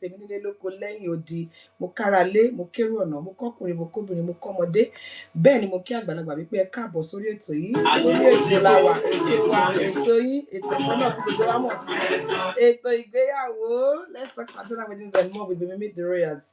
tèmi nílé lóko lẹ́yìn odi, mo kára lé, mo kérò ọ̀nà, mo kọ́kùnrin, mo kóbìnrin, mo kọ́mọdé. Bẹ́ẹ̀ ni mo kí àgbàlagbà wípé ẹ káàbọ̀ sórí ètò yìí. Sórí ètò la wà, ètò wa, ètò yín, ètò kan náà tí gbogbo wa mọ̀ sí. Ètò ìgbéyàwó. Let's talk traditional weddings and more with Meettheroyals.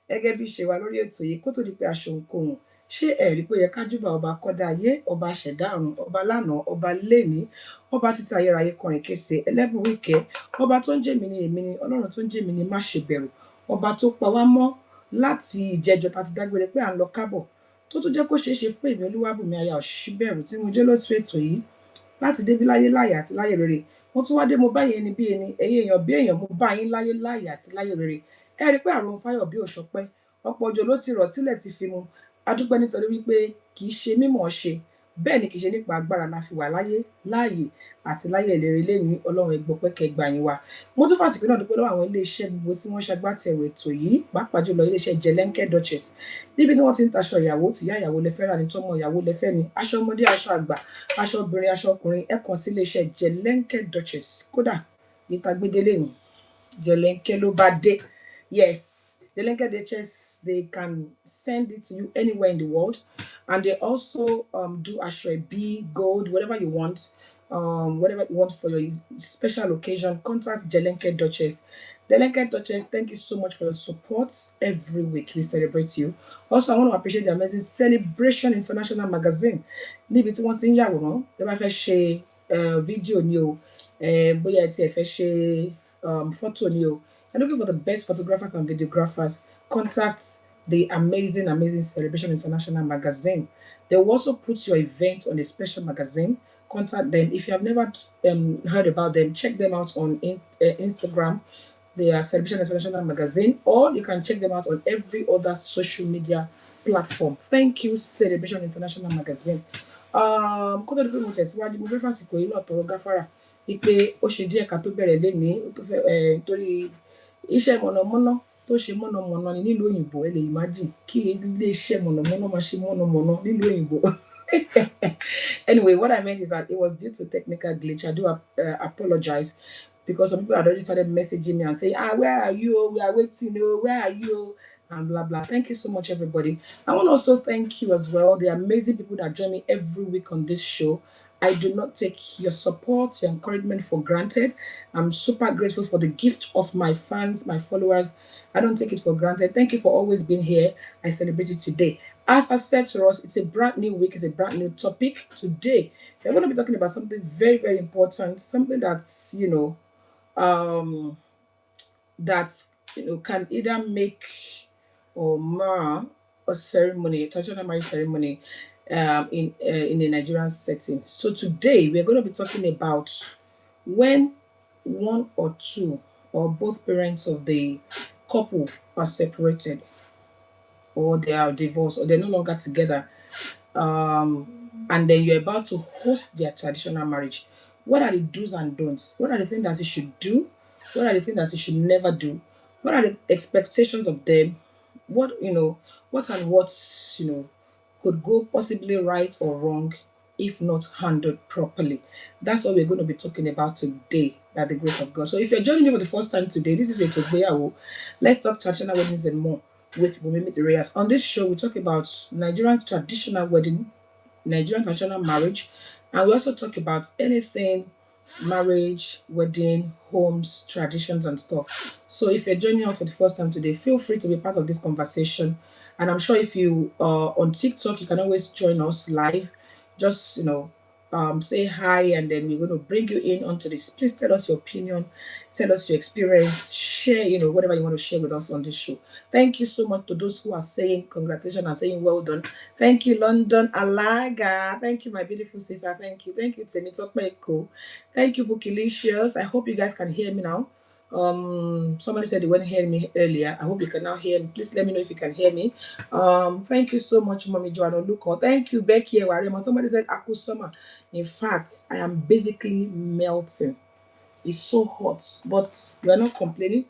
Gẹ́gẹ́ bí ṣe wà lórí ètò yìí, kó tó di pé aṣọ ohunkóhun. Ṣé ẹ rí pé ó yẹ ká júbà ọba kọ́dá ayé, ọba ṣẹ̀dá ọ̀run, ọba lánàá, ọba lénìí, ọba títí ayérayé kọrin kése, ẹlẹ́bùrú ìkẹ́, ọba tó ń jẹ́ mi ni èmi ni, ọlọ́run tó ń jẹ́ mi ni má ṣe bẹ̀rù, ọba tó pa wá mọ́ láti ìjẹjọ tá ti dágbére pé à ń lọ kábọ̀, tó tún jẹ́ kó ṣeé ṣe fún èmi Olúwàbùnmi aya Òṣìbẹ̀rù tí mo jẹ́ lótú ètò yìí láti débí láyé láyé àti láyé rere. Mo tún wá dé, mo bá yín ẹni bí ẹni, ẹ̀yin èèyàn bí èèyàn, mo bá yín láyé láyé àti láyé rere. Ẹ rí pé àrùn fáyọ̀ bí òṣọpẹ́, ọ̀pọ̀ òjò ló ti rọ̀ tílẹ̀ ti fi mu. A dúpẹ́ nítorí wípé kì í ṣe mímọ̀ ṣe, bẹ́ẹ̀ ni kì í ṣe nípa agbára la fi wà láyé láàyè àti láyé ìlérí lẹ́yìn ọlọ́run ẹgbọ́pẹ́ kẹgbà yín wa. Mo tún fàsìkò náà dúpẹ́ lọ́wọ́ àwọn iléeṣẹ́ gbogbo tí wọ́n ṣagbátẹrù ètò yìí, pàápàá jùlọ iléeṣẹ́ Jẹlẹ́ńkẹ́ Duchess, níbi tí wọ́n ti ń taṣọ ìyàwó, tìyá ìyàwó lẹ fẹ́ rà ní, tọmọ ìyàwó lẹ fẹ́ ni, aṣọ ọmọdé, aṣọ àgbà, aṣọ obìnrin, aṣọ ọkùnrin, ẹ kàn sí iléeṣẹ́ Jẹlẹ́ńkẹ́ Duchess. Kódà níta gbédélé ni Jẹlẹ́ńkẹ́ ló bá dé. Yes, Jẹlẹ́ńkẹ́ Duchess, they can send it to you anywhere in the world, and they also do ashrebi, gold, whatever you want, whatever you want for your special occasion. Contact Jẹlẹ́ńkẹ́ Duchess. Jẹlẹ́ńkẹ́ Duchess, thank you so much for your support. Every week we celebrate you. Also, I want to appreciate the amazing Celebration International Magazine. Níbi tí wọ́n ti ń yàwòrán, bí wọ́n bá fẹ́ ṣe fídíò ni o, bóyá ẹ ti ẹ fẹ́ ṣe photo ni o. You're looking for the best photographers and videographers, contact the amazing Celebration International Magazine. They will also put your event on a special magazine. Contact them. If you have never heard about them, check them out on Instagram. They are Celebration International Magazine, or you can check them out on every other social media platform. Thank you, Celebration International Magazine. Kó tó di pé mo tẹ̀síwájú, mo fẹ́ fàsìkò yìí náà tọrọ gáfárà wípé ó ṣe díẹ̀ ká tó bẹ̀rẹ̀ lénìí, ó tó fẹ́ torí iṣẹ́ mọ̀nàmọ́ná tó ṣe mọ̀nàmọ́ná ni nílùú òyìnbó. Ẹ lè imagine kí ilé iṣẹ́ mọ̀nàmọ́ná máa ṣe mọ̀nàmọ́ná nílùú òyìnbó. Anyway, what I meant is that it was due to technical glitch. I do apologize, because some people had already started messaging me and saying, where are you? We are waiting. Where are you? And blah, blah. Thank you so much, everybody. I want to also thank you as well, the amazing people that join me every week on this show. I do not take your support, your encouragement for granted. I'm super grateful for the gift of my fans, my followers. I don't take it for granted. Thank you for always being here. I celebrate it today. As I said to us, it's a brand new week, it's a brand new topic. Today, we're going to be talking about something very, very important, something that's, can either make or mar a ceremony, a traditional marriage ceremony in a Nigerian setting. So today we're going to be talking about when one or two or both parents of the couple are separated, or they are divorced, or they're no longer together, and then you're about to host their traditional marriage. What are the do's and don'ts? What are the things that you should do? What are the things that you should never do? What are the expectations of them? What could go possibly right or wrong if not handled properly? That's what we're going to be talking about today, by the grace of God. So if you're joining me for the first time today, this is ETO IGBEYAWO. Let's talk traditional weddings and more with Meettheroyals. On this show, we talk about Nigerian traditional wedding, Nigerian traditional marriage, and we also talk about anything marriage, wedding, homes, traditions, and stuff. So if you're joining us for the first time today, feel free to be part of this conversation. And I'm sure if you are on TikTok, you can always join us live. Just say hi, and then we're going to bring you in onto this. Please tell us your opinion, tell us your experience, share whatever you want to share with us on this show. Thank you so much to those who are saying congratulations and saying well done. Thank you, London Alaga. Thank you, my beautiful sister. Thank you Temitokmeko. Thank you, Bookilicious. I hope you guys can hear me now. Somebody said they weren't hearing me earlier. I hope you can now hear me. Please let me know if you can hear me. Thank you so much, Mommy Joanna Luko. Thank you, Becky Warema. Somebody said Akusoma. In fact, I am basically melting. It's so hot, but we are not complaining.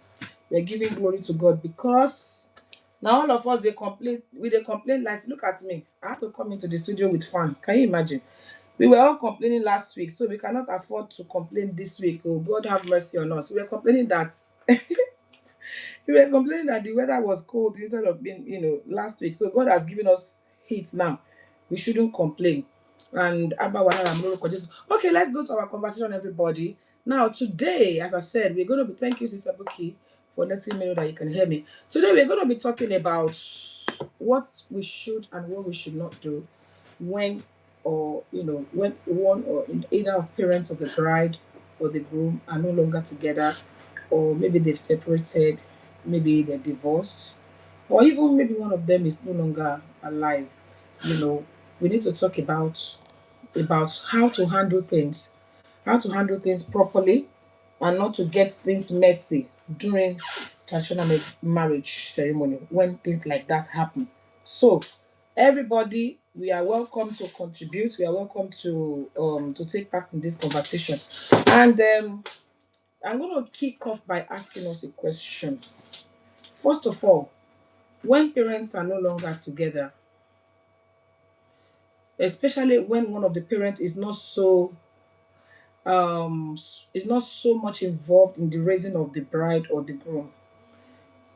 We are giving glory to God, because now all of us they complain like, look at me. I had to come into the studio with fan. Can you imagine? We were all complaining last week, so we cannot afford to complain this week. Oh, God have mercy on us. We were complaining that We were complaining that the weather was cold instead of being, last week. So God has given us heat now. We shouldn't complain. And Abba Wana Ramoro just okay, let's go to our conversation, everybody. Now, today, as I said, we're going to be thank you, Sister Buki, for letting me know that you can hear me. Today, we're going to be talking about what we should and what we should not do when, or when one or either of parents of the bride or the groom are no longer together, or maybe they've separated, maybe they're divorced, or even maybe one of them is no longer alive. We need to talk about how to handle things properly, and not to get things messy during traditional marriage ceremony when things like that happen. So, everybody, we are welcome to contribute. We are welcome to take part in this conversation. And I'm going to kick off by asking us a question. First of all, when parents are no longer together, especially when one of the parents is not so much involved in the raising of the bride or the groom,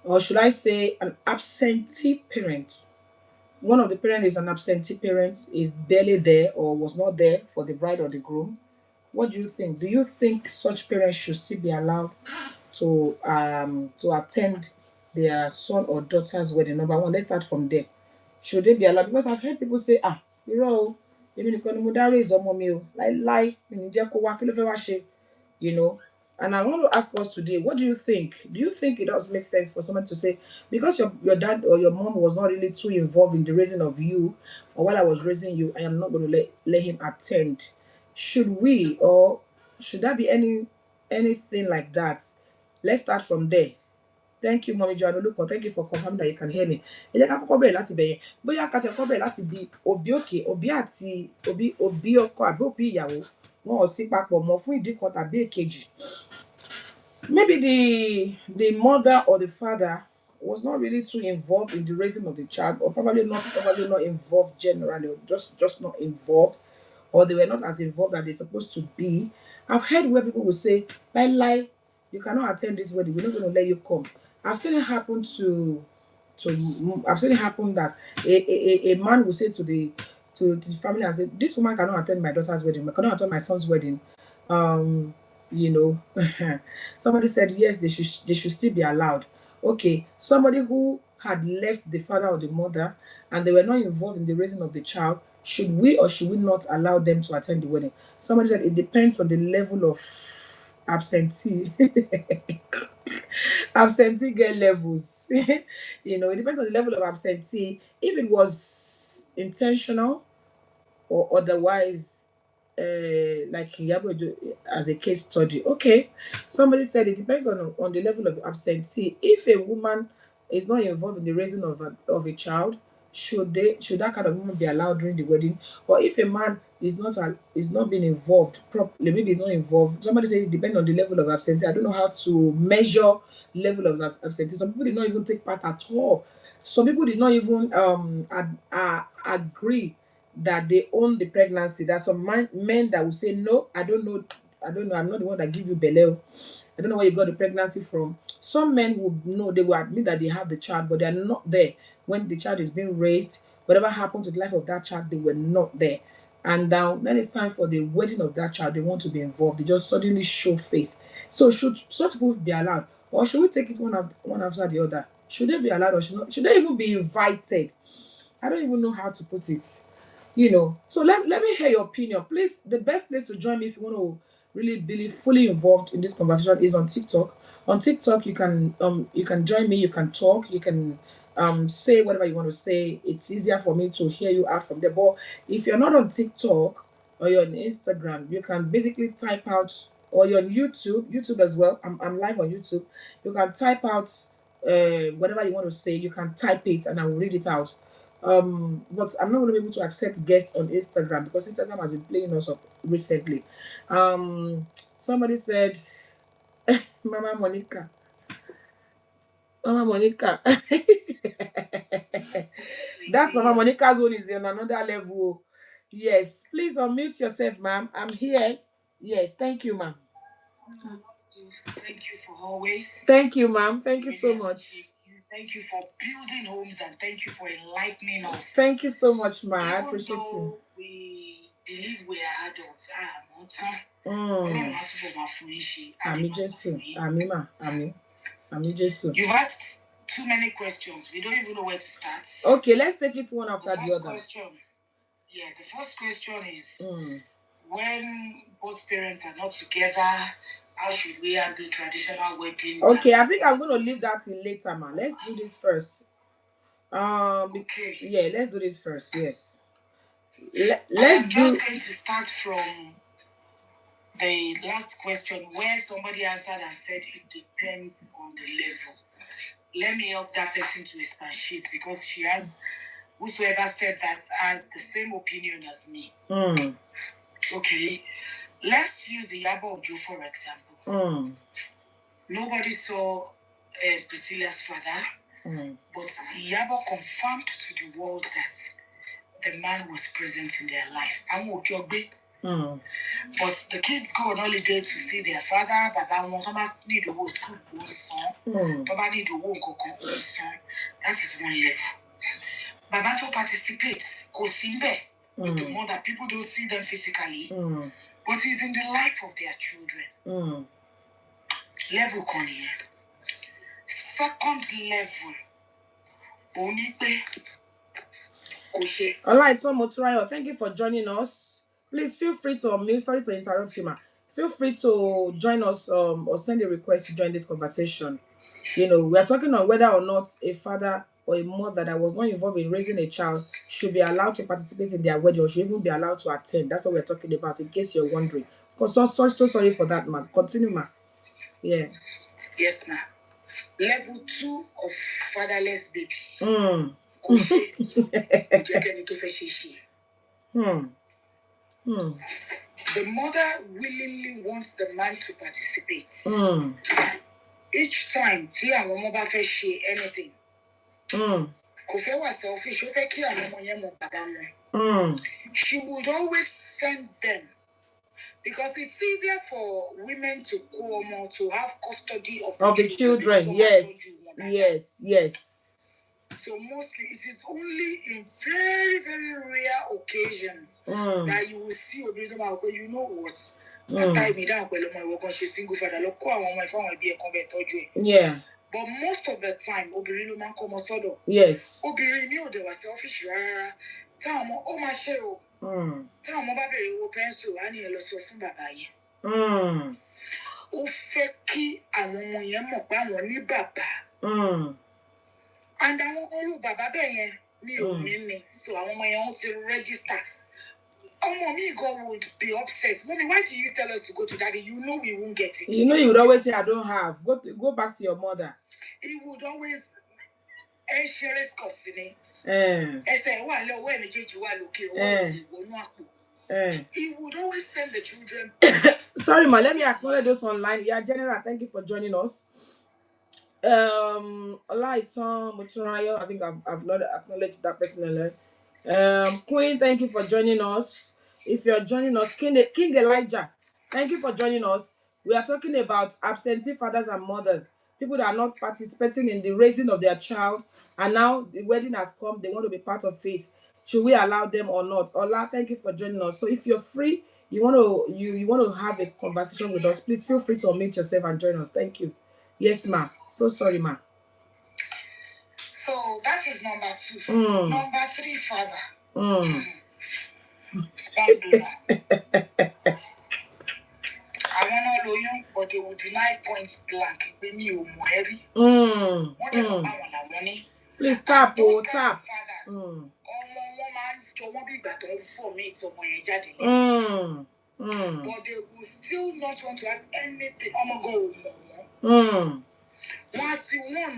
or should I say an absentee parent. One of the parents is an absentee parent, is barely there or was not there for the bride or the groom. What do you think? Do you think such parents should still be allowed to attend their son or daughter's wedding? Number one, let's start from there. Should they be allowed? Because I've heard people say, irọ́ o, èmi nìkan ni mo dá raise ọmọ mi o, láíláí mi ní jẹ́ kó wá, kí ló fẹ́ wá ṣe? you know. And I want to ask us today, what do you think? Do you think it does make sense for someone to say, because your dad or your mom was not really too involved in the raising of you, or while I was raising you, I am not going to let him attend? Should we, or should there be anything like that? Let's start from there. Thank you, Mommy Joanna Olukon. Thank you for confirming that you can hear me. Ẹ jẹ́ ká kọ́kọ́ bẹ̀rẹ̀ láti bẹ̀yẹn. Bóyá ká tẹ̀ kọ́kọ́ bẹ̀rẹ̀ láti bí òbí òkè, òbí àti òbí ọkọ àbí òbí ìyàwó wọn ò sí papọ̀ mọ́ fún ìdí kan tàbí èkejì. Maybe the mother or the father was not really too involved in the raising of the child, or probably not involved generally, or just not involved, or they were not as involved as they're supposed to be. I've heard where people will say, lie, you cannot attend this wedding, we're not going to let you come. I've seen it happen I've seen it happen that a man will say to the family and say, this woman cannot attend my daughter's wedding, I cannot attend my son's wedding. You know, somebody said yes, they should still be allowed. Okay, somebody who had left the father or the mother and they were not involved in the raising of the child, should we or should we not allow them to attend the wedding? Somebody said it depends on the level of absentee absentee girl levels. It depends on the level of absentee. If it was intentional or otherwise, like Yabo do as a case study. Okay, somebody said it depends on the level of absentee. If a woman is not involved in the raising of a child, should that kind of woman be allowed during the wedding? Or if a man is not being involved properly, maybe he's not involved. Somebody said it depends on the level of absentee. I don't know how to measure level of absentee. Some people did not even take part at all. Some people did not even agree that they own the pregnancy. There's some men that will say, no, I don't know, I'm not the one that give you beleo. I don't know where you got the pregnancy from. Some men would know, they will admit that they have the child, but they're not there when the child is being raised. Whatever happened to the life of that child, they were not there. And now, when it's time for the wedding of that child, they want to be involved. They just suddenly show face. So should such people be allowed? Or should we take it one after the other? Should they be allowed or should they even be invited? I don't even know how to put it. So let me hear your opinion, please. The best place to join me if you want to really be fully involved in this conversation is on TikTok. On TikTok, you can join me, you can talk, you can say whatever you want to say. It's easier for me to hear you out from there. But if you're not on TikTok or you're on Instagram, you can basically type out, or you're on YouTube as well. I'm live on YouTube. You can type out whatever you want to say. You can type it and I will read it out. But I'm not going to be able to accept guests on Instagram because Instagram has been playing us up recently. Somebody said, Mama Monica. That's Mama Monica's one is on another level. Yes, please unmute yourself, ma'am. I'm here. Yes, thank you, ma'am. Thank you for always. Thank you, ma'am. Thank you so much. Thank you for building homes and thank you for enlightening us. Thank you so much, ma. I appreciate it. We believe we are adults. Ami Jesu. Ami ma. Ami. Ami Jesu. You've asked too many questions. We don't even know where to start. Okay, let's take it one after the other. The first question is when both parents are not together, how should we handle traditional wedding? Okay, I think I'm going to leave that in later, man. Let's do this first. Okay. Yeah, let's do this first. Yes. I'm just going to start from the last question where somebody answered and said it depends on the level. Let me help that person to expatiate because she has, whosoever said that has the same opinion as me. Okay, let's use the Yabo Ojo for example. Nobody saw Priscilla's father, but Yabo confirmed to the world that the man was present in their life. But the kids go on holiday to see their father. Baba won't need to go school, Baba need to go. That is one level. Baba to participate, go simbe with the mother. People don't see them physically, but he's in the life of their children. Level con here. Second level, only pay. All right, so Meettheroyals, thank you for joining us. Please feel free to unmute. Sorry to interrupt you, ma. Feel free to join us or send a request to join this conversation. You know, we are talking on whether or not a father or a mother that was not involved in raising a child should be allowed to participate in their wedding or should even be allowed to attend. That's what we're talking about, in case you're wondering. Because so sorry for that, man. Continue, ma. Yeah. Yes, ma. Level 2 of fatherless baby. The mother willingly wants the man to participate. Each time, see our mother share anything. Selfish, she would always send them because it's easier for women to come to have custody of the children. Yes. So mostly it is only in very, very rare occasions that you will see a brother, but you know what? She's single father. Yeah. But most of the time, yes. They were selfish. And I want Baba so I want to register. Mommy God would be upset. Mommy, why do you tell us to go to daddy? You know we won't get it. You know you would always say I don't have. Go back to your mother. He would always share his custody. He would always send the children. Sorry, ma. Let me acknowledge those online. Yeah, General, thank you for joining us. Meettheroyals, I think I've not acknowledged that personally. Queen, thank you for joining us. If you're joining us, King Elijah, thank you for joining us. We are talking about absentee fathers and mothers, people that are not participating in the raising of their child, and now the wedding has come, they want to be part of it. Should we allow them or not? Ola, thank you for joining us. So if you're free, you want to have a conversation with us, please feel free to unmute yourself and join us. Thank you. Yes, ma. So sorry, ma. So that is number 2. Number 3, father. I want to know you, but they will deny point blank. Please tap, tap. But they will still not want to have anything. Once you want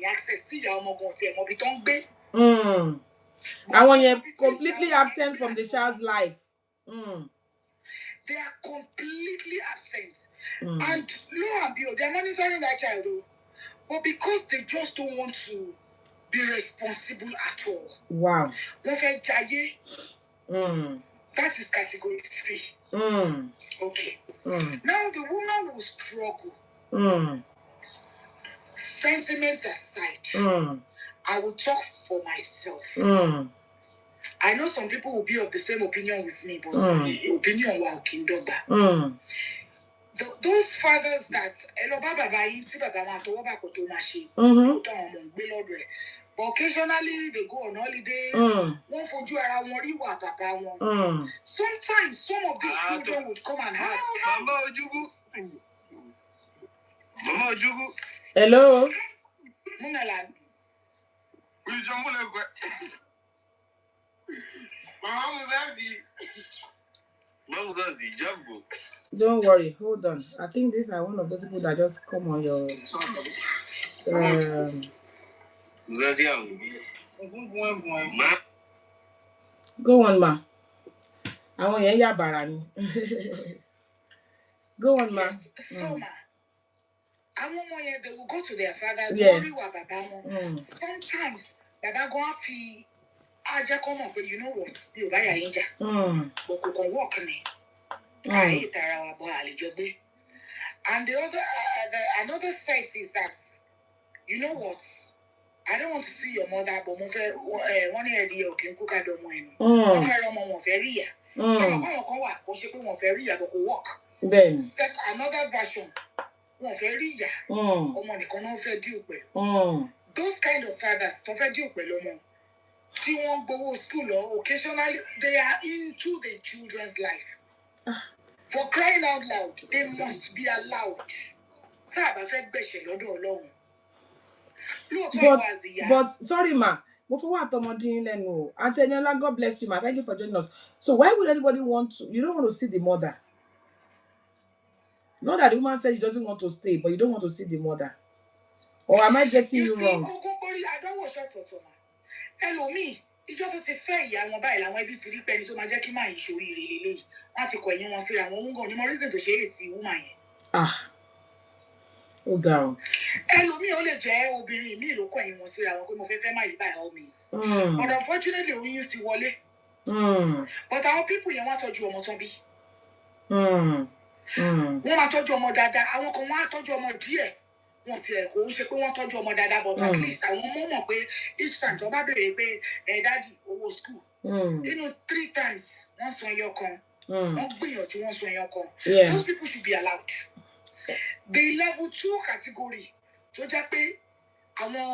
access to I want you completely absent from the child's life. They are completely absent. And lo and behold, they're monitoring that child, but because they just don't want to be responsible at all. Wow. That is category 3. Okay. Now the woman will struggle. Sentiments aside, I will talk for myself. I know some people will be of the same opinion with me, but opinion wa okindoba. Those fathers that but occasionally they go on holidays. Sometimes some of these children would come and ask, Mama Ojugu. Hello. Don't worry, hold on. I think these are one of those people that just come on your go on, ma. I want ya barani. Go on, ma. Yes. So, ma, they will go to their fathers. Sometimes Baba go and feel Aja come up, but you know what? You buy a inja. But you can walk me. I eat our boy. And the other, another side is that, you know what? I don't want to see your mother, but one idea can cook at the moment. Then another version. Those kind of fathers, occasionally they are into the children's life. For crying out loud, they must be allowed. But sorry, ma. God bless you, ma. Thank you for joining us. So why would anybody want to? You don't want to see the mother. Not that the woman said he doesn't want to stay, but you don't want to see the mother. Or am I getting you wrong? I don't watch that, hello, me. Ìjọ tó ti fẹ́ ìyá wọn báyìí làwọn ẹbí ti rí pẹ́ni tó máa jẹ́ kí máa yìí ṣorí rẹ̀ lélẹ́yìí. Wọ́n ti kọ̀ ẹ̀yìn wọn síra wọn ń gàn ní mo reason tó ṣe é sí woman yẹn. Ó ga o. Ẹlòmíì ó lè jẹ́ obìnrin míì ló kọ̀ ẹ̀yìn wọn síra wọn pé mo fẹ́ fẹ́ máa yìí by all means. But unfortunately oyún ti wọlé. But àwọn people yẹn wọ́n á tọ́jú ọmọ tán bí. Wọ́n máa tọ́jú ọmọ dáadáa, àwọn kan wọ́n á tọ́jú ọmọ díẹ̀. Wọ́n ti ẹ̀ kò ń ṣe pé wọ́n tọ́jú ọmọ dáadáa, but at least àwọn ọmọ mọ̀ pé each time tó bá béèrè pé daddy owó school. 3 times wọ́n san ẹyọ kan. Wọ́n gbìyànjú wọ́n san ẹyọ kan. Those people should be allowed. The level 2 category tó jẹ́ pé àwọn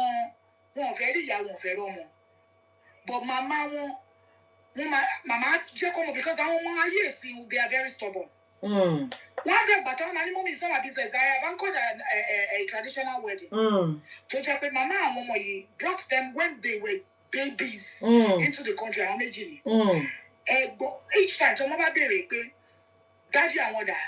wọn ò fẹ́ rí ìyá wọn ò fẹ́ rọ́mọ. But mama mama jẹ́ kọ́mọ because àwọn ọmọ ayé ìsìn they are very stubborn. One day, but my mom is not a business. I haven't called a traditional wedding. So, mama and mama brought them when they were babies into the country. Each time, so mama be daddy and mother.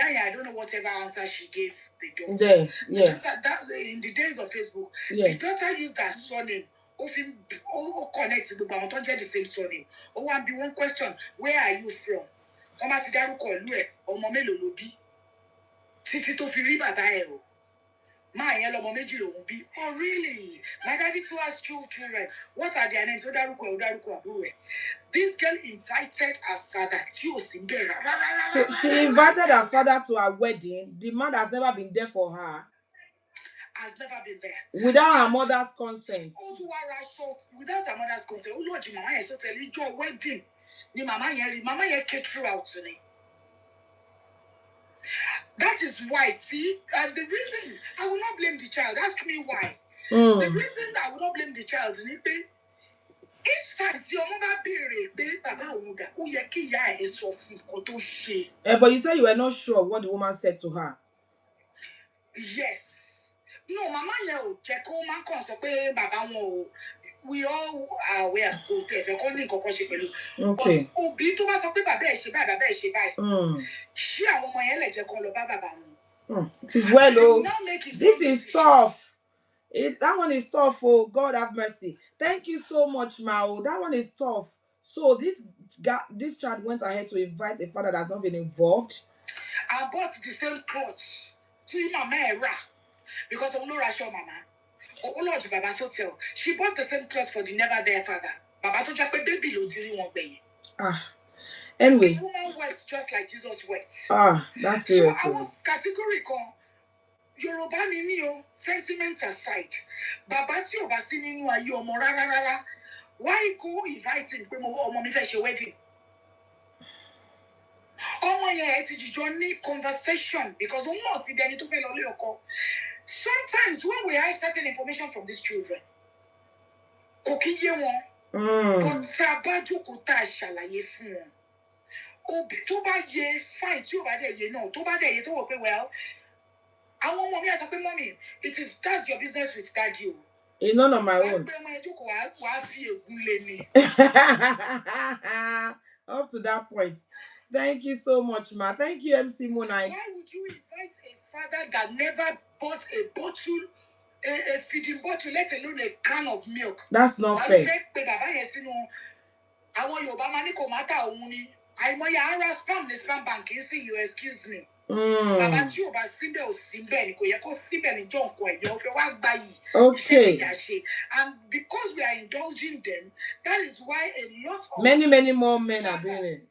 I don't know whatever answer she gave the daughter. The daughter in the days of Facebook, the daughter used that surname. Connect to the same surname. One question: where are you from? Ọmọ ti dárúkọ ìlú ẹ̀ ọmọ mélòó ló bí títí tó fi rí bàbá ẹ̀ o máa yẹn lọmọ méjì lòun bí. Oh really? My daddy too has 2 children. What are their names? Ó dárúkọ àbúrò ẹ̀. This girl invited her father tí ò sí bẹ́ẹ̀ rárá. So she invited her father to her wedding. The man has never been there for her. Has never been there. Without her mother's consent. Without her mother's consent. Ó lọ́ọ̀jì màmá yẹn sọ tẹ̀lé ìjọ wedding. Mama yẹn came throughout to me. That is why, see, and the reason I will not blame the child. Ask me why. The reason I will not blame the child is each time your mother be Baba Omuda, who yeki ya is so koto she. But you said you were not sure what the woman said to her. Yes. No, Mama yẹn check man kan sọ pé bàbá wọn we all are aware go te fẹ́ kọ́ ní nǹkan ṣe pẹ̀lú. But òbí tó bá sọ pé bàbá ẹ̀ ṣe báyìí. Ṣé àwọn ọmọ yẹn lè jẹ́ kó lọ bá bàbá wọn? It is well, oh. This is tough. That one is tough, oh. God have mercy. Thank you so much, Mao. That one is tough. So this child went ahead to invite a father that has not been involved. I bought the same clothes to Mama Era. Because of Olorasho Mama, Oloji Baba's hotel, she bought the same clothes for the never there father. Baba to jape baby lo tiri won gbeyin. Anyway. The woman wept just like Jesus wept. That's serious. So I was categorical. Yoruba ni mi o, sentiment aside. Bàbá tí ò bá sí nínú ayé ọmọ rárá. Why go inviting pé ọmọ mi fẹ́ ṣe wedding? Ọmọ yẹn ti jìjọ ní conversation because òun náà ti di ẹni tó fẹ́ lọ lé ọkọ. Sometimes when we hide certain information from these children, kò kí yé wọn. But tá a bá jókòó tá a ṣàlàyé fún wọn. Òbí tó bá yé fine tí ò bá dẹ̀ yé náà, tó bá dẹ̀ yé tó wò pé well, àwọn ọmọ mi á sọ pé mommy, that's your business with daddy o. It's none of my own. Up to that point. Thank you so much, ma. Thank you, MC Monite. Why would you invite a father that never bought a bottle, a feeding bottle, let alone a can of milk? That's not fair. Spam bank, you excuse me. Bàbá tí ò bá síbẹ̀ ò síbẹ̀ ni kò yẹ kó síbẹ̀ ní jọ̀ǹkọ ẹ̀yẹ ó fẹ́ wá gba yìí iṣẹ́ tí ìyá ṣe, and because we are indulging them, that is why a lot of many more men are doing it.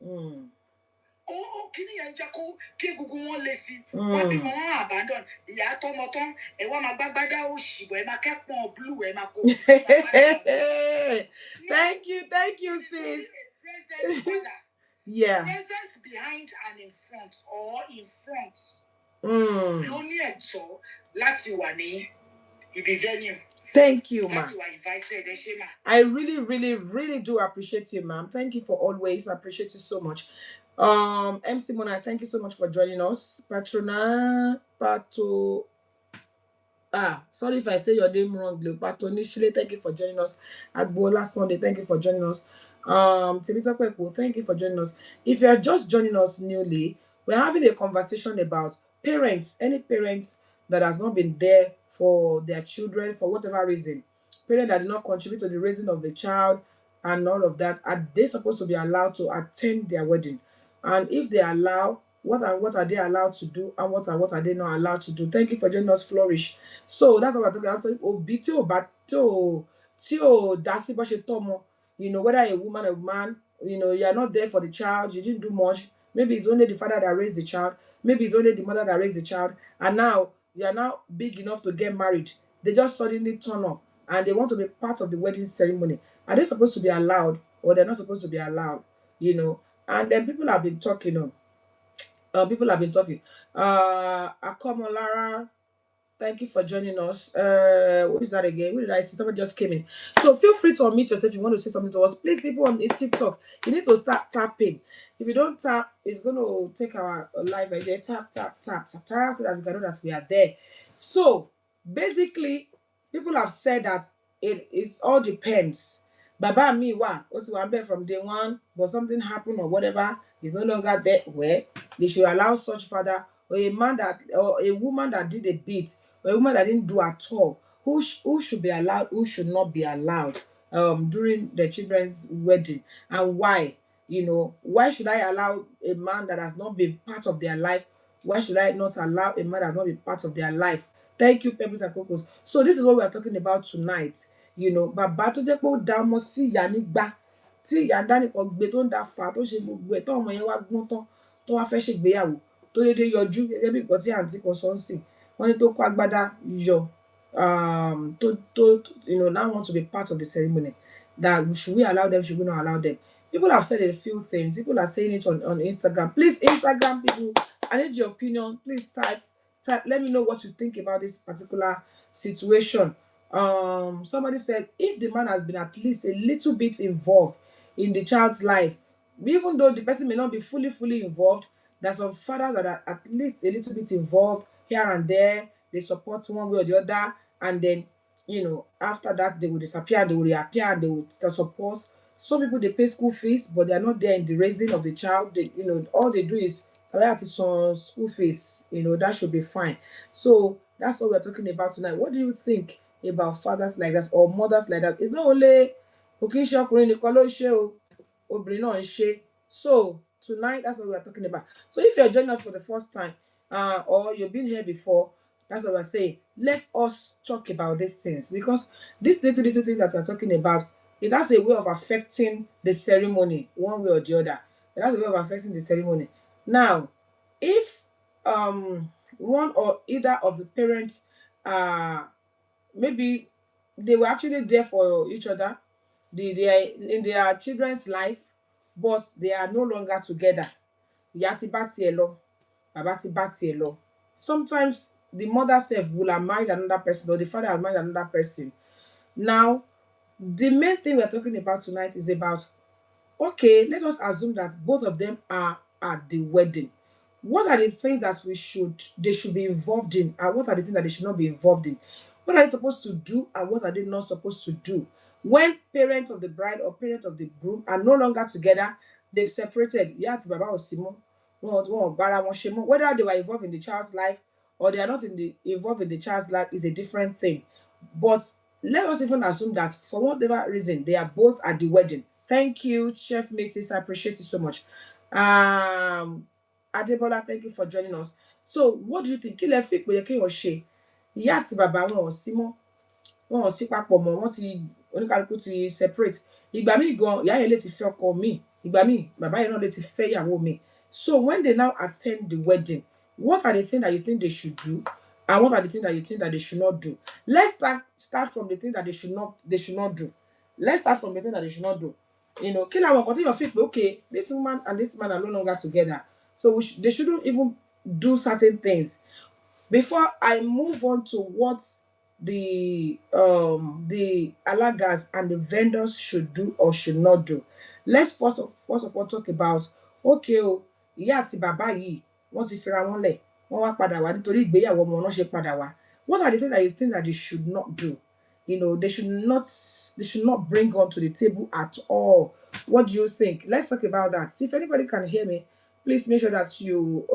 Kíni yẹn jẹ́ kó kí egungun wọn lé sí wọ́n bí wọn abandon ìyá tọmọ tán ẹ wá máa gbágbádá òṣìbọ̀ ẹ máa kẹ́pọ̀n blue ẹ máa kó sí thank you sis. Present brother. Yeah. Present behind and in front or in front. Ló ní ẹ̀tọ́ láti wà ní ibi venue. Thank you, ma'am. Láti wà invited, ẹ ṣé ma. I really do appreciate you, ma'am. Thank you for always. I appreciate you so much. MC Mona, thank you so much for joining us. Patrona Pato. Sorry if I say your name wrong, Patonishile, thank you for joining us. Agbola Sunday, thank you for joining us. Timita Kweku, thank you for joining us. If you are just joining us newly, we're having a conversation about parents, any parents that has not been there for their children for whatever reason, parents that did not contribute to the raising of the child and all of that, are they supposed to be allowed to attend their wedding? And if they allow, what are they allowed to do, and what are they not allowed to do? Thank you for joining us, Flourish. So that's what we're talking about. You know, whether a woman or man, you know, you're not there for the child, you didn't do much. Maybe it's only the father that raised the child. Maybe it's only the mother that raised the child. And now you are now big enough to get married. They just suddenly turn up and they want to be part of the wedding ceremony. Are they supposed to be allowed, or they're not supposed to be allowed? You know, and then people have been talking. Akomolara, thank you for joining us. What is that again? What did I see? Someone just came in. So feel free to unmute yourself if you want to say something to us. Please, people on TikTok, you need to start tapping. If you don't tap, it's going to take our live idea. Tap so that we can know that we are there. So basically, people have said that it all depends. Baba and me, what's one bed from day one, but something happened or whatever is no longer there. Well, they should allow such father, or a man that, or a woman that did a bit, or a woman that didn't do at all, who should be allowed, who should not be allowed during the children's wedding, and why? You know, why should I allow a man that has not been part of their life? Why should I not allow a man that has not been part of their life? Thank you, Pebbles and Cocos. So this is what we are talking about tonight. You know, bàbá tó jẹ́ pé ó dá ọmọ sí ìyá nígbà tí ìyá dánìkan gbé tó ń da fà tó ṣe gbogbo ẹ̀ tó ọmọ yẹn wá gbọ́n tán tó wá fẹ́ ṣègbéyàwó tó déédéé yọjú gẹ́gẹ́ bí nǹkan tí àǹtí kan sọ ń sìn wọ́n ní tó kó agbádá yọ you know, now want to be part of the ceremony. That should we allow them, should we not allow them? People have said a few things. People are saying it on Instagram. Please, Instagram people, I need your opinion. Please type. Let me know what you think about this particular situation. Somebody said if the man has been at least a little bit involved in the child's life, even though the person may not be fully involved, there's some fathers that are at least a little bit involved here and there. They support one way or the other, and then, you know, after that they will disappear, they will reappear, and they will support. Some people, they pay school fees, but they are not there in the raising of the child. They, you know, all they do is some school fees. You know, that should be fine. So that's what we're talking about tonight. What do you think about fathers like that or mothers like that? It's not only so tonight, that's what we're talking about. So if you're joining us for the first time, or you've been here before, that's what we're saying. Let us talk about these things, because these little things that we're talking about, it has a way of affecting the ceremony one way or the other. It has a way of affecting the ceremony. Now, if one or either of the parents maybe they were actually there for each other, they are in their children's life, but they are no longer together. Ìyá ti bá tiẹ̀ lọ, bàbá ti bá tiẹ̀ lọ. Sometimes the mother self will have married another person, or the father has married another person. Now, the main thing we're talking about tonight is about, okay, let us assume that both of them are at the wedding. What are the things that they should be involved in, and what are the things that they should not be involved in? What are they supposed to do, and what are they not supposed to do? When parents of the bride or parents of the groom are no longer together, they've separated. Ìyá àti bàbá ò sí mọ́, wọn ò bára wọn ṣe mọ́. Whether they were involved in the child's life or they are not involved in the child's life is a different thing. But let us even assume that for whatever reason they are both at the wedding. Thank you, Chef Mrs. I appreciate you so much. Adebola, thank you for joining us. So, what do you think? Kí lẹ fi pé yẹ kéèyàn ṣe? Ìyá àti bàbá wọn ò sí mọ́, wọn ò sí papọ̀ mọ́, wọ́n ti oníkálukú ti separate. Ìgbà míì gan, ìyá yẹn lè ti fẹ́ ọkọ mi. Ìgbà míì, bàbá yẹn náà lè ti fẹ́ ìyàwó mi. So, when they now attend the wedding, what are the things that you think they should do? And what are the things that you think that they should not do? Let's start from the things that they should not do. Let's start from the things that they should not do. You know, kí làwọn nǹkan tí yàn fi pé, okay, this woman and this man are no longer together. So they shouldn't even do certain things. Before I move on to what the alagas and the vendors should do or should not do, let's first of all talk about, okay, ìyá àti bàbá yìí wọ́n ti fira wọn lẹ̀, wọ́n wá padà wá nítorí ìgbéyàwó ọmọ wọn ṣe padà wá. What are the things that you think that they should not do? You know, they should not bring on to the table at all. What do you think? Let's talk about that. See if anybody can hear me. Please make sure that you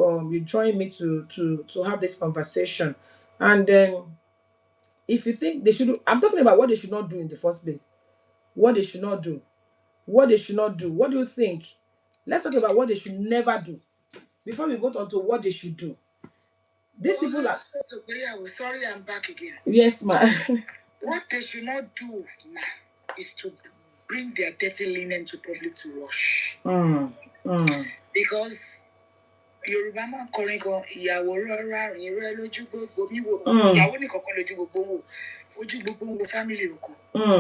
join me to have this conversation. And then if you think they should, I'm talking about what they should not do in the first place. What they should not do. What they should not do. What do you think? Let's talk about what they should never do before we go on to what they should do. These people are. Sorry, I'm back again. Yes, ma'am. What they should not do now is to bring their dirty linen to public to wash. Because Yorùbá máa ń kọrin kan, ìyàwó rọra rìn rẹ lójú gbogbo mi wò mọ́. Ìyàwó nìkan kọ́ lójú gbogbo wò. Ojú gbogbo wo family ọkọ.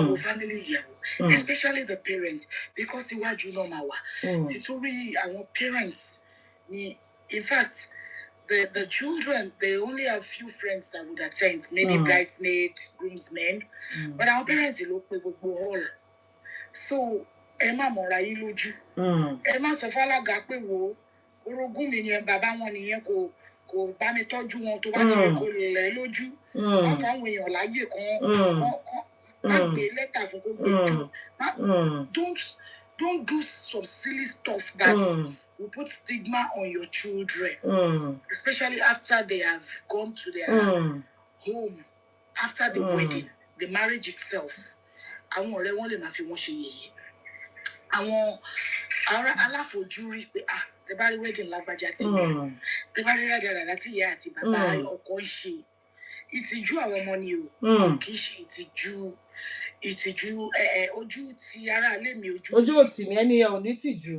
Wo family ìyàwó. Especially the parents, because iwájú náà máa wà. Títorí àwọn parents ni, in fact, the children, they only have few friends that would attend, maybe bridesmaid, groomsmen, but our parents ló pé gbogbo hall. So ẹ má mọ̀ra yín lójú. Ẹ má sọ fálága pé wo orogún mi ni bàbá wọn nìyẹn kò bá mi tọ́jú wọn tó bá ti rí kò lẹ̀ lójú. Wọ́n fáwọn èèyàn láyè kan má gbé lẹ́tà fún kó gbé jù. Don't do some silly stuff that will put stigma on your children, especially after they have gone to their home, after the wedding, the marriage itself. Àwọn ọ̀rẹ́ wọn lè máa fi wọ́n ṣe yẹ̀yẹ́. Àwọn ará aláfojúrí pé tẹ́ bá rí wedding lágbájá tí mi, tẹ́ bá rí rádaràdà tí ìyá àti bàbá ọkọ ń ṣe. Ìtìjú àwọn ọmọ ni o, kì í ṣe ìtìjú ojú ti ará ilé mi ojú òtì mi ẹniyàn ò ní tìjú.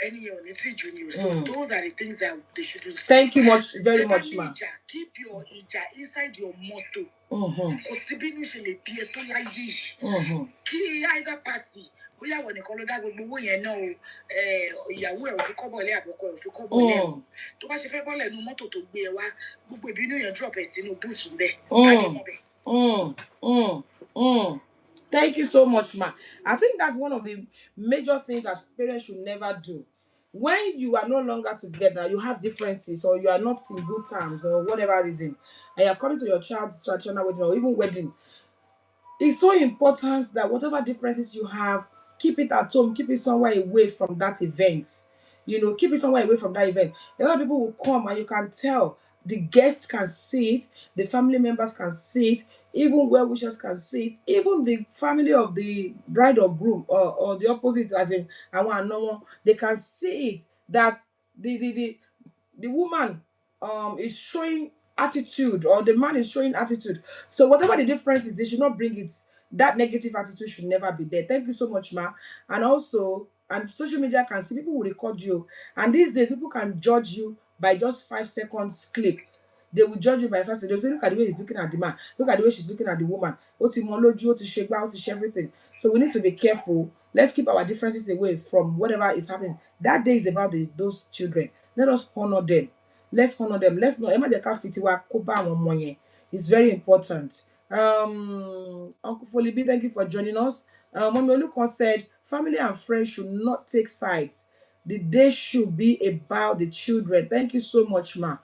Ẹniyàn ò ní tìjú ni o. So those are the things that they should do. Thank you very much, ma. Keep your ìjà inside your motto. Kò sí bínú ṣe lè bí ẹ tó láyé yìí. Kí either party bóyá àwọn nìkan ló dá gbogbo owó yẹn náà o, ìyàwó ẹ̀ ò fi kọ́bọ̀ lé àkọ́kọ́ ẹ̀ ò fi kọ́bọ̀ lé o. Tó bá ṣe fẹ́ bọ́lẹ̀ nínú mọ́tò tó gbé ẹ wá, gbogbo ìbínú yẹn drop ẹ̀ sínú búùtù bẹ́ẹ̀. Thank you so much, ma. I think that's one of the major things that parents should never do. When you are no longer together, you have differences, or you are not in good terms, or whatever reason, and you are coming to your child's traditional wedding or even wedding, it's so important that whatever differences you have, keep it at home, keep it somewhere away from that event. You know, keep it somewhere away from that event. A lot of people will come and you can tell the guests can see it, the family members can see it, even well-wishers can see it, even the family of the bride or groom, or the opposite, as in àwọn àna, they can see it that the woman is showing attitude, or the man is showing attitude. So whatever the difference is, they should not bring it. That negative attitude should never be there. Thank you so much, ma. And also, and social media can see, people will record you. And these days, people can judge you by just 5 seconds clip. They will judge you by 5 seconds. They'll say, look at the way he's looking at the man. Look at the way she's looking at the woman. What everything. So we need to be careful. Let's keep our differences away from whatever is happening. That day is about those children. Let us honor them. Let's honor them. Let's not. It's very important. Uncle Folibi, thank you for joining us. Mommy Olukon said, family and friends should not take sides. The day should be about the children. Thank you so much, ma.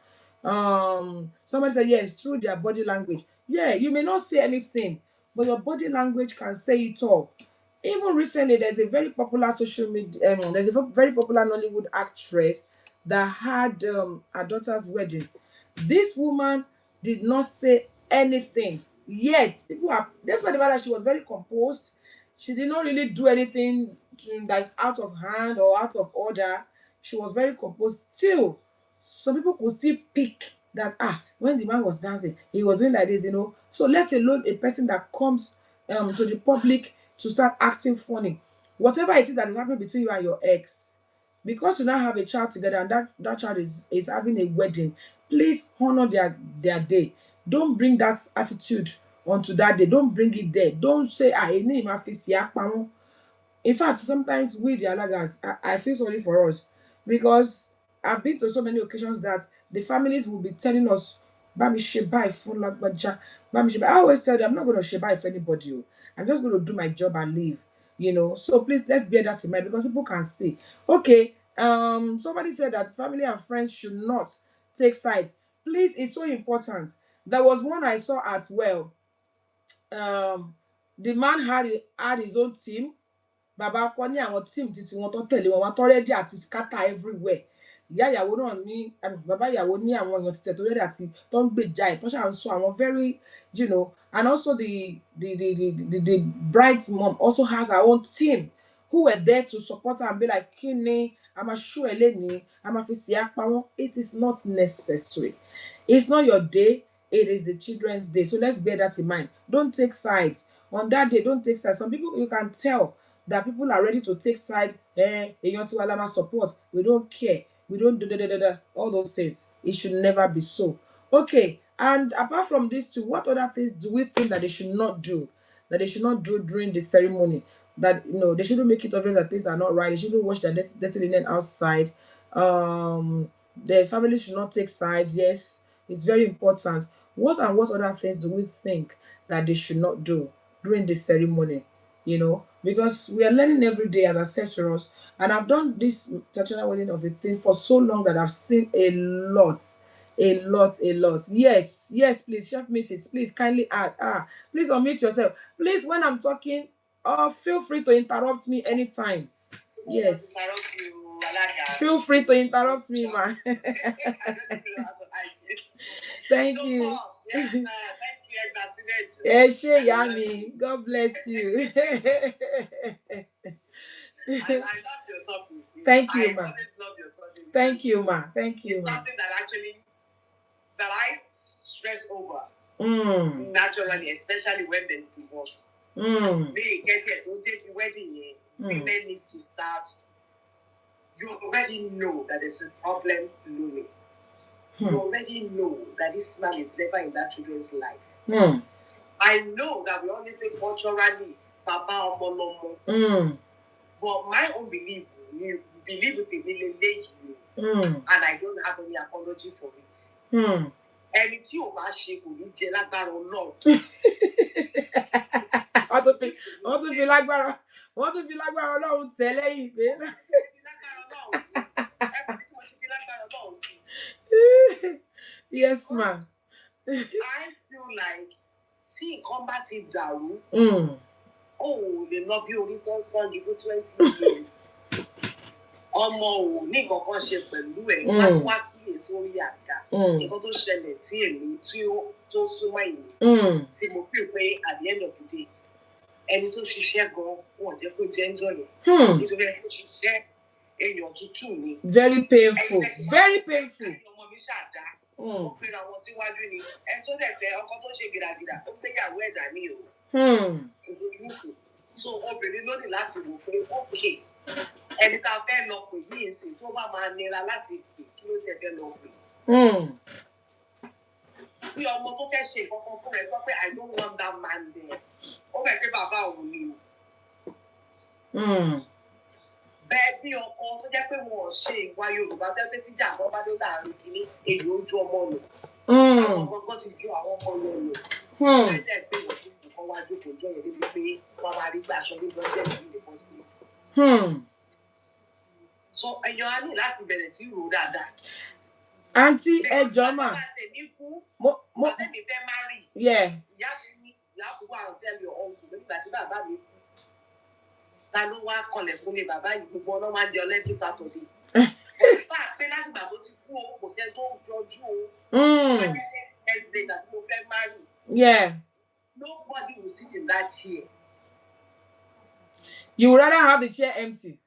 Somebody said, yes, through their body language. Yeah, you may not say anything, but your body language can say it all. Even recently, there's a very popular social media, there's a very popular Nollywood actress that had her daughter's wedding. This woman did not say anything. Yet, people are, despite the fact that she was very composed, she did not really do anything that's out of hand or out of order. She was very composed. Still, some people could still pick that, when the man was dancing, he was doing like this, So let alone a person that comes to the public to start acting funny. Whatever it is that is happening between you and your ex, because you now have a child together and that child is having a wedding, please honor their day. Don't bring that attitude onto that day. Don't bring it there. Don't say, in fact, sometimes we, the Alagas, I feel sorry for us, because I've been to so many occasions that the families will be telling us, Bami Sheba phone like Baja, Bami Sheba. I always tell them, I'm not going to Sheba if anybody. I'm just going to do my job and leave. So please, let's bear that in mind, because people can see. Okay, somebody said that family and friends should not take sides. Please, it's so important. There was one I saw as well. The man had his own team. Bàbá ọkọ ní àwọn team títí wọn tó tẹ̀lé wọn tó ready àti scatter everywhere. Ìyá ìyàwó náà ní bàbá ìyàwó ní àwọn èèyàn títẹ̀ tó ready àti tó ń gbèjà ẹ̀ tó ṣà ń sọ àwọn very, and also the bride's mom also has her own team who were there to support her and be like, kíni, a máa ṣú ẹ lénìí, a máa fi sí apá wọn. It is not necessary. It's not your day, it is the children's day. So let's bear that in mind. Don't take sides. On that day, don't take sides. Some people, you can tell that people are ready to take sides. Support. We don't care. We don't do all those things. It should never be so. Okay. And apart from these two, what other things do we think that they should not do? That they should not do during the ceremony? That they shouldn't make it obvious that things are not right. They shouldn't wash their dirty linen outside. Their family should not take sides. Yes, it's very important. What other things do we think that they should not do during the ceremony? Because we are learning every day, as I said to us, and I've done this traditional wedding of a thing for so long that I've seen a lot. Yes, please, Chef Mrs. Please kindly add. Please unmute yourself. Please, when I'm talking, feel free to interrupt me anytime. Yes. Feel free to interrupt me, ma. Thank you. Yes, thank you, Yami. God bless you. I love your topic. Thank you, ma. I always love your topic. Thank you, ma. Thank you. It's something that I stress over. Naturally, especially when there's divorce. They get here, don't take the wedding here. Women needs to start. You already know that there's a problem looming. You already know that this man is never in that children's life. I know that we always say culturally, Papa Omolomo. But my own belief, you believe with the village, and I don't have any apology for it. Ẹni tí o bá ṣe kò ní jẹ lágbára Ọlọ́run. Wọ́n tún fi lágbára Ọlọ́run tẹ̀lé ìgbé. Yes, ma. I feel like tí nǹkan bá ti dàrú, lè lọ bí orí tó ń sàn ní fún 20 years. Ọmọ ò ní nǹkan kan ṣe pẹ̀lú ẹ̀, wọ́n tún wá kíyè sórí àga. Nǹkan tó ṣẹlẹ̀ tí èmi tó súnmọ́ èmi, tí mo feel pé at the end of the day, ẹni tó ṣiṣẹ́ gan-an wọ́n jẹ́ kó jẹ́ ń jọ yẹn. Nítorí ẹni tó ṣiṣẹ́ èèyàn tútù ni. Very painful. Very painful. Ọmọ mi ṣàdá. Ó pera wọn síwájú ni. Ẹni tó dẹ̀ fẹ́ ọkọ tó ṣe gìràgìrà ó gbéyàwó ẹ̀dá ní o. So obìnrin ló ní láti wò pé okay, ẹni tá a fẹ́ lọ pè ní ìsìn tó bá máa nira láti pè kí ló tẹ̀ fẹ́ lọ pè. Tí ọmọ tó fẹ́ ṣe ìkọ̀kan fún rẹ̀ sọ pé I don't want that man there. Ó bẹ̀ pé bàbá òun ni o. Bẹ́ẹ̀ bí ọkọ tó jẹ́ pé wọn ò ṣe ìwà Yorùbá tẹ́ pé tíjà àbọ̀ bá dé láàrin kìíní èyí ó ju ọmọ lò. Àwọn gbọ́ngàn ti ju àwọn ọmọ yẹn lò. Bẹ́ẹ̀ pé wọ́n ti kọ́ wájú kò jọ yẹn débi pé wọ́n máa rí gbà aṣọ ní gọ́ọ̀mẹ̀ntì in the first place. So ẹ̀yàn á ní láti bẹ̀rẹ̀ sí rò dáadáa. Àǹtí ẹjọ́ mà. Mo tẹ̀mí fẹ́ má rí. Ìyá mi ní ìyá tó wà ọ̀tẹ́lẹ̀ ọ̀hún nígbà tí bàbá mi kú. Ta ló wá kọlẹ̀ fún mi bàbá yìí gbogbo ọ̀nà máa ń di ọlẹ́bí sátọ̀dé. Ẹ̀fà pé láti ìgbà tó ti kú o kò sẹ́ tó jọjú o. That mo fẹ́ má rí. Nobody will sit in that chair. You would rather have the chair empty.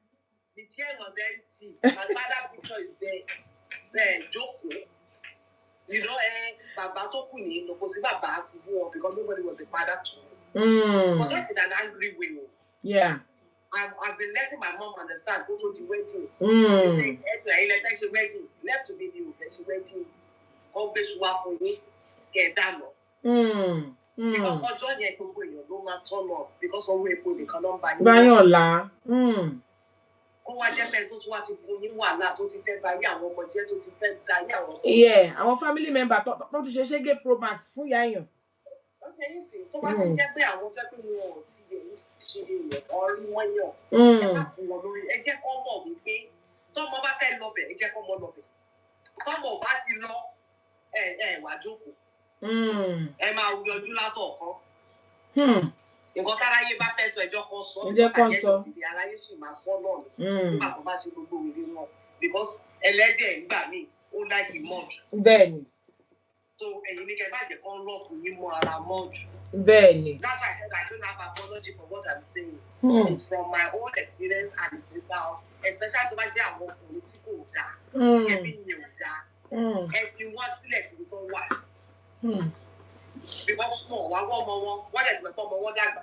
The chair was empty. My father picture is there. Jókòó. You know, bàbá tó kù ní lọ kò sí bàbá fún wọn because nobody was a father to me. But not in an angry way. I've been letting my mom understand go to the wedding. Left to be the wedding. Come be sure for me. Get down. Because ọjọ́ yẹn gbogbo èèyàn ló máa turn up because owó epo nìkan ló ń bá yín. Báyọ̀lá. Ó wá jẹ́ pé tó tún wá ti fún yín wàhálà tó ti fẹ́ bá yé àwọn ọmọ jẹ́ tó ti fẹ́ da yé àwọn ọmọ. Àwọn family member tó ti ṣe ṣége promax fún ìyá èèyàn. Wọ́n ṣe yín sí tó bá ti jẹ́ pé àwọn fẹ́ pé wọn ò ti lè ṣe èèyàn ọrí wọ́n yàn. Ẹ má fún wọn lórí ẹ jẹ́ kó mọ̀ wípé tọ́mọ bá fẹ́ lọbẹ̀ ẹ jẹ́ kó mọ̀ lọbẹ̀. Tọ́mọ bá ti lọ wá jókòó. Ẹ máa yọjú látọ̀ọ̀kan. Nǹkan táráyé bá fẹ́ sọ ẹjọ́ kan sọ. Ẹjẹ́ kan sọ. Ìdí aráyé sì máa sọ náà ni. Nígbà tó bá ṣe gbogbo ìrírí wọn. Because ẹlẹ́dẹ̀ nígbà míì ó láìkì mọ́ọ̀jù. Bẹ́ẹ̀ni. So ẹ̀yin ní kẹ́ bá jẹ́ kán lọ́ọ̀kù yín mọ́ ara mọ́ọ̀jù. Bẹ́ẹ̀ni. That's why I said I don't have apology for what I'm saying. It's from my own experience and it's about especially tó bá jẹ́ àwọn ọkùnrin tí kò dáa. Tí ẹbí yẹn ò dáa. Ẹ fi wọ́n sílẹ̀ síbi tó wà. Because wọ́n wá wọ́n ọmọ wọn wọ́n dẹ̀ gbẹ̀tọ́ ọmọ wọn dàgbà.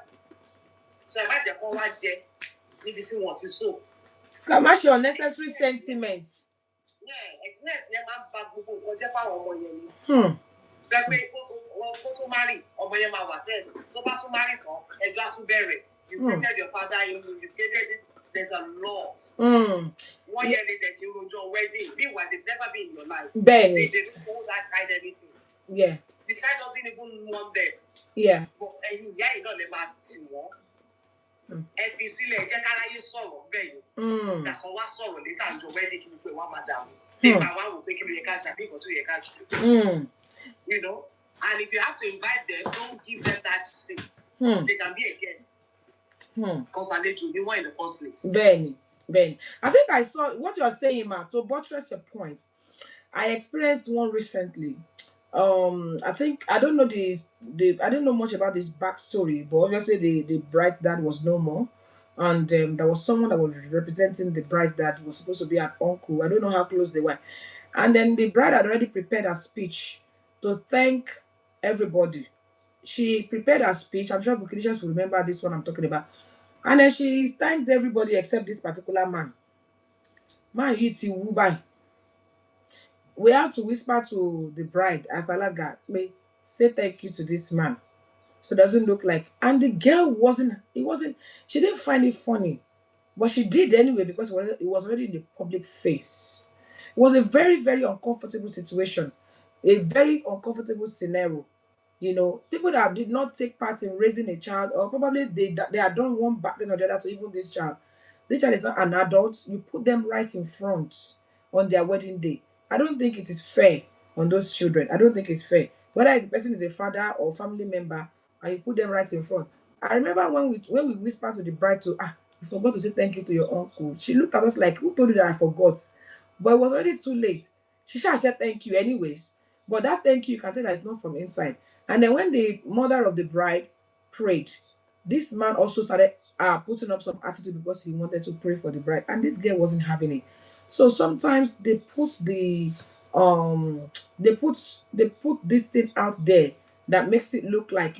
So ẹ má jẹ́ kó wá jẹ níbi tí wọ́n ti so. Ká má ṣe unnecessary sentiments. Experience yẹn máa ń ba gbogbo nǹkan jẹ́ fáwọn ọmọ yẹn ni. Gbẹ̀gbẹ́ kó tó má rìn ọmọ yẹn máa wà tẹ̀sí. Tó bá tún má rìn kan ẹjọ́ á tún bẹ̀rẹ̀. You created your father in you created this. There's a lot. One year later, you rojọ́ wedding. Meanwhile, they've never been in your life. Bẹ́ẹ̀ni. They don't hold that child anything. The child doesn't even want them. But ẹ̀yin ìyá yìí náà lè máa tì wọ́n. Ẹ fi sílẹ̀ ẹ jẹ́ káráyé sọ̀rọ̀ bẹ́ẹ̀ yẹn. Dàkọ̀ wá sọ̀rọ̀ létà àjọ wedding kí ni pé wá máa dààmú. Nígbà wá wò pé kí ló yẹ ká ṣe àbí nǹkan tó yẹ ká ṣe. You know, and if you have to invite them, don't give them that seat. They can be a guest. Because àlejò ni wọ́n in the first place. Bẹ́ẹ̀ni. I think I saw what you're saying, Ma. To buttress your point, I experienced one recently. I think I don't know I don't know much about this backstory, but obviously the bride's dad was no more, and there was someone that was representing the bride's dad who was supposed to be an uncle. I don't know how close they were, and then the bride had already prepared a speech to thank everybody. She prepared a speech. I'm sure Bukidishas will remember this one I'm talking about. And then she thanked everybody except this particular man. Man, we have to whisper to the bride as Alaga, may say thank you to this man. So it doesn't look like. And the girl she didn't find it funny. But she did anyway because it was already in the public face. It was a very, very uncomfortable situation. A very uncomfortable scenario. You know, people that did not take part in raising a child, or probably they had done one bad thing or the other to even this child. This child is not an adult. You put them right in front on their wedding day. I don't think it is fair on those children. I don't think it's fair. Whether the person is a father or family member, and you put them right in front. I remember when we whispered to the bride you forgot to say thank you to your uncle. She looked at us like, who told you that I forgot? But it was already too late. She should have said thank you anyways. But that thank you can tell that it's not from inside. And then when the mother of the bride prayed, this man also started putting up some attitude because he wanted to pray for the bride. And this girl wasn't having it. So sometimes they put this thing out there that makes it look like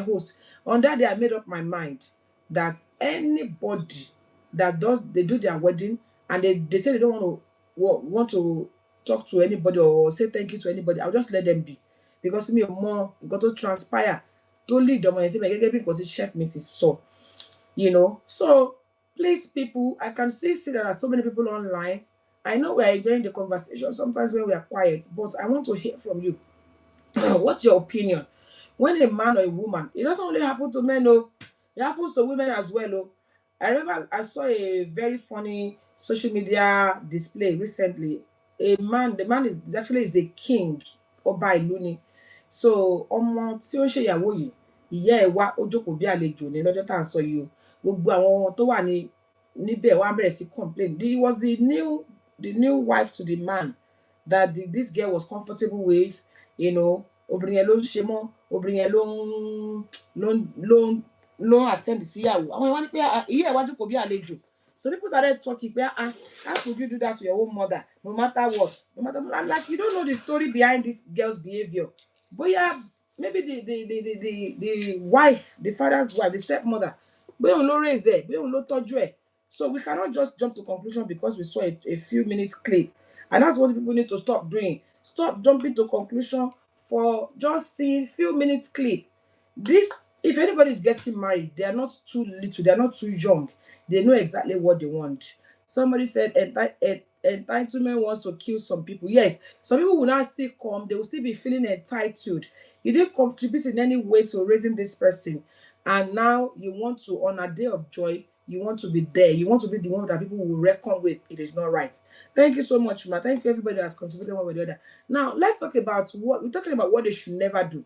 host. On that day I made up my mind. that anybody that they do their wedding and they say they don't want to talk to anybody or say thank you to anybody, I'll just let them be. Because me more got to transpire to lead them on because it's Chef Mrs. So, So please, people, I can see there are so many people online. I know we are enjoying the conversation sometimes when we are quiet, but I want to hear from you. What's your opinion? When a man or a woman, it doesn't only happen to men, oh, it happens to women as well. Oh. I remember I saw a very funny social media display recently. The man is actually is a king ọba ìlú ni. So ọmọ tí ó ń ṣèyàwó yìí, ìyá ẹ̀ wá ó jókòó bí àlejò ní lọ́jọ́ tá à ń sọ yìí o. Gbogbo àwọn tó wà níbẹ̀ wá bẹ̀rẹ̀ sí complain. It was the new wife to the man that this girl was comfortable with, obìnrin yẹn ló ń ṣe mọ́, obìnrin yẹn ló ń attend síyàwó. Àwọn ìwà ni pé ìyá ẹ̀ wá jókòó bí àlejò. So people started talking, how could you do that to your own mother? No matter what. I'm like, you don't know the story behind this girl's behavior. But yeah, maybe the wife, the father's wife, the stepmother, bóyá òun ló raise ẹ̀, bóyá òun ló tọ́jú ẹ̀. So we cannot just jump to conclusion because we saw a few minutes clip. And that's what people need to stop doing. Stop jumping to conclusion for just seeing few minutes clip. If anybody is getting married, they are not too little, they are not too young. They know exactly what they want. Somebody said entitlement wants to kill some people. Yes, some people will not still come, they will still be feeling entitled. You didn't contribute in any way to raising this person. And now you want to, on a day of joy, you want to be there. You want to be the one that people will reckon with. It is not right. Thank you so much, Ma. Thank you, everybody that has contributed one way or the other. Now, let's talk about we're talking about what they should never do.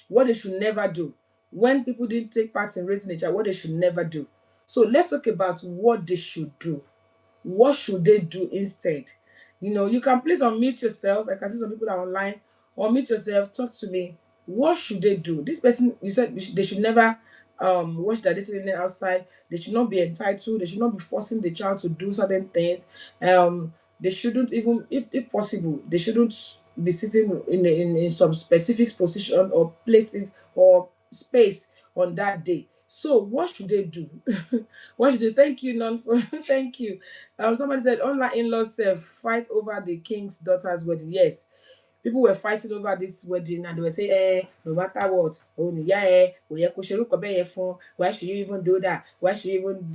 What they should never do. When people didn't take part in raising a child, what they should never do. So let's talk about what they should do. What should they do instead? You can please unmute yourself. I can see some people are online. Unmute yourself. Talk to me. What should they do? This person, you said they should never watch their dating outside. They should not be entitled. They should not be forcing the child to do certain things. They shouldn't even, if possible, they shouldn't be sitting in some specific position or places or space on that day. So what should they do? What should they? Thank you, non. Thank you. Somebody said online in-laws fight over the king's daughter's wedding. Yes, people were fighting over this wedding and they were saying, no matter what, why should you even do that? Why should you even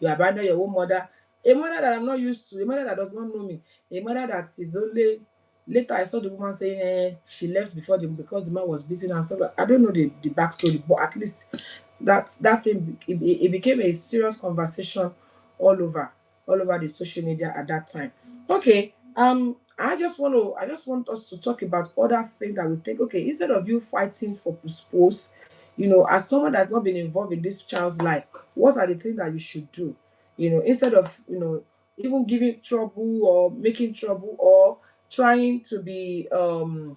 you abandon your own mother? A mother that I'm not used to, a mother that does not know me, a mother that is only. Later, I saw the woman saying she left because the man was beating her. So I don't know the backstory, but at least that thing it became a serious conversation all over the social media at that time. Okay, I just want us to talk about other things that we think. Okay, instead of you fighting for spouse, as someone that's not been involved in this child's life, what are the things that you should do? Instead of even giving trouble or making trouble or trying to be Lord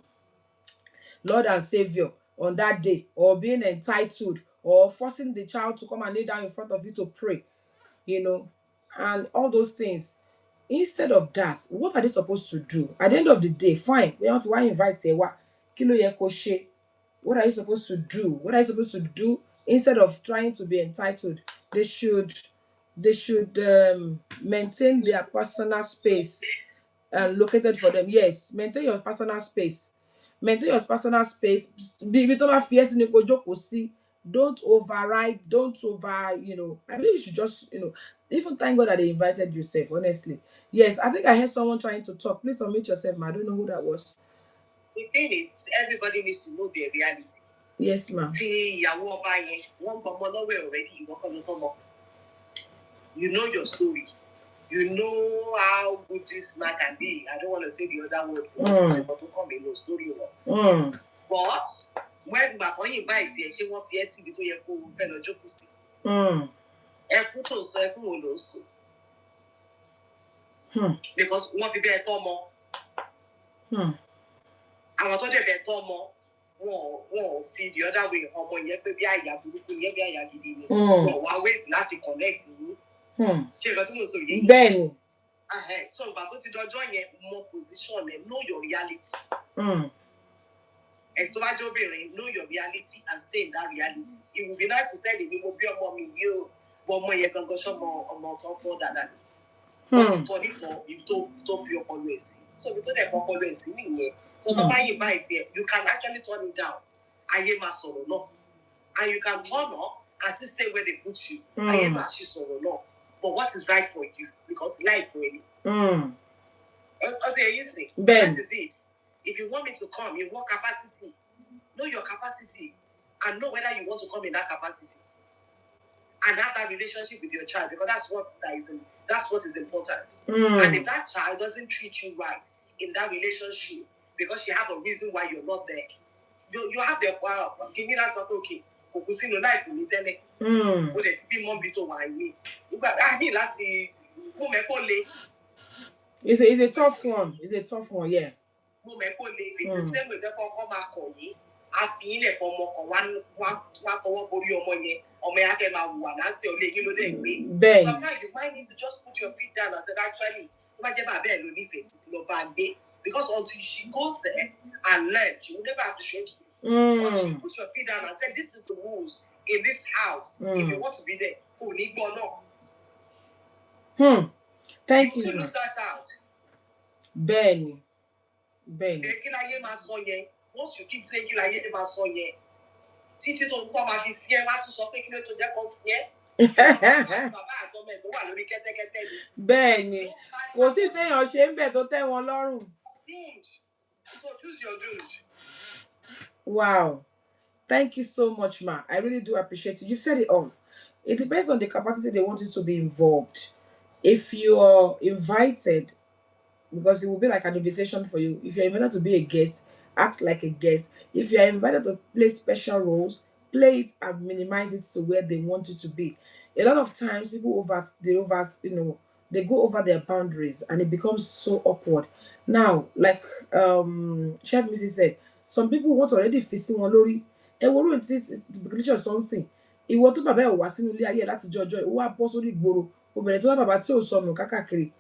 and Savior on that day, or being entitled, or forcing the child to come and lay down in front of you to pray, and all those things. Instead of that, what are they supposed to do? At the end of the day, fine, we want to invite Ewa. Kilo ye ko she. What are you supposed to do? What are you supposed to do instead of trying to be entitled? They should maintain their personal space located for them. Yes, maintain your personal space. Maintain your personal space. Don't override, don't over, I believe you should just, even thank God that they invited yourself, honestly. Yes, I think I heard someone trying to talk. Please unmute yourself, ma. I don't know who that was. The thing is, everybody needs to know their reality. Yes, ma'am. You know your story. You know how good this man can be. I don't want to say the other word because it's about to come in no story. But when Baton invite you, she wants to see between your fellow jokes. Because what if they're Tomo? I want to be Tomo. Won't feed the other way. Homo, yet be a yabuku, yet be a yagidi. But why wait not to connect you? Ben. So, but what you don't join more position and know your reality. Know your reality and stay in that reality. It would be nice to say that you will be a mommy, you, but more you can go some more than that. You don't feel always. So we don't have always in here. So nobody invite here. You can actually turn it down. I hear my sorrow, no. And you can turn up and still stay where they put you. I hear my sorrow, no. But what is right for you? Because life really. Okay, you see, that is it. If you want me to come, you want capacity. Know your capacity and know whether you want to come in that capacity and have that relationship with your child, because that's what is important. And if that child doesn't treat you right in that relationship because you have a reason why you're not there, you have the give me that okay. No life will tell me. But it's be more bitter why me. I mean, last it's a tough one. It's a tough one, yeah. The same way they come back on me. I feel like one sometimes you might need to just put your feet down and say, actually, because until she goes there and learns, she will never appreciate you. Until you put your feet down and say, this is the rules in this house. If you want to be there, who need no. Thank you. To lose that child. Ben. Once you keep saying títí tó ń pọ̀ máa fi sí ẹ wá tún sọ pé kí ló tó jẹ́ kó sí ẹ. Bàbá àtọmọ ẹ̀ tó wà lórí kẹ́tẹ́kẹ́tẹ́ ni. Bẹ́ẹ̀ni, kò sí téèyàn ṣe ń bẹ̀ tó tẹ́ wọn lọ́rùn. So choose your doomed. Wow. Thank you so much, Ma. I really do appreciate it. You said it all. It depends on the capacity they want you to be involved. If you are invited, because it will be like an invitation for you. If you're invited to be a guest, act like a guest. If you are invited to play special roles, play it and minimize it to where they want you to be. A lot of times people they go over their boundaries and it becomes so awkward. Now, like Chef Missy said, some people want to already fix one lórí. Eworo it is something. Ìwọ tó bàbá ẹ̀ wá sínú ilé ayé láti jọjọ́ ó wá bọ́ sórí ìgboro. Obìnrin tí wọ́n bàbá tí ò sọnù kákàkiri.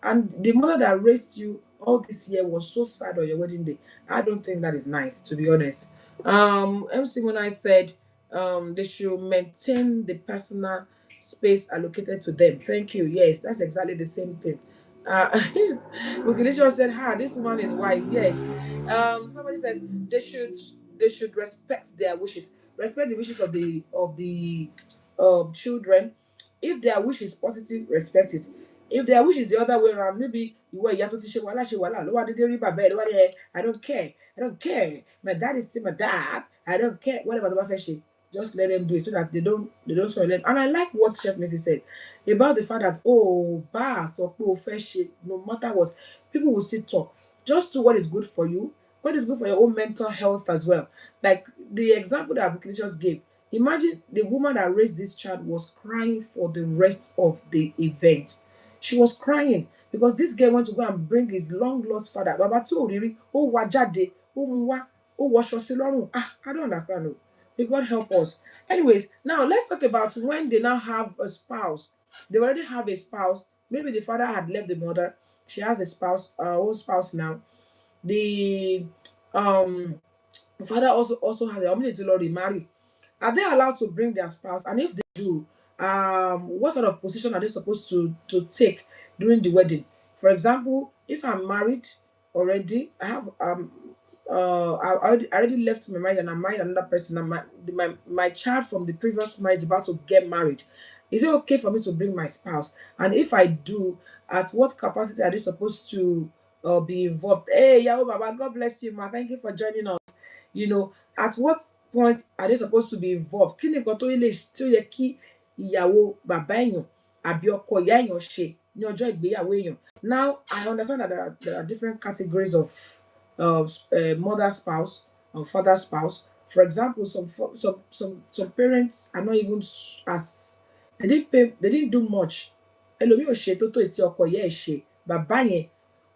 And the mother that raised you all this year was so sad on your wedding day. I don't think that is nice, to be honest. MC when I said they should maintain the personal space allocated to them. Thank you. Yes, that's exactly the same thing. Mukilisho said, this woman is wise. Yes. Somebody said they should respect their wishes. Respect the wishes of the children. If their wish is positive, respect it. If their wish is the other way around, maybe you were to teach I don't care. My dad is still my dad. I don't care. Whatever the fashion. Just let them do it so that they don't spoil them. And I like what Chef Missy said about the fact that no matter what, people will still talk. Just do what is good for you, what is good for your own mental health as well. Like the example that Abukini just gave. Imagine the woman that raised this child was crying for the rest of the event. She was crying because this girl went to go and bring his long lost father. Baba tí ò rírí, ó wá jáde, ó mú wá, ó wọṣọ sí lọ́rùn. I don't understand. May God help us. Anyways, now let's talk about when they now have a spouse. They already have a spouse. Maybe the father had left the mother. She has a spouse, own spouse now. The father also has a ability to remarry. Are they allowed to bring their spouse? And if they do, what sort of position are they supposed to take during the wedding? For example, if I'm married already, I have I already left my marriage and I'm married another person, and my child from the previous marriage is about to get married. Is it okay for me to bring my spouse? And if I do, at what capacity are they supposed to be involved? Hey, Yahoo Baba, God bless you, ma. Thank you for joining us. At what point are they supposed to be involved? Kí ni nǹkan tó yẹ kí ìyàwó bàbá èèyàn àbí ọkọ ìyá èèyàn ṣe ní ọjọ́ ìgbéyàwó èèyàn? Now, I understand that there are different categories of mother spouse and father spouse. For example, some parents are not even as they didn't do much. Ẹlòmíì ò ṣe tó tó tí ọkọ ìyá ẹ̀ ṣe. Bàbá yẹn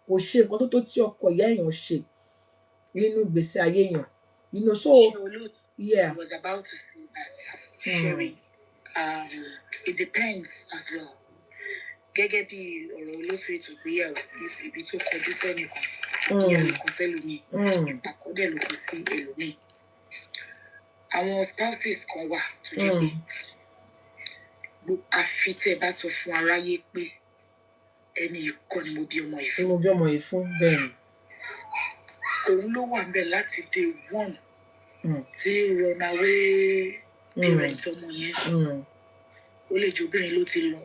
kò ṣe nǹkan tó tó tí ọkọ ìyá èèyàn ṣe nínú ìgbésí ayé èèyàn. So yeah. I was about to say that, Sherry. It depends as well. Gẹ́gẹ́ bí ọ̀rọ̀ olóòtú ètò ìgbéyàwó ibi tó kọjú sẹ́nìkan. ìyá ló kọ sẹ́lòmíì ìpàkọ́ dẹ̀ ló kọ sí ẹlòmíì. Àwọn spouses kan wà tó jẹ́ pé àfi tẹ́ ẹ bá sọ fún aráyé pé ẹni ìkọ́ ni mo bí ọmọ yìí fún. Mo bí ọmọ yìí fún bẹ́ẹ̀ ni. Òun ló wà ńbẹ̀ láti day one tí runaway parent ọmọ yẹn. Ó lè jẹ́ obìnrin ló ti lọ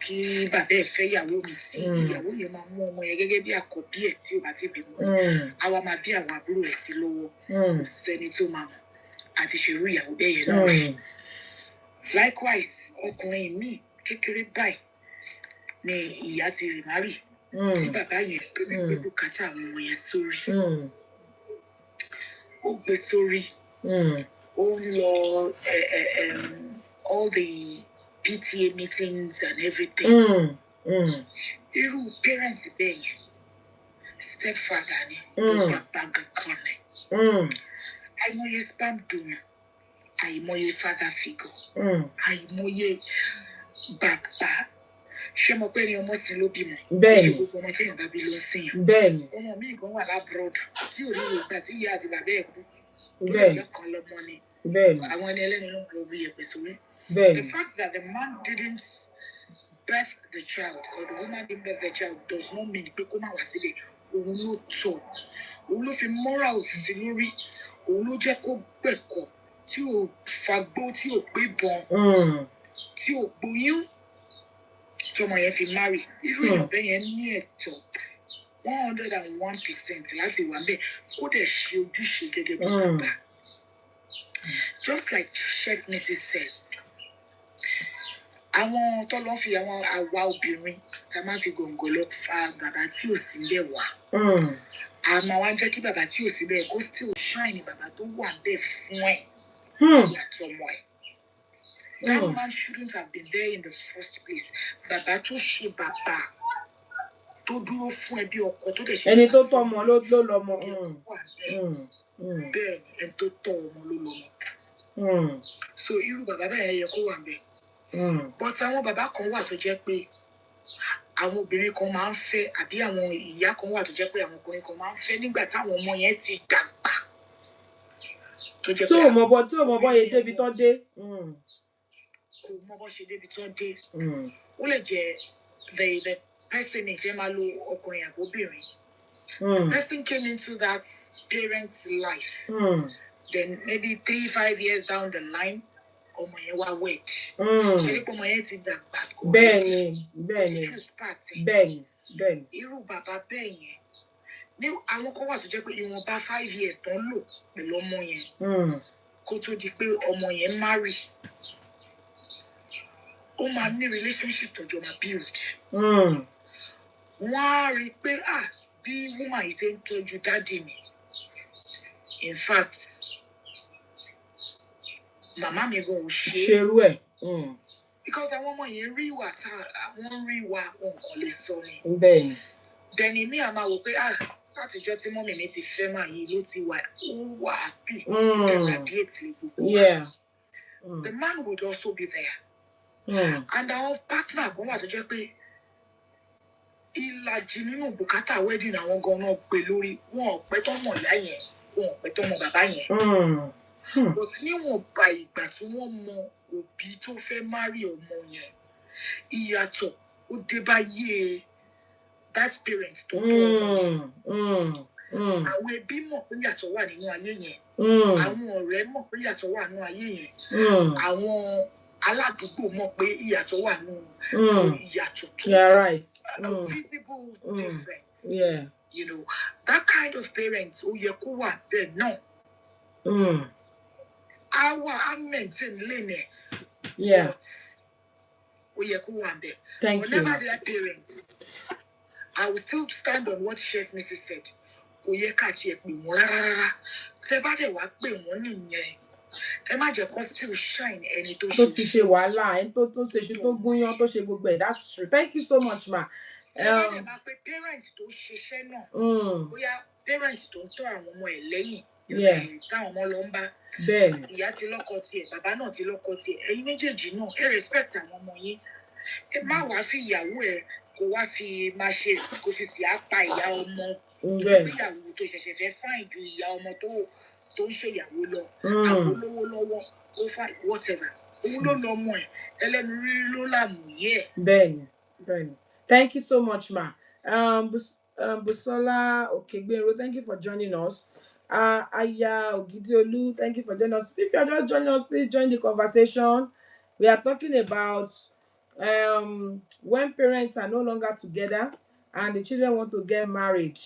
kí bàbá ẹ̀ fẹ́ ìyàwó mi tí ìyàwó yẹn máa mú ọmọ yẹn gẹ́gẹ́ bí àkọ́bí ẹ̀ tí ò bá ti bímọ. Àwa máa bí àwọn àbúrò ẹ̀ sí lọ́wọ́. Kò sẹ́ni tó máa mọ̀ àti ṣerú ìyàwó bẹ́ẹ̀ yẹn náà rí. Likewise ọkùnrin míì kékeré báyìí ni ìyá ti remarry tí bàbá yẹn tó sì gbé bùkátà àwọn ọmọ yẹn sórí. Ó gbé sórí. Ó ń lọ all the PTA meetings and everything. Irú parents bẹ́ẹ̀ yẹn stepfather ni bàbá gangan ni. Àìmọye spam donor, àìmọye father figure, àìmọye bàbá. Ṣé mo pé ní ọmọ sí ló bímọ? Bẹ́ẹ̀ni. Ṣé gbogbo ọmọ téèyàn bá bí ló ń sìn yàn? Bẹ́ẹ̀ni. Ọmọ mi gan wà lábroad tí ò ní wo ìgbà tí ìyá àti bàbá ẹ̀ kú. Bẹ́ẹ̀ni. Ó lè jẹ́ kan lọ́mọ ni. Bẹ́ẹ̀ni. Àwọn ẹni ẹlẹ́ni ló ń lọ bí ẹ̀pẹ̀ sórí. Bẹ́ẹ̀ni. The fact that the man didn't birth the child or the woman didn't birth the child does not mean pé kó má wá sílẹ̀. Òun ló tọ́. Òun ló fi morals sí lórí. Òun ló jẹ́ kó gbẹ̀kọ́ tí ò fagbó tí ò gbé bọn tí ò gboyún tí ọmọ yẹn fi marry. Irú èèyàn bẹ́ẹ̀ yẹn ní ẹ̀tọ́ 101% láti wà bẹ́ẹ̀ kó dẹ̀ ṣe ojúṣe gẹ́gẹ́ bí bàbá. Just like Chef Mrs. said, àwọn tó lọ́ fi àwọn àwa obìnrin tá a máa fi gòǹgò lọ fa bàbá tí ò sí bẹ́ẹ̀ wá. A máa wá jẹ́ kí bàbá tí ò sí bẹ́ẹ̀ kó still shine bàbá tó wà bẹ́ẹ̀ fún ẹ̀ yàtọ̀ mọ́ ẹ̀. That man shouldn't have been there in the first place. Bàbá tó ṣe bàbá tó dúró fún ẹbí ọkọ tó dẹ̀ ṣe bàbá. Ẹni tó tọ́ ọmọ ló lọ́mọ. Bẹ́ẹ̀ ni ẹni tó tọ́ ọmọ ló lọ́mọ. So irú bàbá bẹ́ẹ̀ yẹ kó wà bẹ́ẹ̀. But àwọn bàbá kan wà tó jẹ́ pé àwọn obìnrin kan máa ń fẹ́ àbí àwọn ìyá kan wà tó jẹ́ pé àwọn ọkùnrin kan máa ń fẹ́ nígbà táwọn ọmọ yẹn ti dàgbà. Tó jẹ́ pé tí ò mọ bọ́ yẹ débi tó dé. Kò mọ bọ́ ṣe débi tó dé. Ó lè jẹ́ the person ìfẹ́ máa lo ọkùnrin àbóbìnrin. The person came into that parent's life. Then maybe 3-5 years down the line, ọmọ yẹn wá wed. Ṣé ní pé ọmọ yẹn ti dàgbà? Bẹ́ẹ̀ni. Irú bàbá bẹ́ẹ̀ yẹn. Ní àwọn kan wà tó jẹ́ pé ìwọ̀nba 5 years tó ń lò pẹ̀lú ọmọ yẹn. Kó tó di pé ọmọ yẹn marry. Ó máa ní relationship tó jọ máa build. Wọ́n á rí i pé bí woman yìí ti ń tọ́jú daddy mi. In fact, màmá mi gan ò ṣe. Ṣerú ẹ̀. Because àwọn ọmọ yẹn rí ìwà wọ́n rí ìwà wọn kàn lè sọ ni. Bẹ́ẹ̀ni. Dẹ̀ni mi àmà wò pé látijọ́ tí mọ́mì mi ti fẹ́ máa yìí ló ti wà ó wà bí tó dẹ̀ radiate lè gbogbo wa. The man would also be there. And our partner kan wà tó jẹ́ pé ìlàjì nínú bùkátà wedding àwọn gan-an gbé lórí wọn ò pẹ́ tó mọ̀ ìyá yẹn wọn ò pẹ́ tó mọ̀ bàbá yẹn. But níwọ̀n ba ìgbà tí wọ́n mọ òbí tó fẹ́ marry ọmọ yẹn ìyàtọ̀ ó dé bá yé that parent tó tọ́ ọmọ yẹn. Àwọn ẹbí mọ̀ pé ìyàtọ̀ wà nínú ayé yẹn. Àwọn ọ̀rẹ́ mọ̀ pé ìyàtọ̀ wà nínú ayé yẹn. Àwọn aládùúgbò mọ̀ pé ìyàtọ̀ wà nínú ìyàtọ̀ tó visible difference. You know, that kind of parents ó yẹ kó wà bẹ́ẹ̀ náà. I maintain lane. But ó yẹ kó wà bẹ́ẹ̀. Whenever they are parents, I will still stand on what Chef Mrs. said. Kò yẹ ká tiẹ̀ pè wọ́n rárá. Tẹ́ bá dẹ̀ wá pè wọ́n nìyẹn. Ẹ má jẹ́ kó still shine ẹni tó ti ṣe wàhálà ẹni tó ṣe ṣe tó gúnyán tó ṣe gbogbo ẹ̀. That's true. Thank you so much ma. Tẹ́ bá dẹ̀ máa pe parent tó ṣiṣẹ́ náà. Bóyá parent tó ń tọ́ àwọn ọmọ ẹ̀ lẹ́yìn. Táwọn ọmọ lọ ń bá. Bẹ́ẹ̀ni. Ìyá ti lọ́kọ tiẹ̀, bàbá náà ti lọ́kọ tiẹ̀. Ẹ̀yin méjèèjì náà ẹ respect àwọn ọmọ yín. Ẹ má wá fi ìyàwó ẹ kò wá fi máa ṣe kò fi sí apá ìyá ọmọ ìgbéyàwó tó ṣẹ̀ṣẹ̀ fẹ́ fáìn ju ìyá ọmọ tó ń ṣèyàwó lọ àbò lówó lọ́wọ́ ó fà whatever òun ló lọ ọmọ ẹ̀ ẹlẹ́nu rírí ló làmúyẹ́ ẹ̀. Bẹ́ẹ̀ni. Thank you so much, ma. Busola Okegbenro, thank you for joining us. Aya Ogidiolu, thank you for joining us. If you are just joining us, please join the conversation. We are talking about when parents are no longer together and the children want to get married.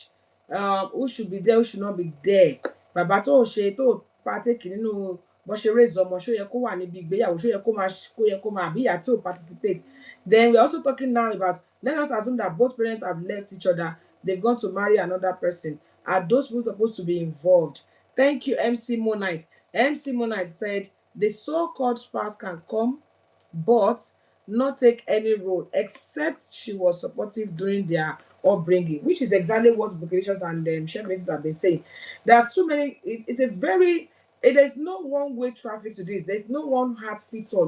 Who should be there, who should not be there? Bàbá tó ṣe tó partake nínú bó ṣe raise ọmọ, ṣó yẹ kó wà níbi ìgbéyàwó, ṣó yẹ kó máa bí ìyá tí ò participate. Then we're also talking now about, let us assume that both parents have left each other, they've gone to marry another person. Are those people supposed to be involved? Thank you, MC Monite. MC Monite said the so-called spouse can come but not take any role except she was supportive during their upbringing, which is exactly what vocations and chef masters have been saying. There are too many. It's a very, there's no one-way traffic to this. There's no one heart fits all.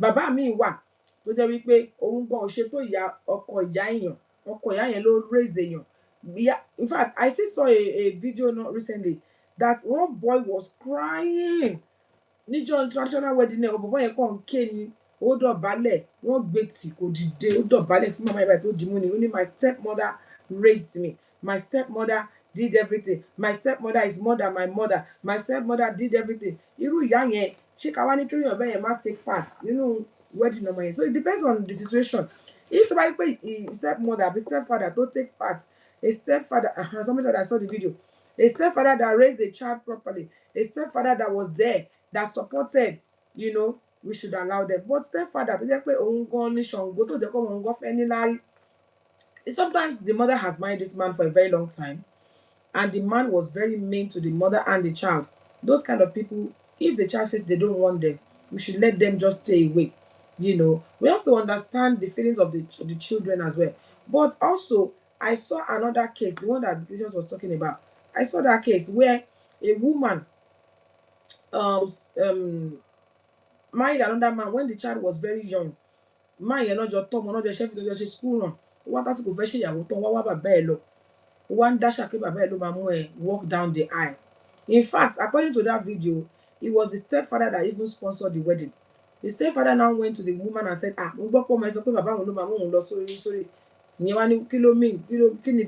Bàbá mi wà tó jẹ́ wípé òun gbọ́ ṣe tó ìyá ọkọ ìyá yẹn ló raise èèyàn. In fact, I still saw a video not recently that one boy was crying níjọ́ traditional wedding náà bọ̀bọ́ yẹn kàn ń ké ni ó dọ̀bálẹ̀ wọ́n gbé tì kò dìde ó dọ̀bálẹ̀ fún màmá ìbá tó dì mú ni ó ní my stepmother raised me, my stepmother did everything, my stepmother is more than my mother, my stepmother did everything. Irú ìyá yẹn ṣé ká wá ní kéèyàn bẹ́ẹ̀ yẹn má take part nínú wedding ọmọ yẹn. So it depends on the situation. If tó bá yẹ pé stepmother àbí stepfather tó take part, a stepfather, somebody said I saw the video, a stepfather that raised a child properly, a stepfather that was there, that supported, we should allow them. But stepfather tó jẹ́ pé òun gan ní Ṣàngó tó jẹ́ pé òun gan fẹ́ ní lárí. Sometimes the mother has married this man for a very long time and the man was very mean to the mother and the child. Those kind of people, if the child says they don't want them, we should let them just stay away. We have to understand the feelings of the children as well. But also, I saw another case, the one that Jesus was talking about. I saw that case where a woman married another man when the child was very young. Man yẹn lọ́jọ́ tọ́mọ lọ́jọ́ ṣẹ́fì lọ́jọ́ ṣe school run. Wá tásìkò fẹ́ ṣèyàwó tán wá bàbá ẹ̀ lọ. Wá ń dáṣà pé bàbá ẹ̀ ló máa mú ẹ walk down the aisle. In fact, according to that video, it was the stepfather that even sponsored the wedding. The stepfather now went to the woman and said, mo gbọ́ pé ọmọ ẹ sọ pé bàbá òun ló máa mú òun lọ sórí. Ìyẹn wá ní kí ló ní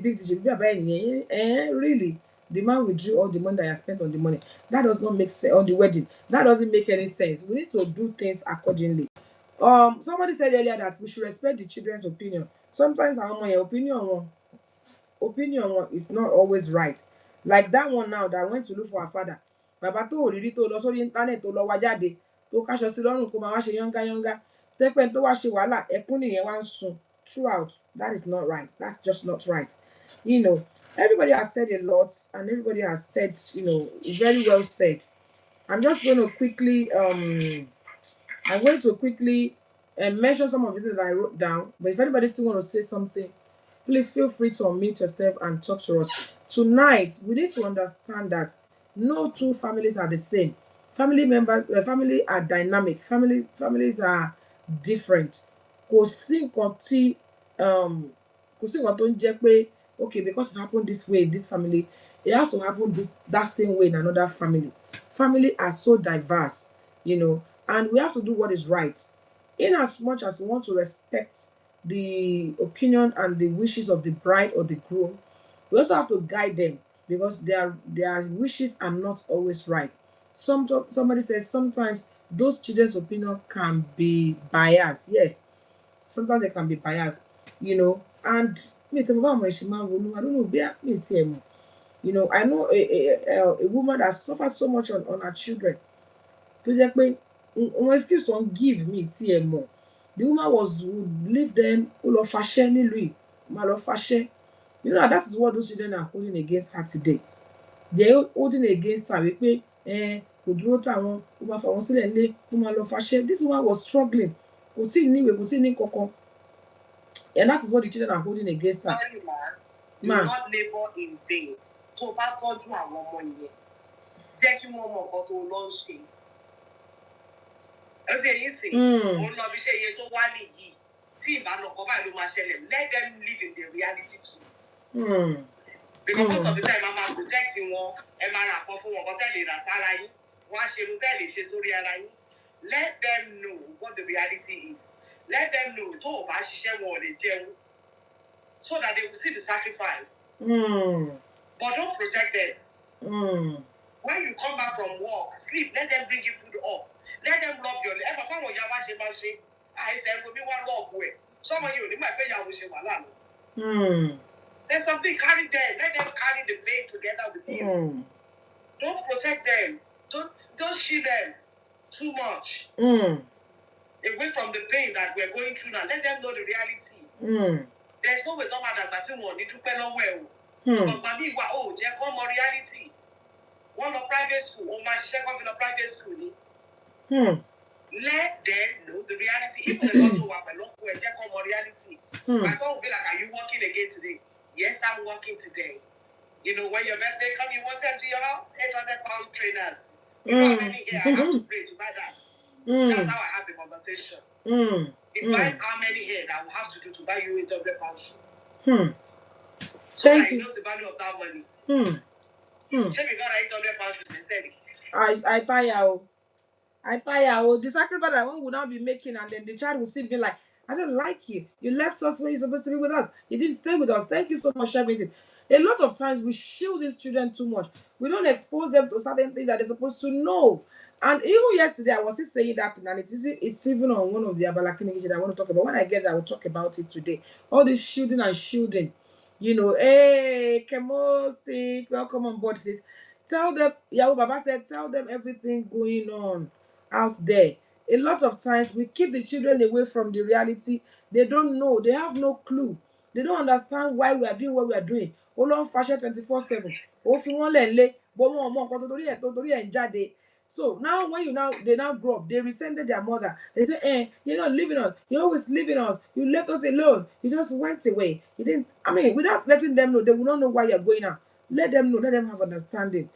big decision bí bàbá ẹ̀ nìyẹn. Really? The man withdrew all the money that I spent on the money. That does not make sense on the wedding. That doesn't make any sense. We need to do things accordingly. Somebody said earlier that we should respect the children's opinion. Sometimes our opinion is not always right. Like that one now that went to look for her father. Bàbá tó òrìrí tó lọ sórí internet tó lọ wá jáde tó káṣọ sí lọ́rùn kó máa wá ṣe yángá. Tẹ́pẹ́ tó wá ṣe wàhálà ẹkún nìyẹn wá ń sun throughout. That is not right. That's just not right. Everybody has said a lot and everybody has said, very well said. I'm just going to quickly mention some of the things that I wrote down. But if anybody still want to say something, please feel free to unmute yourself and talk to us. Tonight, we need to understand that no two families are the same. Family are dynamic. Families are different. Kò sí nǹkan tó ń jẹ́ pé okay, because it happened this way in this family, it has to happen that same way in another family. Family are so diverse, and we have to do what is right. In as much as we want to respect the opinion and the wishes of the bride or the groom, we also have to guide them because their wishes are not always right. Somebody says sometimes those children's opinion can be biased. Yes, sometimes they can be biased, and I don't know, I know a woman that suffers so much on her children. Excuse don't give me TMO. The woman would leave them all of fashion, that is what those children are holding against her today. They're holding against her. This woman was struggling. And that is what the children are holding against her. Do not labor in vain. Tó bá tọ́jú àwọn ọmọ yẹn, jẹ́ kí wọ́n mọ nǹkan tó lọ ń ṣe. Ẹ ṣe yín sìn, ó lọ bí ṣe iye tó wá nìyí. let them live in the reality too. Because most of the time, I'm protecting one, let them know what the reality is. Let them know so that they will see the sacrifice. But don't protect them. When you come back from work, sleep, let them bring you food up. Let them rub your leg. I said, we'll be one love way. Some of you might pay. There's something, carry them. Let them carry the pain together with you. Don't protect them. Don't shield them too much. Away from the pain that we're going through now. Let them know the reality. There's no way that need to pay no well. But mommy, come on reality. One of private school, or my second in a private school. Let them know the reality. Even the God who are my local and check on reality. My son will be like, are you working again today? Yes, I'm working today. You know, when your birthday comes, you want them to your house? 800-pound trainers. You know how many here? I have to pay to buy that. That's how I have the conversation. Define how many here that I will have to do to buy you 800-pound shoe. So that he knows the value of that money. I tire. The sacrifice that one would not be making, and then the child will still be like, I don't like you. You left us when you're supposed to be with us. You didn't stay with us. Thank you so much, sharing. A lot of times we shield these children too much. We don't expose them to certain things that they're supposed to know. And even yesterday, I was still saying that, and it's even on one of the Abalakini that I want to talk about. When I get there, I will talk about it today. All this shielding and shielding. You know, hey, Kemosti, welcome on board, sis. Tell them, Yahoo Baba said, tell them everything going on out there. A lot of times we keep the children away from the reality. They don't know, they have no clue. They don't understand why we are doing what we are doing. Hold on, fashion 24/7. So now when they now grow up, they resented their mother. They say, you're not leaving us. You're always leaving us. You left us alone. You just went away. You didn't, without letting them know, they will not know why you're going out. Let them know, let them have understanding.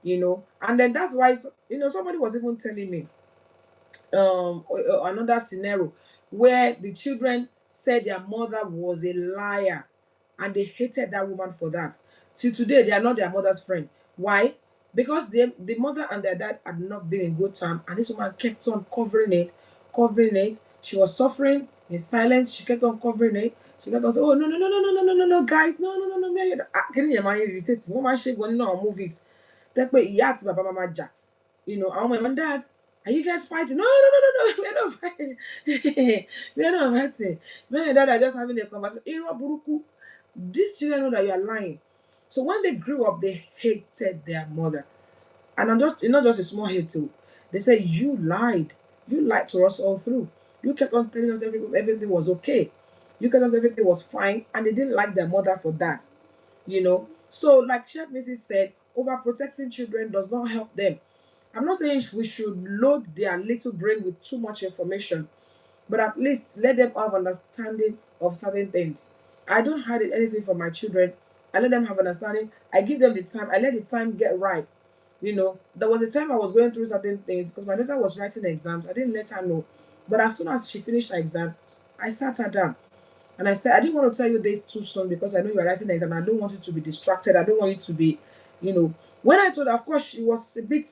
You know, and then that's why, somebody was even telling me another scenario where the children said their mother was a liar and they hated that woman for that. Till today, they are not their mother's friend. Why? Because the mother and their dad had not been in good time, and this woman kept on covering it. She was suffering in silence. She kept on covering it. She kept on saying, oh, no, guys, no. Can you imagine? Woman, she going on movies. That way, mama, our mom and dad, are you guys fighting? No, we're not fighting. We're not fighting. Me and dad are just having a conversation. These children know that you are lying. So when they grew up, they hated their mother. And I'm just, not just a small hate too. They say, you lied. You lied to us all through. You kept on telling us everything was okay. You kept on everything was fine. And they didn't like their mother for that. So like Chef Mrs. said, overprotecting children does not help them. I'm not saying we should load their little brain with too much information, but at least let them have understanding of certain things. I don't hide anything from my children. I let them have understanding. I give them the time. I let the time get right. There was a time I was going through certain things because my daughter was writing exams. I didn't let her know. But as soon as she finished her exam, I sat her down. And I said, I didn't want to tell you this too soon because I know you're writing an exam. I don't want you to be distracted. I don't want you to be, When I told her, of course, she was a bit,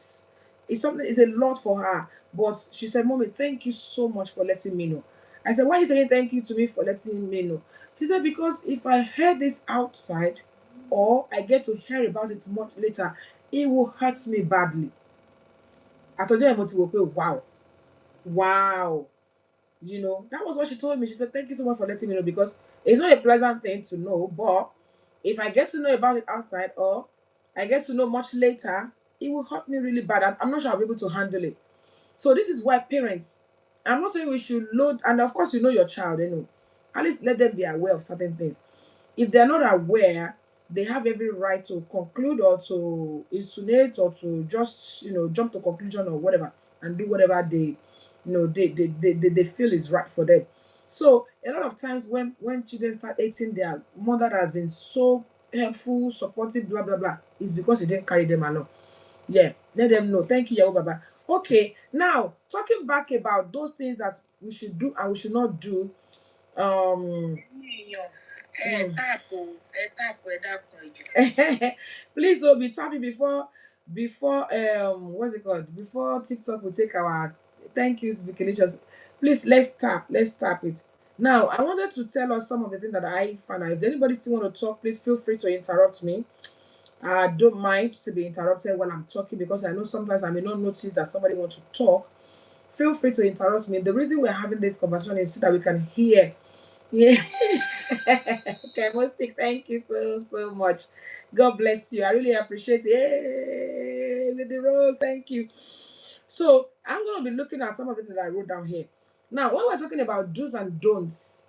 it's a lot for her. But she said, Mommy, thank you so much for letting me know. I said, why are you saying thank you to me for letting me know? She said, because if I hear this outside or I get to hear about it much later, it will hurt me badly. I told her, wow. That was what she told me. She said, thank you so much for letting me know because it's not a pleasant thing to know, but if I get to know about it outside or I get to know much later, it will hurt me really bad. I'm not sure I'll be able to handle it. So this is why parents, I'm not saying we should load, and of course you know your child, at least let them be aware of certain things. If they're not aware, they have every right to conclude or to insinuate or to just, jump to conclusion or whatever and do whatever they feel is right for them. So a lot of times when children start hating their mother that has been so helpful, supportive, blah blah blah, it's because you didn't carry them along. Yeah, let them know. Thank you, Yahoo Baba. Okay, now talking back about those things that we should do and we should not do. Please don't be tapping before what's it called? Before TikTok will take our thank yous, Vicinicious. Please let's tap it. Now I wanted to tell us some of the things that I found out. If anybody still want to talk, please feel free to interrupt me. I don't mind to be interrupted when I'm talking because I know sometimes I may not notice that somebody wants to talk. Feel free to interrupt me. The reason we're having this conversation is so that we can hear. Yeah. Okay, Mostik, thank you so much. God bless you. I really appreciate it. Hey, with the rose, thank you. So I'm gonna be looking at some of it that I wrote down here. Now, when we're talking about do's and don'ts,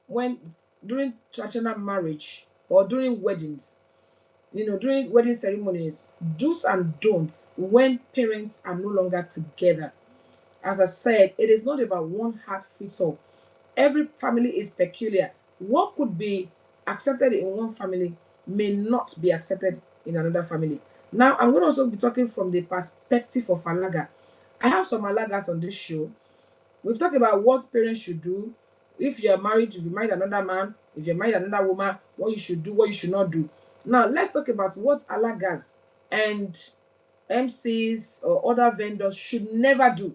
when during traditional marriage or during weddings, during wedding ceremonies, do's and don'ts when parents are no longer together. As I said, it is not about one heart fits all. Every family is peculiar. What could be accepted in one family may not be accepted in another family. Now, I'm going to also be talking from the perspective of Alaga. I have some Alagas on this show. We've talked about what parents should do. If you're married, if you married another man, if you're married another woman, what you should do, what you should not do. Now, let's talk about what Alagas and MCs or other vendors should never do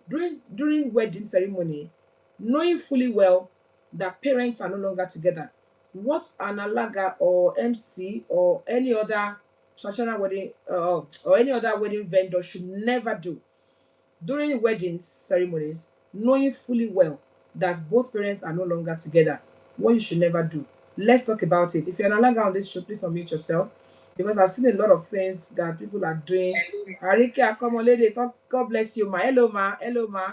during wedding ceremony, knowing fully well that parents are no longer together. What an alaga or MC or any other traditional wedding or any other wedding vendor should never do during wedding ceremonies, knowing fully well that both parents are no longer together. What you should never do. Let's talk about it. If you're an alaga on this show, please unmute yourself because I've seen a lot of things that people are doing. Arike Akomolede, God bless you, ma. Hello, ma. Hello, ma.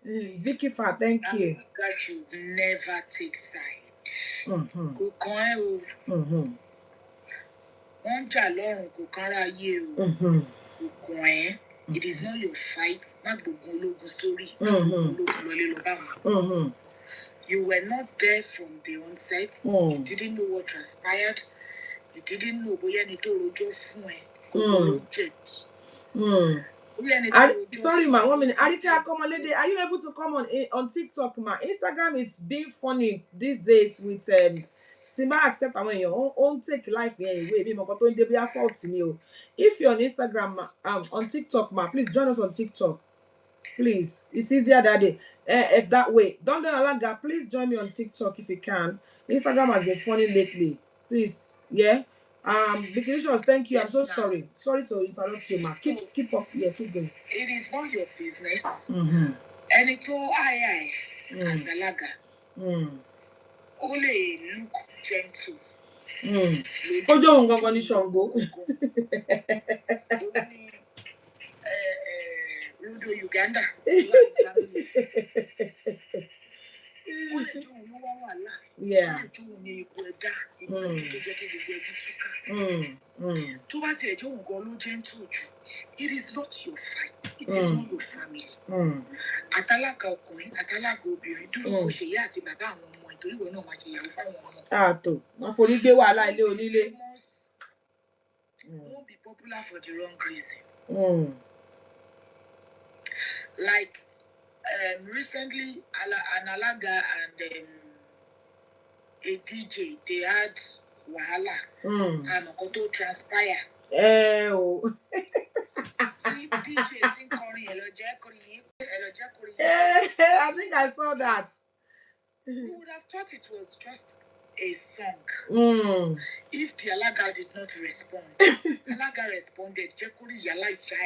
Vicky Fa, thank you. That should never take side. Mm-hmm. Mm-hmm. It is not your fight. Mm-hmm. You were not there from the onset. You didn't know what transpired. You didn't know sorry, ma. 1 minute. Arike Akomolede, are you able to come on TikTok, ma? Instagram is being funny these days with Timba accept when your own take life away. If you're on Instagram, ma, on TikTok, ma, please join us on TikTok. Please, it's easier that way. It's that way. Don't Alaga, please join me on TikTok if you can. Instagram has been funny lately. Please, yeah. Vicinicious, thank you. Yes, I'm so sorry. Sorry to interrupt you, ma. Keep up. Yeah, keep going. It is not your business. Mm-hmm. And it's all I as Alaga. Only look gentle. Ojo ngongo ni Shango. Rudo Uganda. Yeah. It is not your fight. It is not your family. Atalaka ọkùnrin, atalaka obìnrin dúró kó ṣe ìyá àti bàbá àwọn ọmọ ìtorí wọn náà máa ṣe ìyàwó fáwọn ọmọ. Tó wọn forí gbé wàhálà ilé onílé. Don't be popular for the wrong reason. Like recently, an Alaga and a DJ, they had wahala and Okoto transpire. See, DJ sing I think I saw that. We would have thought it was just a song. If the Alaga did not respond, Alaga responded, Jekuri yala ija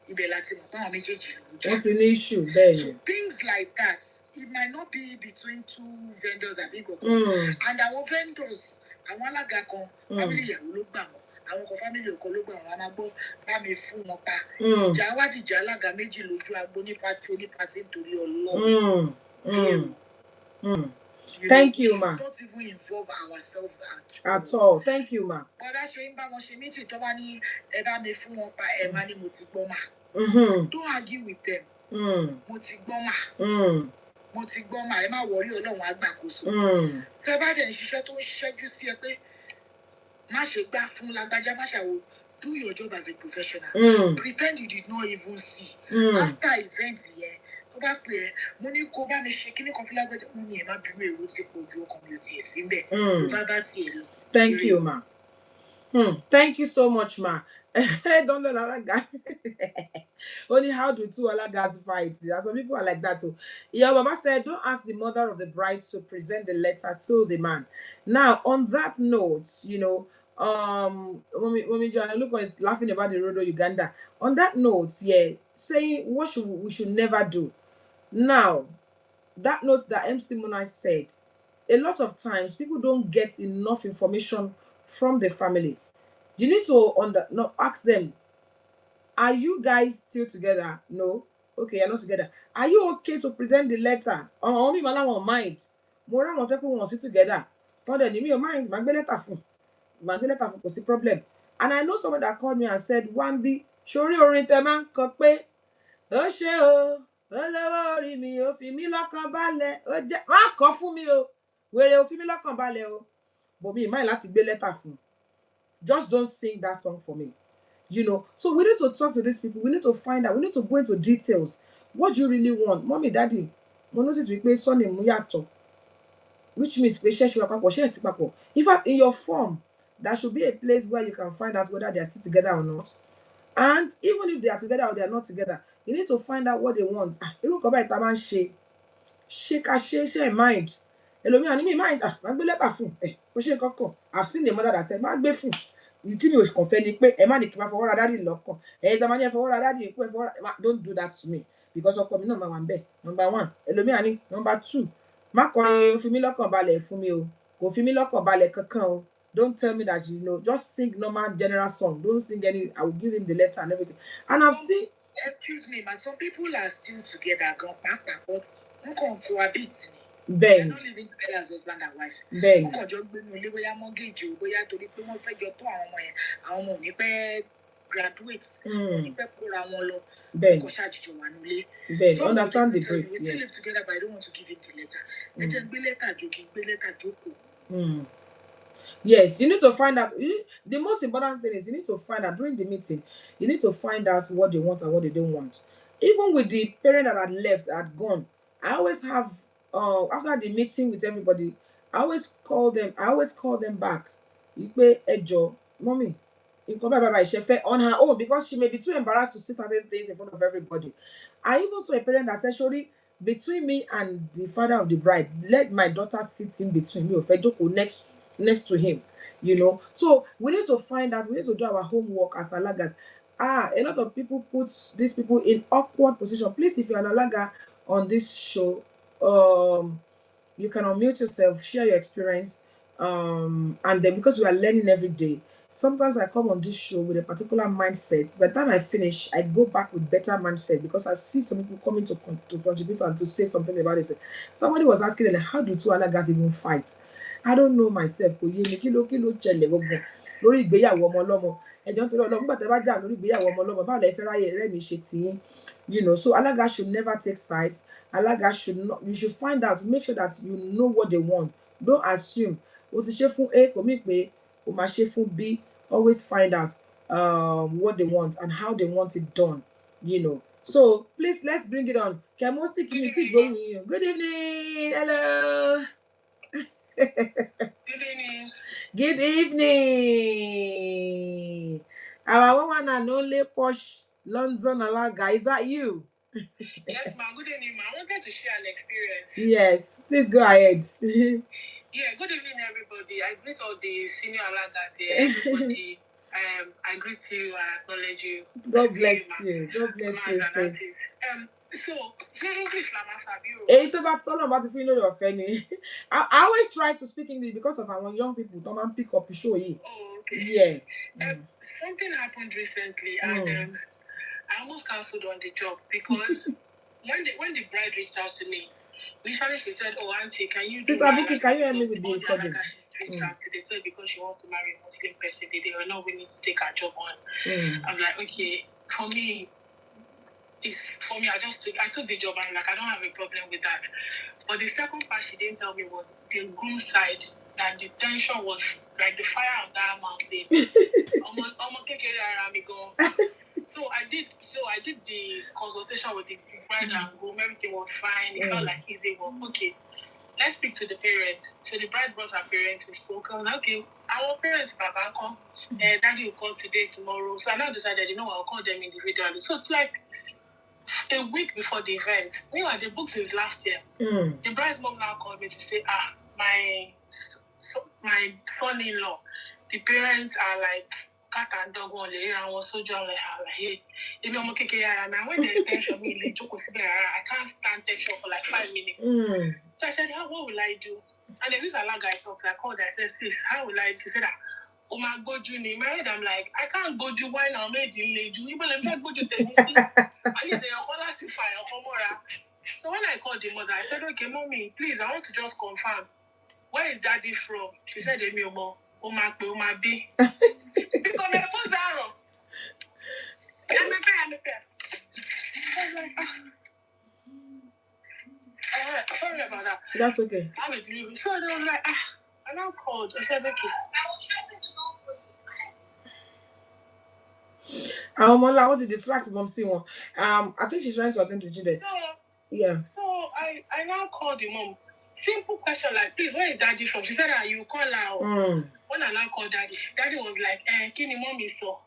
What's an issue there? So things like that, it might not be between two vendors and our vendors, àwọn Alaga kan, family ìyàwó ló gbà wọ́n, àwọn kan family ọkọ ló gbà wọ́n, a máa gbọ́ bá mi fún wọn pa. Ìjà wádìí ìjà Alaga méjì lójú agbo ní pátí nítorí Ọlọ́run. Thank you, ma. Don't even involve ourselves at all. Thank you, ma. Don't argue with them. Mo ti gbọ́ mà ẹ má worry Ọlọ́run á gbàkóso. Tẹ́ bá dẹ̀ ń ṣiṣẹ́ tó ń ṣẹ́jú sí ẹ pé má ṣe gbá fún lágbájá má ṣàwò do your job as a professional. Pretend you did not even see. After events here, go back where money go back and shaking the coffee like money and be able to put your community. Thank you, ma. Thank you so much, ma. Don't know that guy. Only how do two alagas fight? Some people are like that too. Yeah, Baba said, don't ask the mother of the bride to present the letter to the man. Now, on that note, Mommy Joanna Luko is laughing about the Rodo Uganda. On that note, yeah, saying what we should never do. Now, that note that MC Mona said, a lot of times people don't get enough information from the family. You need to ask them, are you guys still together? No. Okay, you're not together. Are you okay to present the letter? Only Mala won't mind. More than people want to sit together. But then you mind, my letter for what's the problem? And I know someone that called me and said, Wambi, Shori Orienteman Kope, Oshe, Olori mi, Ofimi Lokan Bale, Oje, Kofu mi o, where Ofimi Lokan Bale o. But me, my lati be letter for. Just don't sing that song for me. So we need to talk to these people. We need to find out. We need to go into details. What do you really want? Mommy, daddy, mo notice we play son in Muyato, which means we share papo. In fact, in your form, there should be a place where you can find out whether they are still together or not. And even if they are together or they are not together, you need to find out what they want. Even come back and share mind. Elomi ani mi mind. Ma gbe letter fún. Ó ṣe nǹkan. I've seen a mother that said, ma gbe fún. Tí mi ò kàn fẹ́ ni pé ẹ má ní kí n máa fọwọ́ ra daddy lọ́kàn. Tá máa ní ẹ fọwọ́ ra daddy ẹ fọwọ́ ra, don't do that to me, because ọkọ mi náà máa wà ńbẹ̀. Number 1. Elomi ani number 2. Má kọrin fi mí lọ́kàn balẹ̀ fún mi o. Kò fi mí lọ́kàn balẹ̀ kankan o. Don't tell me that just sing normal general song. Don't sing any. I will give him the letter and everything. And I've seen. Excuse me, but some people are still together, but who can cohabit? They're not living together as husband and wife. Ben. Who can just be no live mortgage o, boya torí pé wọ́n fẹ́ jọ tọ́ àwọn ọmọ yẹn. Àwọn ọmọ ò ní pẹ́ graduate. Ò ní pẹ́ kóra wọn lọ. Ben. Kò ṣàjìjọ wà nílé. Ben, understand the brief. We still live together, but I don't want to give him the letter. Ẹ jẹ́ gbé letter jókòó, gbé letter jókòó. Yes, you need to find out. The most important thing is you need to find out during the meeting. You need to find out what they want and what they don't want. Even with the parent that had left, that had gone, I always have, after the meeting with everybody, I always call them back. You pay Ejo, mommy, on her own, because she may be too embarrassed to say certain things in front of everybody. I even saw a parent that said, "Surely, between me and the father of the bride, let my daughter sit in between me or Fejoko next to him." So we need to find out. We need to do our homework as alagas. A lot of people put these people in awkward position. Please, if you're an alaga on this show, you can unmute yourself, share your experience, and then, because we are learning every day, sometimes I come on this show with a particular mindset. By the time I finish, I go back with better mindset, because I see some people coming to contribute and to say something about it. Somebody was asking them, how do two alagas even fight? I don't know myself. Kò yé mi, kí ló ṣẹlẹ̀ gbogbo lórí ìgbéyàwó ọmọ ọlọ́mọ. Ẹjọ́ nítorí Ọlọ́run, nígbà tẹ́ bá jà lórí ìgbéyàwó ọmọ ọlọ́mọ, báwo lẹ fẹ́ ráyè rẹ́ mi ṣe tiyín? So alaga should never take sides. Alaga you should find out, make sure that you know what they want. Don't assume. O ti ṣe fún A, kò mí pé o máa ṣe fún B. Always find out what they want and how they want it done. So please, let's bring it on. Kemosi Kimiti going. Good evening. Hello. Good evening. Good evening. Our one and only posh London alaga. Is that you? Yes, ma'am. Good evening, ma'am. I wanted to share an experience. Yes, please go ahead. Yeah, good evening, everybody. I greet all the senior alagas here. Everybody, I greet you. I acknowledge you. God bless you. God bless you, sis. So, English, I always try to speak English because of our young people. Don't pick up the show. Oh, okay. Yeah. Something happened recently, and I almost cancelled on the job, because when the bride reached out to me, initially she said, "Oh, auntie, can you do?" Sister Vicky, can you help me with the recording? Reached out to, they said because she wants to marry a Muslim person, they were not willing to take her job on. I was like, okay, for me, I took the job, and I don't have a problem with that. But the second part she didn't tell me was the groom side, that the tension was like the fire on that mountain. So I did the consultation with the bride and groom. Everything was fine. It felt like easy work. Okay, let's speak to the parents. So the bride brought her parents. We spoke. I was like, okay, our parents, Baba, come. Daddy will call today, tomorrow. So I now decided, I'll call them individually. So it's like a week before the event. Meanwhile, the book since last year. The bride's mom now called me to say, my son-in-law, the parents are like cat and dog on the and was so like, hey, if I'm okay, and when there's tension, I can't stand tension for like 5 minutes. So I said, what will I do? And then this other guy talks. I called her. I said, sis, how will I do? She said, oh my God, you need married. I'm like, I can't go do why now, made you late. You even let me go to Tennessee. I need to So when I called the mother, I said, okay, mommy, please, I want to just confirm. Where is daddy from? She said, Emi Omo, Oma B. Because my phone's arrow. I'm a pair. I was like, sorry about that. That's okay. I'm a delivery. So they were like, I now called. I said, okay. I was stressing to go for you. I want to distract Mom Simon. I think she's trying to attend to Jide. So I now called the mom. Simple question like, please, where is daddy from? She said, you call her. When I now called daddy was like, can your mommy so?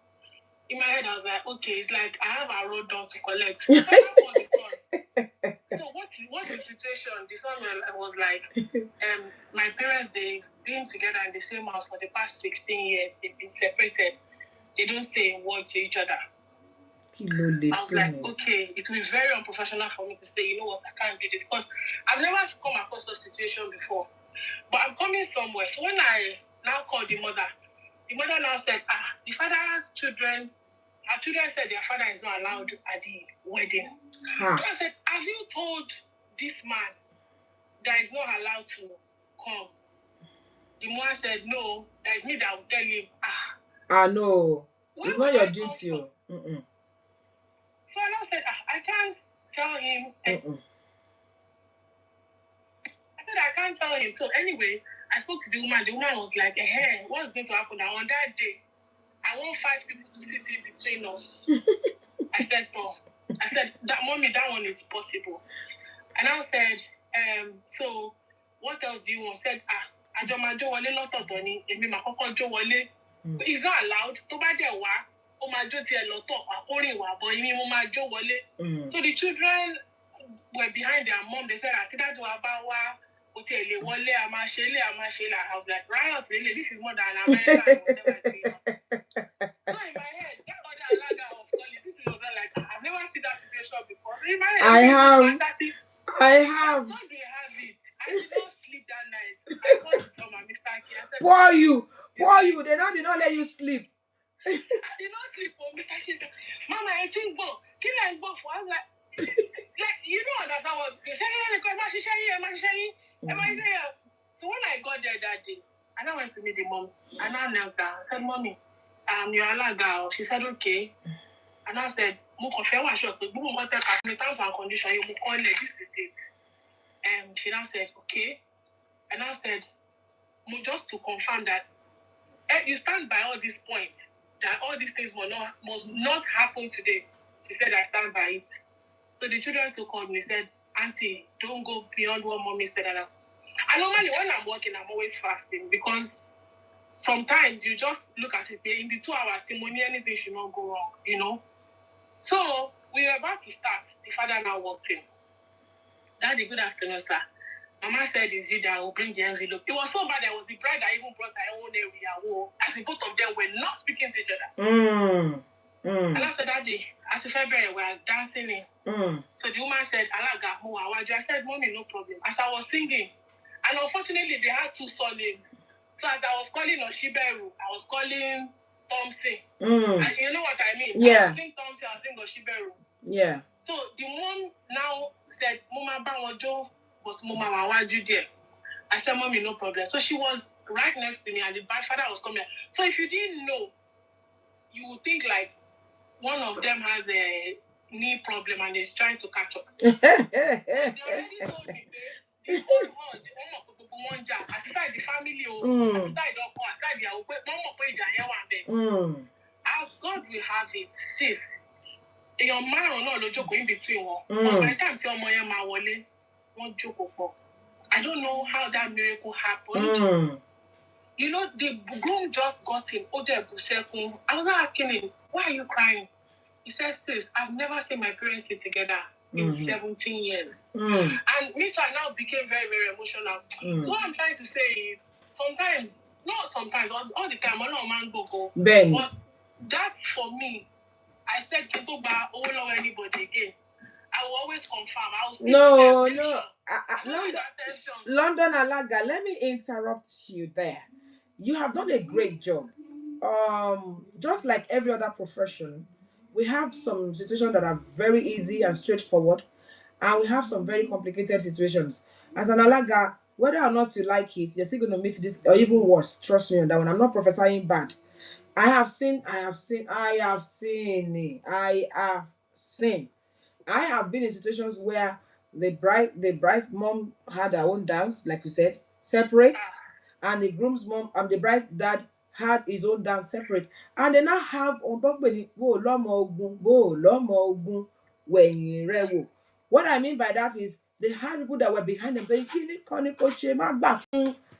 In my head, I was like, okay, it's like I have a road down to collect. So I called the son. So what's the situation? The son was like, my parents, they've been together in the same house for the past 16 years. They've been separated. They don't say a word to each other. I was like, okay, it will be very unprofessional for me to say, you know what, I can't do this. Because I've never come across a situation before. But I'm coming somewhere. So when I now called the mother now said, the father's children, her children said their father is not allowed at the wedding. And I said, have you told this man that he's not allowed to come? The mother said, no, that is me that will tell him. No. It's not your duty. So I now said, I can't tell him. I said, I can't tell him. So anyway, I spoke to the woman. The woman was like, hey, what's going to happen now? On that day, I want 5 people to sit in between us. I said, that mommy, that one is possible. And I said, so what else do you want? Said, I don't mind Joe Wale, lot of money. It's not allowed. To buy their work. So the children were behind their mom. They said, I was like, riot, really, this is more than America. So in my head, that other alaga was calling. Like, I've never seen that situation before. In my head, I have. How do you have it? I did not sleep that night. I called from my Mr. K. I said, Poor you. They don't let you sleep. I did not sleep for Mr. K. Mama, I think can I go for? I'm like, you know that's how I was going. So when I got there that day, and I went to meet the mom, and I knelt down. I said, Mommy, you're a girl. She said, okay. And I said, terms and conditions, you call this is it. And she now said, okay. And I said, just to confirm that you stand by all these points, that all these things must not happen today. She said, I stand by it. So the children who called me said, Auntie, don't go beyond what Mommy said. And normally when I'm working, I'm always fasting because sometimes you just look at it in the 2 hours, anything should not go wrong, So we were about to start. The father now walked in. Daddy, good afternoon, sir. Mama said, is you that will bring the envelope. It was so bad. There was the bride that even brought her own area. As the both of them were not speaking to each other. And I said, Daddy, as if February, we are dancing in. So the woman said, Alaga, I said, Mommy, no problem. As I was singing, and unfortunately, they had 2 surnames. So as I was calling Oshiberu, I was calling Thompson. And you know what I mean? Yeah. I was sing Thompson, I was sing Oshiberu. Yeah. So the mom now said, Mama Bawajo was Mama Wawaju there. I said, Mommy, no problem. So she was right next to me and the father was coming. So if you didn't know, you would think like one of them has a knee problem and is trying to catch up. They already told me, the whole hall, one jar, aside the family, aside Oko, aside the Awo, one more page, as God will have it, sis. Your man or not joke in between one. But by the time tell Moya Mawole, one joke. I don't know how that miracle happened. You know, the groom just got him. I was asking him, why are you crying? He said, sis, I've never seen my parents sit together in 17 years. And me too, I now became very, very emotional. So what I'm trying to say is, sometimes, not sometimes, all the time, I'm man go. But that's for me. I said, can't go back over anybody again. I will always confirm. I will speak to London Alaga, let me interrupt you there. You have done a great job. Just like every other profession, we have some situations that are very easy and straightforward, and we have some very complicated situations. As an Alaga, whether or not you like it, you're still going to meet this, or even worse. Trust me on that one. I'm not prophesying bad. I have seen. I have been in situations where the bride's mom had her own dance, like you said, separate, and the groom's mom and the bride's dad had his own dance separate, and they now have on top of it, what I mean by that is they had people that were behind them saying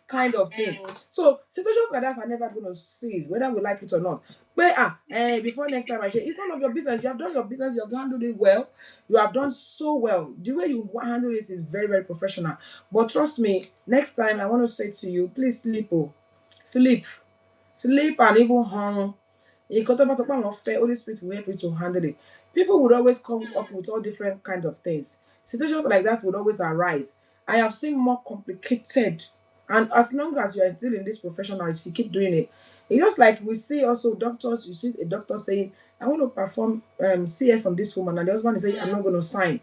kind of thing. So situations like that are never going to cease, whether we like it or not. But before next time I say, it's none of your business. You have done your business. You have handled it well. You have done so well. The way you handle it is very, very professional. But trust me, next time I want to say to you, please sleep, sleep, and even hum. Holy Spirit will help you to handle it. People would always come up with all different kinds of things. Situations like that would always arise. I have seen more complicated, and as long as you are still in this profession and you keep doing it, it's just like we see also doctors. You see a doctor saying, "I want to perform CS on this woman," and the husband is saying, "I'm not going to sign."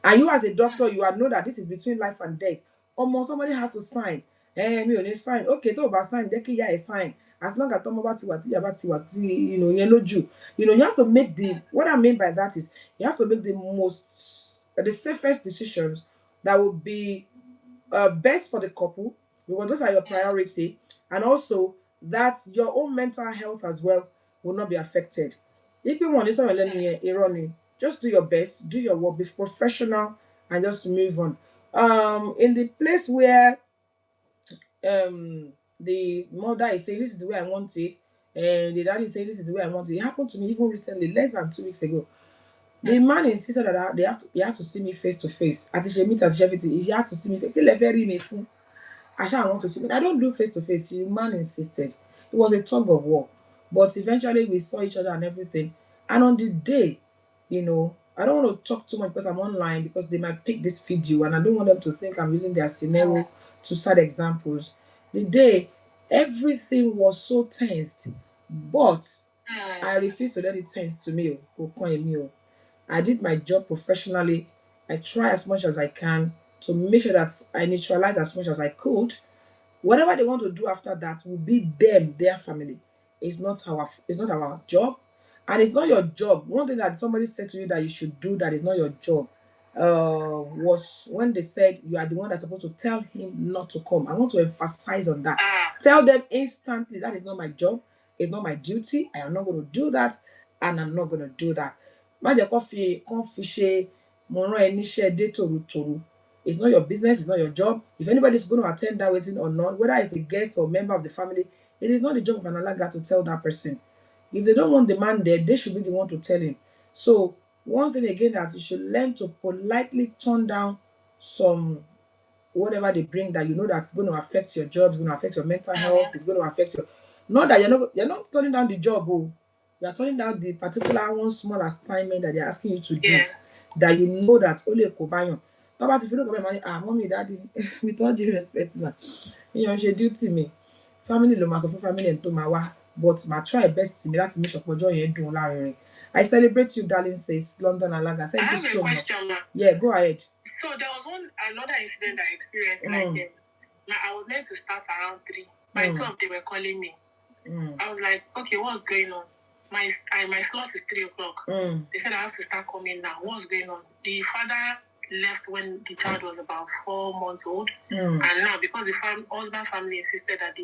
And you as a doctor, you know that this is between life and death. Almost somebody has to sign. Me only sign. Okay, to about sign. They sign. As long as you have to make what I mean by that is you have to make the safest decisions that would be best for the couple, because those are your priority, and also that your own mental health as well will not be affected. If you want this, just do your best, do your work, be professional, and just move on. In the place where the mother is saying this is the way I want it, and the daddy is saying this is the way I want it. It happened to me even recently, less than 2 weeks ago. The man insisted that he had to see me face to face. At the meet as everything, he had to see me. I want to see me. I don't do face to face. The man insisted. It was a tug of war, but eventually we saw each other and everything. And on the day, I don't want to talk too much because I'm online, because they might pick this video and I don't want them to think I'm using their scenario to set examples. The day, everything was so tensed, but I refused to let it tense to me. I did my job professionally. I try as much as I can to make sure that I neutralize as much as I could. Whatever they want to do after that will be them, their family. It's not our job, and it's not your job. One thing that somebody said to you that you should do that is not your job was when they said you are the one that's supposed to tell him not to come. I want to emphasize on that. Tell them instantly that is not my job. It's not my duty. I am not going to do that, and I'm not going to do that. It's not your business, it's not your job. If anybody is going to attend that wedding or not, whether it's a guest or member of the family, it is not the job of an alaga to tell that person. If they don't want the man there, they should be the one to tell him. So one thing again, that you should learn to politely turn down some whatever they bring that that's going to affect your job, it's going to affect your mental health, it's going to affect your. Not that you're not turning down the job, you're turning down the particular one small assignment that they're asking you to do, that that only a kobayon. But if you look at my money, mommy, daddy, with all due respect, man, she duty me. Family lo maso for family and to my but my try best to me that make sure joy do. I celebrate you, darling, says London Alaga. Thank you so much. Yeah, go ahead. So there was another incident I experienced. I was meant to start around 3. By 12, they were calling me. I was like, okay, what's going on? My slot is 3 o'clock. They said I have to start coming now. What's going on? The father left when the child was about 4 months old. And now, because the husband family insisted that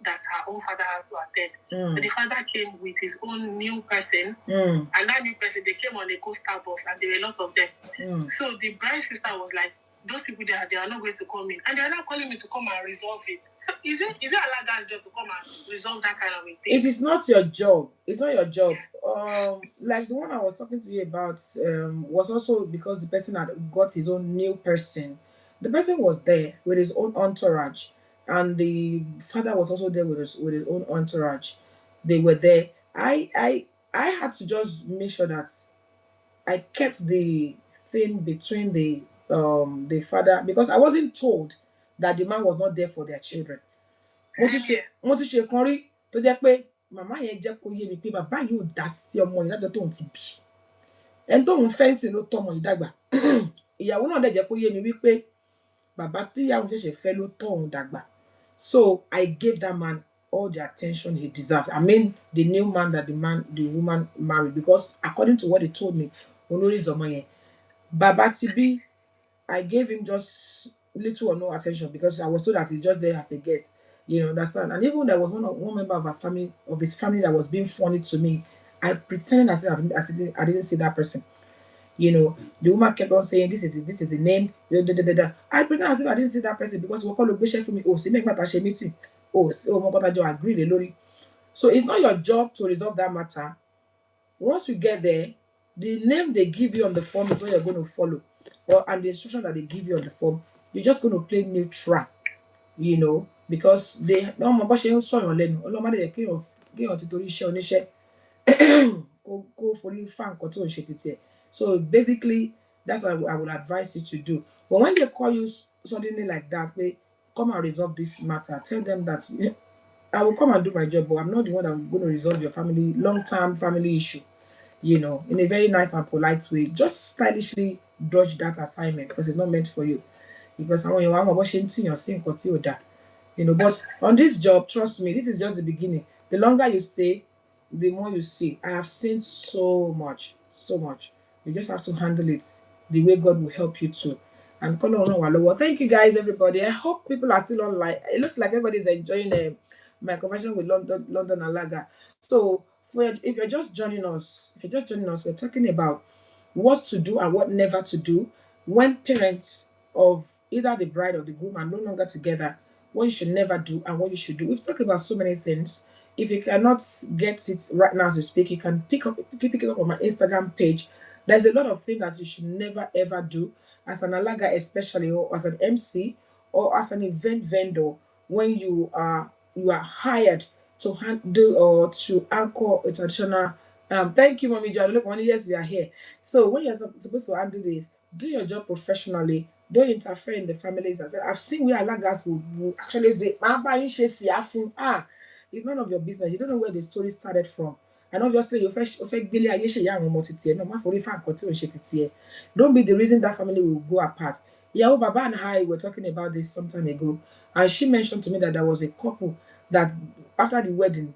that her own father has to attend, so the father came with his own new person, and that new person, they came on a coastal bus, and there were a lot of them. So the bride's sister was like, those people there, they are not going to come in, and they are not calling me to come and resolve it. So is it Alaga's job to come and resolve that kind of a thing? It is not your job. It's not your job. Like the one I was talking to you about was also because the person had got his own new person. The person was there with his own entourage, and the father was also there with his own entourage. They were there. I had to just make sure that I kept the thing between the father, because I wasn't told that the man was not there for their children. Mo ti ṣe kan rí tó jẹ́ pé màmá yẹn jẹ́ kó yé mi pé bàbá yìí ò dá sí ọmọ yìí lájọ́ tóun ti bí. Ẹni tóun fẹ́ǹsì ló tọ́ ọmọ yìí dàgbà. Ìyàwó náà dẹ̀ jẹ́ kó yé mi wípé bàbá tí ìyàwó ṣẹ̀ṣẹ̀ fẹ́ ló tọ́ òun dàgbà. So I gave that man all the attention he deserves. I mean, the new man that the woman married, because according to what they told me, olórí ìzọmọ yẹn, bàbá ti bí, I gave him just little or no attention because I was told that he's just there as a guest. You understand? And even there was one member of his family that was being funny to me. I pretended as if I didn't see that person. The woman kept on saying, this is the name. I pretended as if I didn't see that person because we call Ogbe for me. Oh, see, make a meeting. Oh, so agree, Lori. So it's not your job to resolve that matter. Once you get there, the name they give you on the form is what you're going to follow, and the instruction that they give you on the form, you're just going to play neutral. Because they no mo bó ṣe ń sọ̀yàn lẹ́nu ọlọ́mọdé yẹ kéèyàn ti torí iṣẹ́ oníṣẹ́ kó forí fá nǹkan tó ń ṣe títí ẹ̀. So basically that's what I would advise you to do. But when they call you suddenly like that, they come and resolve this matter. Tell them that I will come and do my job, but I'm not the one that's going to resolve your long-term family issue. In a very nice and polite way. Just stylishly dodge that assignment because it's not meant for you. Because I want you to watch your sink or that. But on this job, trust me, this is just the beginning. The longer you stay, the more you see. I have seen so much. You just have to handle it the way God will help you to. And thank you guys, everybody. I hope people are still online. It looks like everybody's enjoying my conversation with London Alaga. So if you're just joining us, we're talking about what to do and what never to do when parents of either the bride or the groom are no longer together. What you should never do and what you should do. We've talked about so many things. If you cannot get it right now as you speak, you can keep picking up on my Instagram page. There's a lot of things that you should never ever do as an Alaga, especially, or as an MC, or as an event vendor when you are hired to handle or to anchor a traditional. Thank you, Mommy John. Look, yes, we are here. So when you're supposed to handle this, do your job professionally. Don't interfere in the family's affairs. I've seen where Alagas will actually be. It's none of your business. You don't know where the story started from. And obviously, don't be the reason that family will go apart. Yahoo Baba and I were talking about this some time ago, and she mentioned to me that there was a couple that after the wedding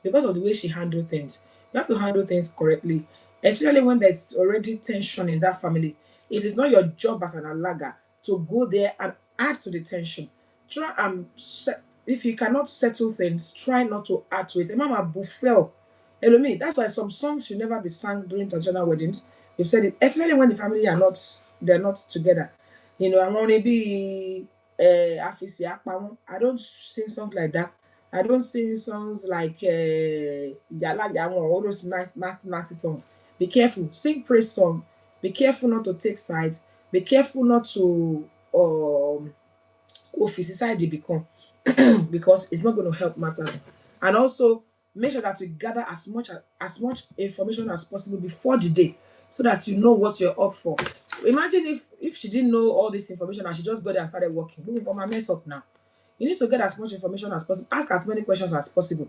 because of the way she handled things. You have to handle things correctly, especially when there's already tension in that family. It is not your job as an Alaga to go there and add to the tension. Try if you cannot settle things, try not to add to it. Mama buffel. That's why some songs should never be sung during traditional weddings. You've said it, especially when the family they're not together. I want to be I don't sing songs like that. I don't sing songs like all those nasty songs. Be careful. Sing praise song. Be careful not to take sides. Be careful not to society become because it's not going to help matters. And also make sure that you gather as much information as possible before the day so that you know what you're up for. Imagine if she didn't know all this information and she just got there and started working. Moving from my mess up now. You need to get as much information as possible. Ask as many questions as possible.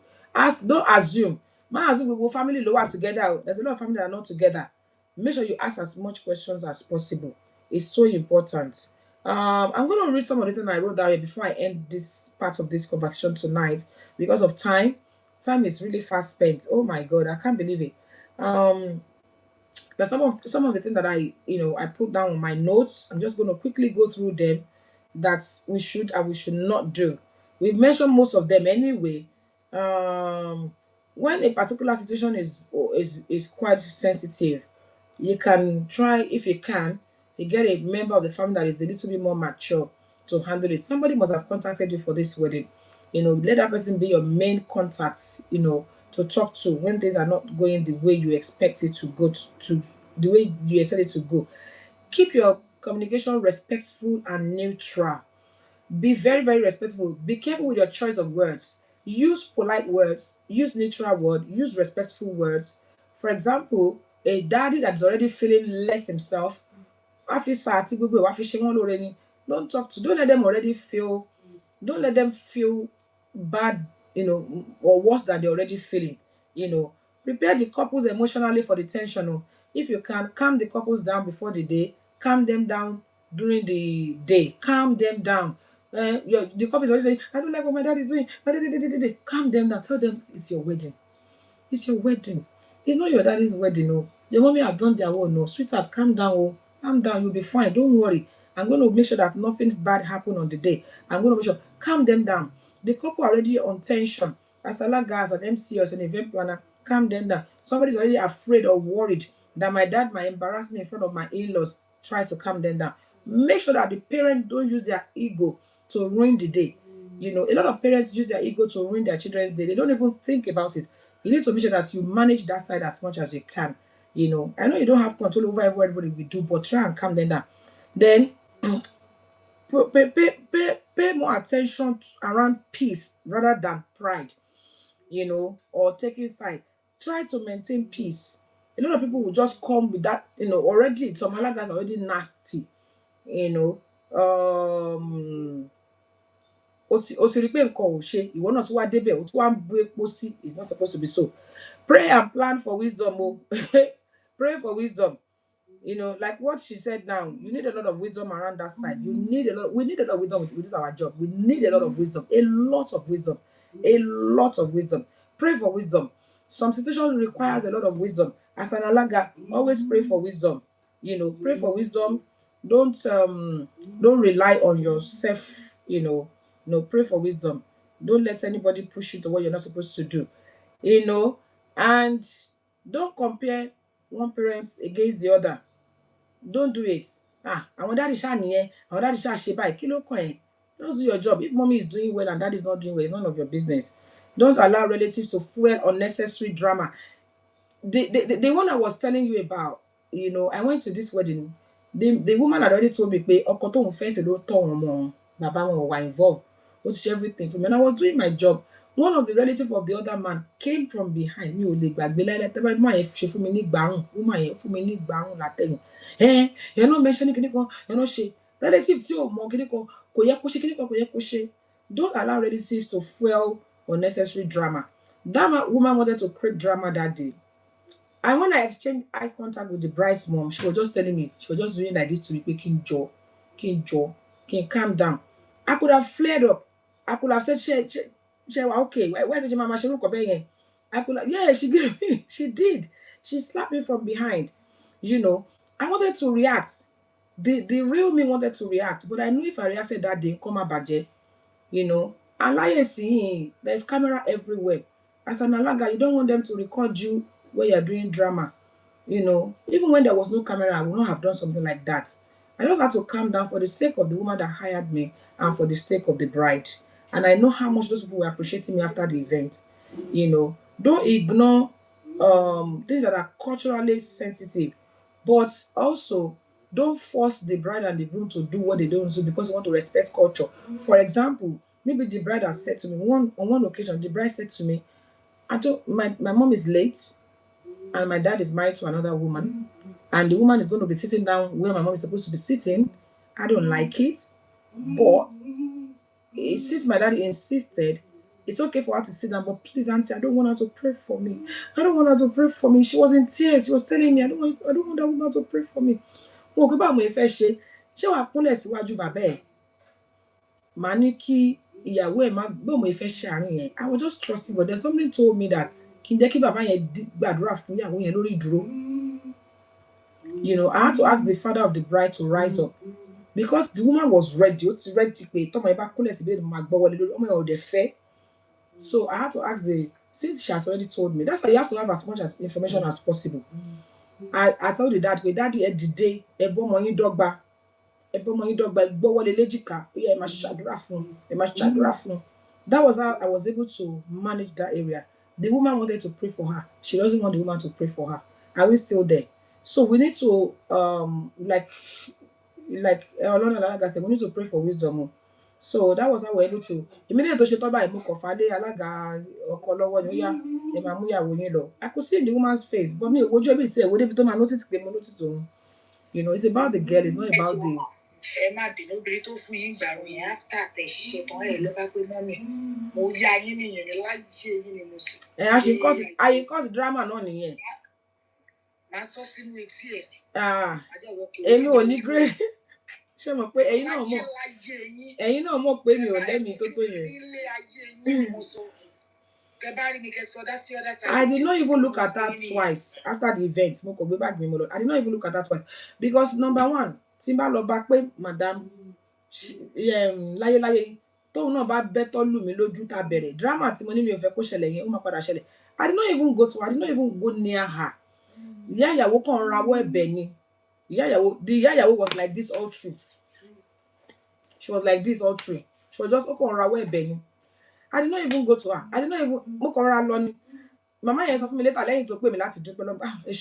Don't assume. Assume family lower together. There's a lot of family that are not together. Make sure you ask as much questions as possible. It's so important. I'm going to read some of the things I wrote down here before I end this part of this conversation tonight because of time. Time is really fast spent. Oh my God, I can't believe it. There's some of the things that I put down on my notes. I'm just going to quickly go through them that we should and we should not do. We've mentioned most of them anyway. When a particular situation is quite sensitive, you can try, if you can, you get a member of the family that is a little bit more mature to handle it. Somebody must have contacted you for this wedding. Let that person be your main contact, to talk to when things are not going the way you expect it to go, to the way you expect it to go. Keep your communication respectful and neutral. Be very, very respectful. Be careful with your choice of words. Use polite words, use neutral words, use respectful words. For example, a daddy that's already feeling less himself, don't talk to, don't let them feel bad, or worse than they're already feeling. Prepare the couples emotionally for the tension. If you can, calm the couples down before the day, calm them down during the day, calm them down. The couple is always saying, I don't like what my dad is doing. Calm them down. Tell them it's your wedding. It's your wedding. It's not your daddy's wedding. Oh. Your mommy have done their own. No, sweetheart, calm down. Oh. Calm down. You'll be fine. Don't worry. I'm going to make sure that nothing bad happen on the day. I'm going to make sure. Calm them down. The couple are already on tension. As a guys, an MC or an event planner, calm them down. Somebody's already afraid or worried that my dad might embarrass me in front of my in-laws. Try to calm them down. Make sure that the parents don't use their ego to ruin the day. A lot of parents use their ego to ruin their children's day. They don't even think about it. You need to make sure that you manage that side as much as you can. I know you don't have control over everybody we do, but try and calm them down. Then pay more attention around peace rather than pride, or taking side. Try to maintain peace. A lot of people will just come with that, already some other guys are already nasty, o ti rí pé nǹkan ò ṣe, ìwọ náà tún wá débẹ̀, o tún wá ń bu epo sí. It's not supposed to be so. Pray and plan for wisdom. Pray for wisdom. Like what she said now, you need a lot of wisdom around that side. We need a lot of wisdom with this our job. We need a lot of wisdom. A lot of wisdom. A lot of wisdom. Pray for wisdom. Some situation requires a lot of wisdom. As an alaga, always pray for wisdom. Pray for wisdom. Don't rely on yourself, pray for wisdom. Don't let anybody push you to what you're not supposed to do. And don't compare one parent against the other. Don't do it. Àwọn daddy ṣá nìyẹn, àwọn daddy ṣá ṣe báyìí, kí ló kàn ẹ́? Just do your job. If mommy is doing well and daddy is not doing well, it's none of your business. Don't allow relatives to fuel unnecessary drama. The one I was telling you about, I went to this wedding. The woman had already told me pé ọkọ tóun fẹ́ ṣe ló tọ́ wọn mọ́, bàbá wọn were involved. Ó ti ṣe everything for me, and I was doing my job. One of the relatives of the other man came from behind. Mi ò lè gbàgbé láíláí, tẹ́ bá máa yẹn ṣe fún mi ní gbàrún, woman yẹn fún mi ní gbàrún látẹ̀yìn. You're not mentioning kíní kan, you're not ṣe. Relative tí ò mọ kíní kan, kò yẹ kó ṣe kíní kan, kò yẹ kó ṣe. Don't allow relatives to fuel unnecessary drama. That woman wanted to create drama that day. And when I exchanged eye contact with the bride's mom, she was just telling me, she was just doing like this to me, King Joe, can calm down. I could have flared up. I could have said, she okay, where did your mama? I could have, yeah, she did. She did. She slapped me from behind. I wanted to react. The real me wanted to react, but I knew if I reacted that day, come budget, and like seeing, there's camera everywhere. As an alaga, you don't want them to record you when you're doing drama. Even when there was no camera, I would not have done something like that. I just had to calm down for the sake of the woman that hired me and for the sake of the bride. And I know how much those people were appreciating me after the event. Don't ignore things that are culturally sensitive, but also don't force the bride and the groom to do what they don't do because you want to respect culture. For example, maybe the bride has said to me on one occasion, the bride said to me, my mom is late and my dad is married to another woman, and the woman is going to be sitting down where my mom is supposed to be sitting. I don't like it, but since my dad insisted, it's okay for her to sit down, but please, auntie, I don't want her to pray for me. I don't want her to pray for me. She was in tears. She was telling me, I don't want that woman to pray for me. I was just trusting God. There's something told me that kí n jẹ́ kí bàbá yẹn gbàdúrà fún ìyàwó yẹn lórí ìdúró. You know, I had to ask the father of the bride to rise up because the woman was ready. Ó ti ready pé tọ́mọ ẹ bá kúnlẹ̀ síbí èdè máa gbọ́ wọlé lórí ọmọ ẹ ò dẹ̀ fẹ́. So I had to ask since she had already told me. That's why you have to have as much information as possible. I told the dad, daddy, ẹ dìde, ẹ bọ́ ọmọ yín dọ́gba, ẹ gbọ́ wọlé léjìká, ẹ máa ṣàdúrà fún. That was how I was able to manage that area. The woman wanted to pray for her. She doesn't want the woman to pray for her. Are we still there? So we need to like Ọlọ́run alága said, we need to pray for wisdom. So that was how we were able to immediately tó ṣe tọ́ báyìí mú kọ̀fà lé alága ọkọ lọ́wọ́ ni ó yá ẹ máa mú ìyàwó yín lọ. I could see in the woman's face, but me ojú ẹbí tí ẹ wo débi tó máa notice pé mo notice òun. You know, it's about the girl, it's not about the. Ẹ má bínú obìnrin tó fún yín gbàrún yẹn after tẹ ṣiṣẹ́ tán ẹ ló bá pé mọ́mì mo yá yín nìyẹn ní láyé yín ni mo sọ. Ayé cause drama náà nìyẹn. Máa sọ sínú etí ẹ̀. Èmi ò ní grey. Ṣé mo pé ẹ̀yin náà mọ̀ pé mi ò lẹ́mìí tó tó yẹn. Ilé ayé yín ni mo sọ. I did not even look at that twice after the event. Mo kò gbé bag mi mo lọ. I did not even look at that twice because number one, tí n bá lọ bá pé madam láyéláyé tóun náà bá bẹ́tọ́ lù mí lójú tá bẹ̀rẹ̀ drama tí mo ní mi ò fẹ́ kó ṣẹlẹ̀ yẹn ó máa padà ṣẹlẹ̀. I did not even go near her. Ìyá ìyàwó kan rawọ́ ẹ̀bẹ̀ ni. The ìyá ìyàwó was like this all through. She was like this all through. She was just ó kàn rawọ́ ẹ̀bẹ̀ ni. I did not even go to her. Mo kàn ra lọ ni. Mama yẹn sọ fún mi later lẹ́yìn tó pè mí láti dúpẹ́ lọ́ba. Ẹ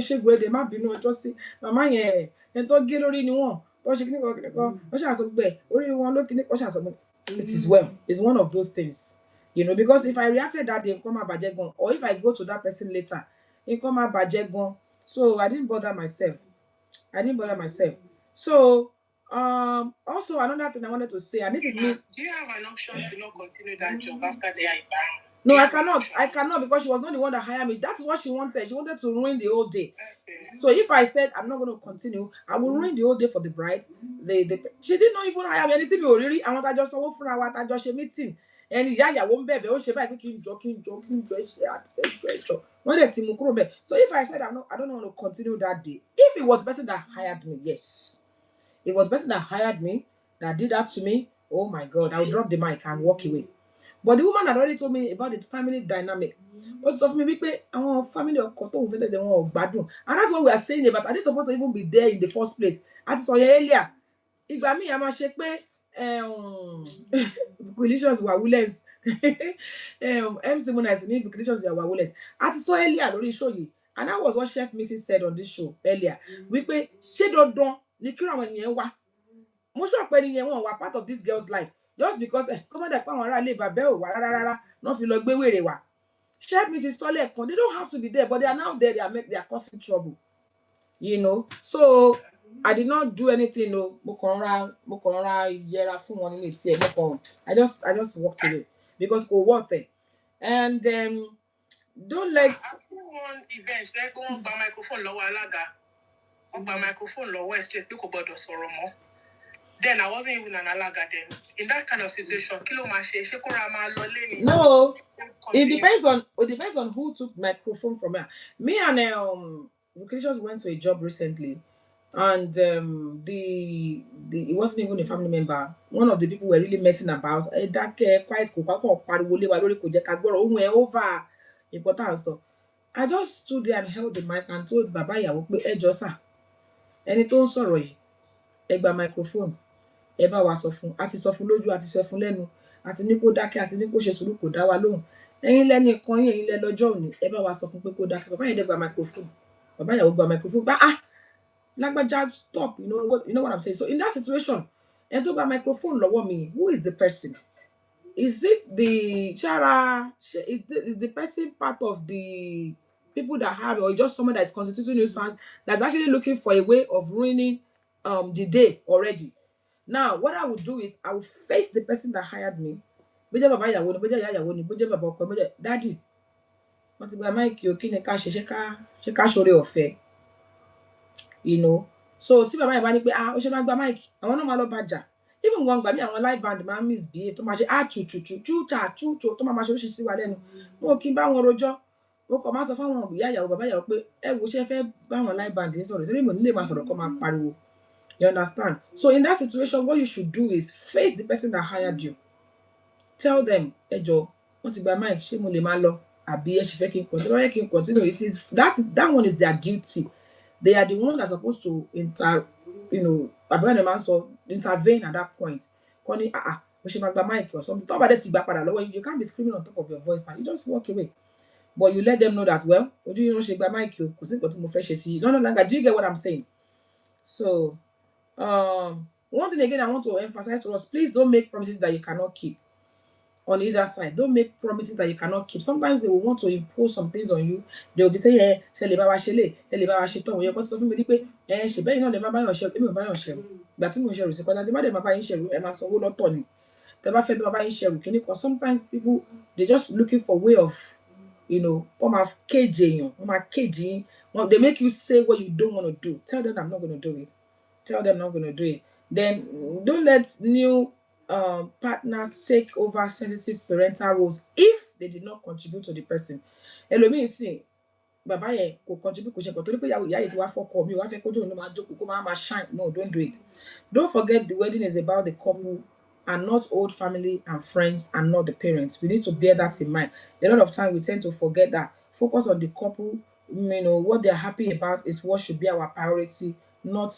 ṣé gbèdé má bínú ọjọ́ sí. Mama yẹn ẹni tó gé lórí ni wọ́n. Tó ṣe kíní kan wọ́n ṣàṣọ gbẹ. Orí wọn ló kíní kan ṣàṣọ. It is well. It's one of those things. You know, because if I reacted that day, nǹkan máa bàjẹ́ gan. Or if I go to that person later, nǹkan máa bàjẹ́ gan. So I didn't bother myself. So also another thing I wanted to say, and this is me. Do you have an option to not continue that job after the IBA? No, I cannot because she was not the one that hired me. That's what she wanted. She wanted to ruin the whole day. Okay. So if I said I'm not going to continue, I will ruin the whole day for the bride. She did not even hire me anything. Really, I want to just know for our just a meeting. And ìyá won't be able to buy kí n jọ when they see me. So if I said I don't want to continue that day, if it was the person that hired me, yes. If it was the person that hired me, that did that to me, oh my God, I would drop the mic and walk away. But the woman had already told me about the family dynamic. What's of me wípé àwọn family ọkọ tó ń fẹ́ tẹ̀lé wọn ò gbádùn. And that's what we are saying about. Are they supposed to even be there in the first place? Àti sọ yẹn earlier. Ìgbà míì a máa ṣe pé Delicious Wawulens. MC Monite ní Delicious Wawulens. Àti sọ earlier lórí show yìí. And that was what Chef Mrs. said on this show earlier. Wípé ṣé dandan ni kí àwọn ènìyàn wá. Mo sọ pé ènìyàn wọn wà part of this girl's life. Just because come on, pa àwọn ará ilé bàbá ò wá rárá no fi lọ gbé wèrè wá. Chef Mrs. Tole kan, they don't have to be there, but they are now there. They are causing trouble. You know. So I did not do anything. No, mo kàn ra yẹra fún wọn nílé tí ẹ mo kàn. I just walked away because kò worth it. And don't let one event like go gba microphone lọ́wọ́ alága. Ó gba microphone lọ́wọ́ straight pé kò gbọdọ̀ sọ̀rọ̀ mọ́. Then I wasn't even an alaga then. In that kind of situation, no, it depends on who took microphone from her. Me and Vocations went to a job recently, and it wasn't even a family member. One of the people were really messing about. Over important. So I just stood there and held the mic and told Baba Ìyàwó pé ẹ jọ̀ọ́ sà, ẹni tó ń sọ̀rọ̀ yìí, ẹ gba microphone. Ẹ bá wa sọ fún, àti sọ fún lójú, àti sọ fún lẹ́nu, àti ní kó dákẹ́, àti ní kó ṣe sùúrù kò dá wa lóhùn. Ẹ̀yin lẹ́ni kan yín, ẹ̀yin lẹ lọ́jọ́ òní, ẹ bá wa sọ fún pé kó dákẹ́. Bàbá yẹn dẹ̀ gba microphone. Bàbá Ìyàwó gba microphone. Lágbájá, stop. You know what I'm saying? So in that situation, ẹni tó gba microphone lọ́wọ́ mi, who is the person? Is it the is the person part of the people that have, or just someone that is constituting nuisance that's actually looking for a way of ruining the day already? Now, what I would do is I would face the person that hired me. Baba Ìyàwó ni, bójá ìyá ìyàwó ni, bójá bàbá ọkọ, bójá daddy. Wọ́n ti gba mic o, kí ni ká ṣe, ṣé ká ṣoore ọ̀fẹ́. You know. So tí bàbá yẹn bá ní pé ó ṣe máa gba mic, àwọn náà máa lọ bàjà. Even wọn gbà mí àwọn live band máa misbehave tó máa ṣe chu tó máa ṣe oríṣiríṣi sí wa lẹ́nu. Mo kì í bá wọn rojọ́. ó kọ máa sọ fáwọn ìyá ìyàwó bàbá ìyàwó pé ẹ wo ṣe fẹ́ bá àwọn live band sọ̀rọ̀ torí mo nílé máa sọ̀rọ̀ kó máa pariwo. You understand? So in that situation, what you should do is face the person that hired you. Tell them, Ejo, wọ́n ti gba mic, ṣé mo lè máa lọ? Àbí ẹ ṣì fẹ́ kí n continue? Why kí n continue? It is that one is their duty. They are the one that's supposed to intervene at that point. Kọ́ni, mo ṣe máa gba mic or something. Tó bá dé ti gbà padà lọ́wọ́ you can't be screaming on top of your voice now. You just walk away. But you let them know that, well, ojú yín ló ṣe gba mic o, kò sí nǹkan tí mo fẹ́ ṣe sí. No longer. Do you get what I'm saying? So, one thing again I want to emphasize to us, please don't make promises that you cannot keep. On either side, don't make promises that you cannot keep. Sometimes they will want to impose some things on you. They will be saying, ṣe lè bá wa ṣe lè, ṣe lè bá wa ṣe tán. Òye kan ti sọ fún mi ní pé, ṣe bẹ́ẹ̀ náà lè má bá yàn ṣe, èmi ò bá yàn ṣe. Ìgbà tí mo ṣe rù sí kọjá, tí má dé má bá yín ṣe rù, ẹ máa sanwó lọ́tọ̀ ni. Tẹ́ bá fẹ́ tí má bá yín ṣe rù kíní kan. Sometimes people, they just looking for way of, come and cage èèyàn, come and cage yín. They make you say what you don't want to do. Tell them I'm not going to do it. Tell them not going to do it. Then don't let new partners take over sensitive parental roles if they did not contribute to the person. Ẹlòmíì sì bàbá yẹn kò contribute kò ṣe kò torí pé ìyá yìí ti wá fọ́kọ mi wá fẹ́ kójú òun ló máa jókòó kó máa shine. No, don't do it. Don't forget the wedding is about the couple and not old family and friends and not the parents. We need to bear that in mind. A lot of time we tend to forget that. Focus on the couple. What they're happy about is what should be our priority, not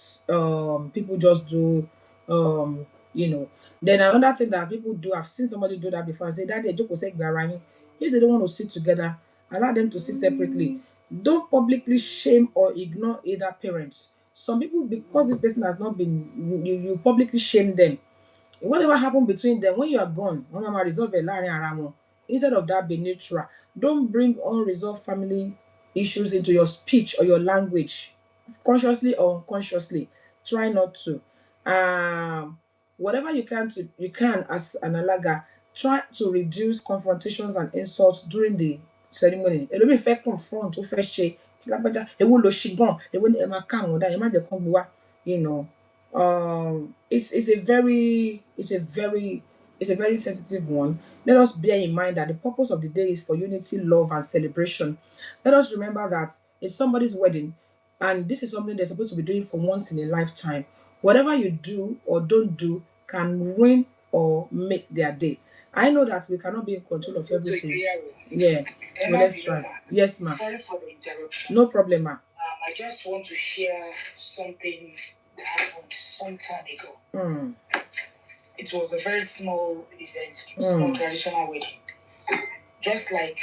people just do Then another thing that people do, I've seen somebody do that before. I say that they joke say if they don't want to sit together, allow them to sit separately. Don't publicly shame or ignore either parents. Some people, because this person has not been, you publicly shame them. Whatever happened between them, when you are gone, mama resolve it. Instead of that, be neutral. Don't bring unresolved family issues into your speech or your language, consciously or unconsciously. Try not to. Whatever you can as an alaga, try to reduce confrontations and insults during the ceremony. Elomi fẹ́ confront, ó fẹ́ ṣe lágbájá, èwo ló ṣì gan, èwo ni ẹ máa ká àwọn ọ̀dà, ẹ má jẹ́ kán gbé wá, it's a very sensitive one. Let us bear in mind that the purpose of the day is for unity, love, and celebration. Let us remember that it's somebody's wedding, and this is something they're supposed to be doing for once in a lifetime. Whatever you do or don't do can ruin or make their day. I know that we cannot be in control of everything. Yeah, well, let's try. Yes, ma'am. Sorry for the interruption. No problem, ma'am. I just want to share something that happened some time ago. It was a very small event, small traditional wedding. Just like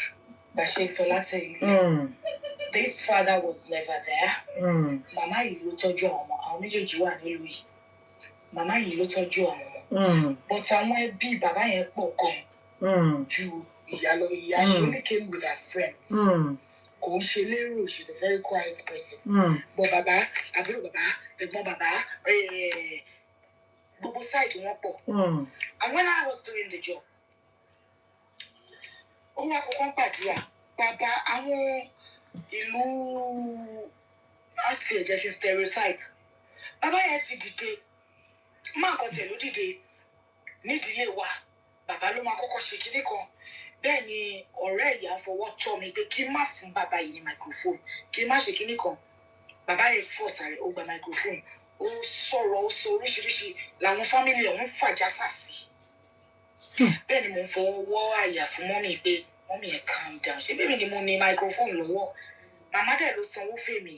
Bashe Sola says, this father was never there. Mama yìí ló tọ́jú àwọn méjèèjì wà nílùú yìí. Mama yìí ló tọ́jú àwọn. But àwọn ẹbí bàbá yẹn pọ̀ gan. Ju ìyá lọ. Ìyá, she only came with her friends. Kò ń ṣe lérò, she's a very quiet person. But bàbá, àbúrò bàbá, ẹ̀gbọ́n bàbá, gbogbo side wọn pọ̀. And when I was doing the job, ó wá kọ́kọ́ gbàdúrà. Bàbá àwọn ìlú àti ẹ̀jẹ̀ kí stereotype. Bàbá yẹn ti dìde. Máa kan tẹ̀ ló dìde. Nídìílé wa, bàbá ló máa kọ́kọ́ ṣe kinní kan. Bẹ́ẹ̀ ni ọ̀rẹ́ ìyá fọwọ́ tọ́ mi pé kí n má fún bàbá yìí ní microphone, kí n má ṣe kinní kan. Bàbá yẹn fọ́ sáré, ó gba microphone. Ó sọ̀rọ̀, ó sọ oríṣiríṣi làwọn family ọ̀hún fàjà sàsì. Bẹ́ẹ̀ ni mo ń fọwọ́ àyà fún mọ́mì pé mọ́mì ẹ̀ calm down. Ṣé bẹ́ẹ̀ ni mo ní microphone lọ́wọ́? Màmá dẹ̀ ló sanwó fèmí.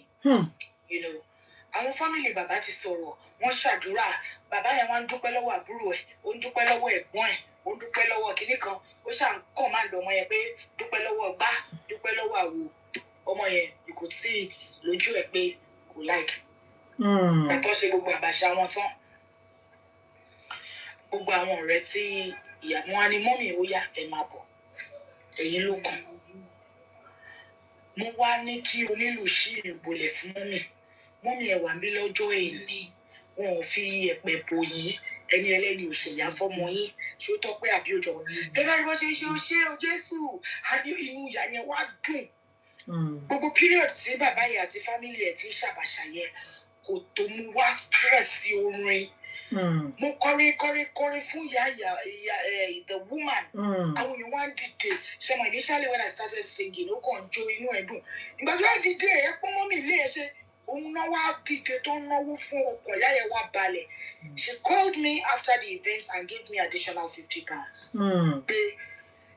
Àwọn family bàbá ti sọ̀rọ̀, wọ́n ṣàdúrà. Bàbá yẹn wá ń dúpẹ́ lọ́wọ́ àbúrò ẹ̀, ó ń dúpẹ́ lọ́wọ́ ẹ̀gbọ́n ẹ̀, ó ń dúpẹ́ lọ́wọ́ kinní kan. Ó ṣà ń command ọmọ yẹn pé dúpẹ́ lọ́wọ́ gbá, dúpẹ́ lọ́wọ́ àwo. Ọmọ yẹn, you could see it lójú ẹ̀ pé kò like. Bàtọ́ ṣe gbogbo àbàṣà wọn tán. Gbogbo àwọn ọ̀rẹ́ tí ìyá wọn á ní mọ́mì ó yá ẹ máa bọ̀. Ẹ̀yin ló kàn. Mo wá ní kí onílù ṣí ìlú bolẹ̀ fún mọ́mì. Mọ́mì ẹ̀ wà ń bí lọ́jọ́ èní. Wọn ò fi ẹ̀pẹ̀ bò yín. Ẹni ẹlẹ́ni ò ṣèyá fọ́mọ yín. Ṣé ó tọ́ pé àbí ó jọ? Tẹ́lá ni wọ́n ṣe ó ṣe ó Jésù. Àbí inú ìyá yẹn wá dùn. Gbogbo period tí bàbá yẹn àti family ẹ̀ ti ń ṣàbàṣà yẹn kò tó mú wá stress sí orin. Mo kọrin fún the woman. Àwọn èèyàn wá ń dìde. Ṣé mo initially when I started singing, ó kàn jó inú ẹ̀dùn. Ìgbà tó wá dìde ẹ̀ pọ́n mọ́ mi ilé ẹ̀ ṣe. Òun náà wá dìde tó ń náwó fún ọkọ̀ ìyá yẹn wá balẹ̀. She called me after the event and gave me additional £50. Pé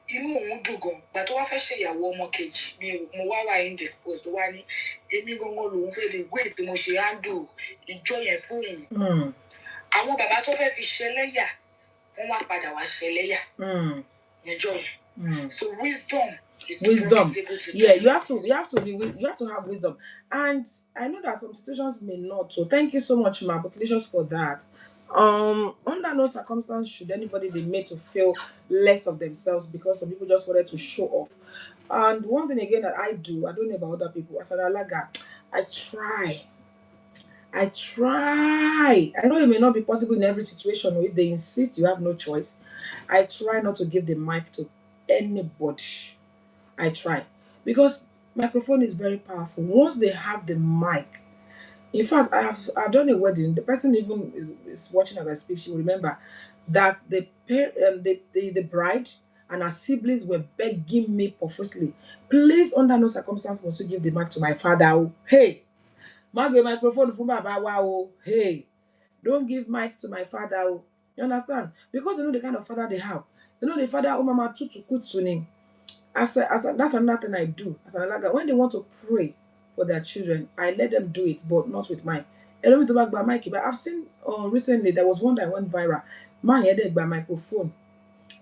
inú òun dùn gan. Gbà tó wá fẹ́ ṣe ìyàwó ọmọ kejì mo wá wà indisposed tó wá ní èmi gangan lòun fẹ́ lè wé tí mo ṣe handle ìjọ yẹn fún òun. Àwọn bàbá tó fẹ́ fi ṣẹlẹ́yà wọ́n wá padà wá ṣẹlẹ́yà níjọ́ yẹn. So wisdom. Yeah, you have to have wisdom, and I know that some situations may not. So thank you so much, ma. Congratulations for that. Under no circumstance should anybody be made to feel less of themselves because some people just wanted to show off. And one thing again that I do, I don't know about other people. As an alaga, I try. I know it may not be possible in every situation, or if they insist, you have no choice. I try not to give the mic to anybody. I try, because microphone is very powerful. Once they have the mic, in fact, I've done a wedding. The person even is watching as I speak. She will remember that the bride and her siblings were begging me profusely, please, under no circumstance must you give the mic to my father. Hey, microphone for Baba. Wow. Hey, don't give mic to my father. You understand? Because you know the kind of father they have. You know the father, mama tutu kutsuning. That's another thing I do as an alaga. When they want to pray for their children, I let them do it, but not with mine. I don't talk about mic, but I've seen recently there was one that went viral. Man headed by microphone.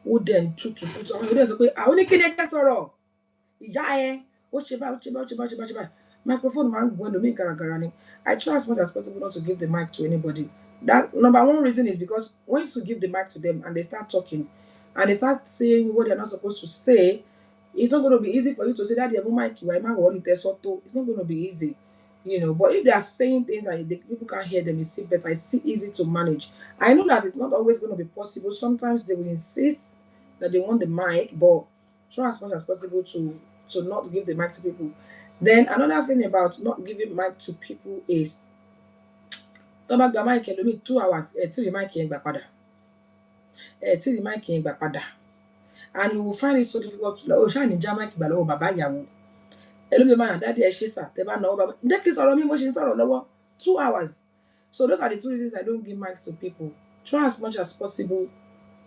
Who then tutu kutsu. I only can get sorrow. Yeah, microphone man going to me garagarani. I try as much as possible not to give the mic to anybody. That number one reason is because once you give the mic to them and they start talking and they start saying what they're not supposed to say, it's not going to be easy for you to say that the mic you are worried. It's not going to be easy, you know. But if they are saying things and people can't hear them, it's better. It's easy to manage. I know that it's not always going to be possible. Sometimes they will insist that they want the mic, but try as much as possible to not give the mic to people. Then another thing about not giving mic to people is 2 hours till the mic ain't back and you will find it so difficult to shine mic below baba yawo. Daddy 2 hours. So those are the 2 reasons I don't give mics to people. Try as much as possible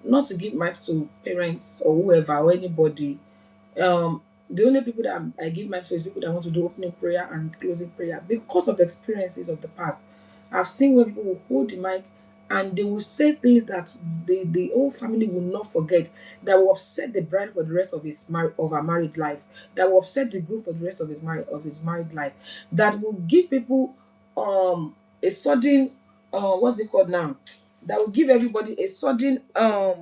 not to give mics to parents or whoever or anybody. The only people that I give mics to is people that want to do opening prayer and closing prayer because of experiences of the past. I've seen where people will hold the mic and they will say things that the whole family will not forget, that will upset the bride for the rest of her married life, that will upset the group for the rest of his married life, that will give people a sudden what's it called now? That will give everybody a sudden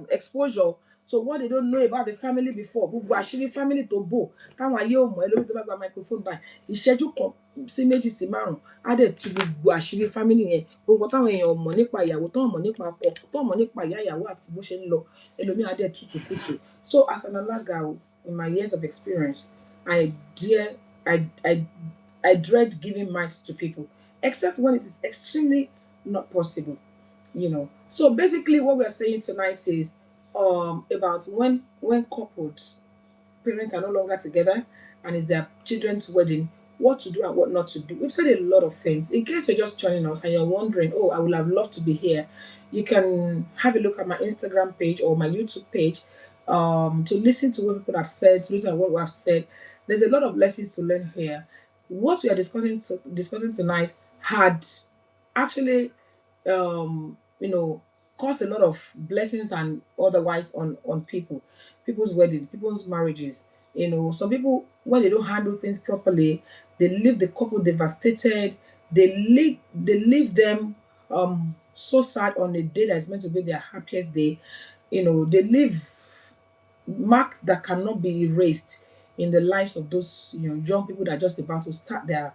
exposure to what they don't know about the family before. Gbogbo àṣírí family tó bò táwọn ayé ò mọ̀ ẹlòmíì tó bá gba microphone báyìí ìṣẹ́jú kan sí méjì sí márùn á dẹ̀ tú gbogbo àṣírí family yẹn, gbogbo táwọn èèyàn ò mọ̀ nípa ìyàwó, tó mọ̀ nípa ọkọ, tó mọ̀ nípa ìyá ìyàwó àti bó ṣe ń lọ, ẹlòmíì á dẹ̀ tútù kùtù. So as an alaga, in my years of experience, I dread giving mics to people, except when it is extremely not possible, you know. So basically what we're saying tonight is about when couples, parents are no longer together and it's their children's wedding, what to do and what not to do. We've said a lot of things. In case you're just joining us and you're wondering, oh, I would have loved to be here, you can have a look at my Instagram page or my YouTube page to listen to what people have said, to listen to what we have said. There's a lot of lessons to learn here. What we are discussing tonight had actually caused a lot of blessings and otherwise on people's wedding, people's marriages. You know, some people, when they don't handle things properly, they leave the couple devastated. They leave them so sad on a day that is meant to be their happiest day. You know, they leave marks that cannot be erased in the lives of those young people that are just about to start their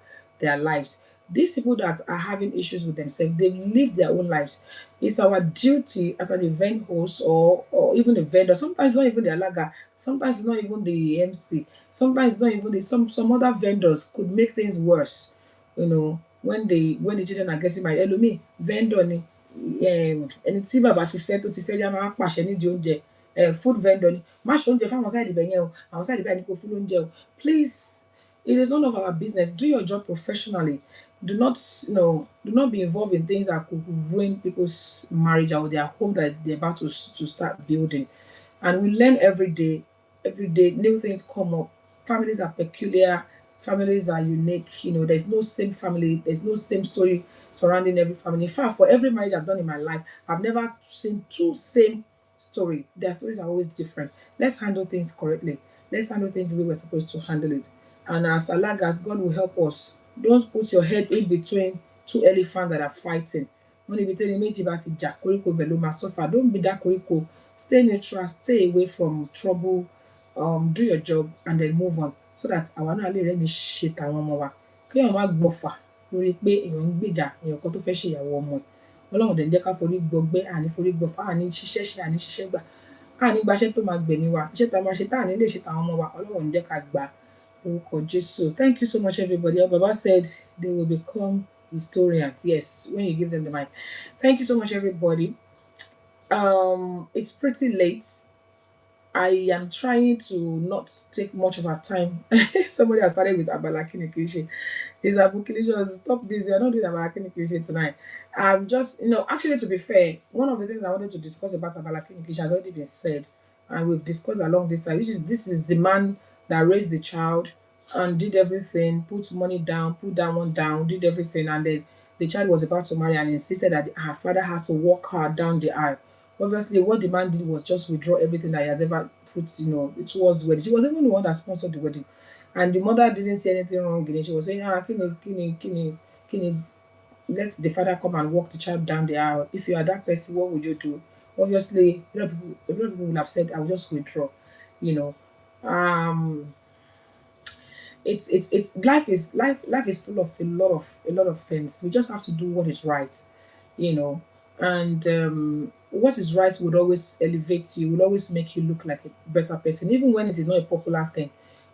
lives. These people that are having issues with themselves, they live their own lives. It's our duty as an event host or even a vendor. Sometimes it's not even the alaga. Sometimes it's not even the MC. Sometimes it's not even some other vendors could make things worse. You know, when the children are getting married. Elumi vendor ni ẹni tí bàbá ti fẹ́ tó ti fẹ́ rí a máa pàṣẹ nídìí oúnjẹ food vendor ni má ṣe oúnjẹ fáwọn sáìdì ibẹ̀ yẹn o àwọn sáìdì báyìí ni kò fún lóúnjẹ o please it is none of our business. Do your job professionally. Do not, do not be involved in things that could ruin people's marriage or their home that they're about to start building. And we learn every day. Every day, new things come up. Families are peculiar. Families are unique. There's no same family. There's no same story surrounding every family. In fact, for every marriage I've done in my life, I've never seen two same story. Their stories are always different. Let's handle things correctly. Let's handle things the way we're supposed to handle it. And as alagas, God will help us. Don't put your head in between two elephants that are fighting. Don't be that koriko. Stay neutral, stay away from trouble, do your job and then move on so that àwa náà lè rẹ́ni ṣe tàwọn ọmọ wa. Kéèyàn má gbọ̀fà lórí pé èèyàn ń gbèjà èèyàn kan tó fẹ́ ṣe ìyàwó ọmọ ẹ̀. Ọlọ́run dẹ̀ ń jẹ́ ká forí gbọgbẹ́, àní forí gbọ̀fà, àní ṣiṣẹ́ ṣe, àní ṣiṣẹ́ gbà. Àní gbaṣẹ́ tó máa gbẹ̀mí wa. Iṣẹ́ tá a máa ṣe tá àní lè ṣe tàwọn ọmọ wa. Ọlọ́run ń jẹ́ ká gbà orúkọ Jésù. Thank you so much, everybody. Our Baba said they will become historians. Yes, when you give them the mic. Thank you so much, everybody. It's pretty late. I am trying to not take much of our time. Somebody has started with Abalakini Kishi. Is Abukilishi, stop this. You're not doing Abalakini Kishi tonight. I'm just, actually, to be fair, one of the things I wanted to discuss about Abalakini Kishi has already been said. And we've discussed along this side, this is the man that raised the child and did everything, put money down, put that one down, did everything. And then the child was about to marry and insisted that her father has to walk her down the aisle. Obviously, what the man did was just withdraw everything that he has ever put, towards the wedding. She was even the one that sponsored the wedding. And the mother didn't see anything wrong in it. She was saying, kini, let the father come and walk the child down the aisle. If you are that person, what would you do? Obviously, a lot of people will have said, I will just withdraw, it's life is full of a lot of things. We just have to do what is right, and what is right would always elevate you, would always make you look like a better person, even when it is not a popular thing.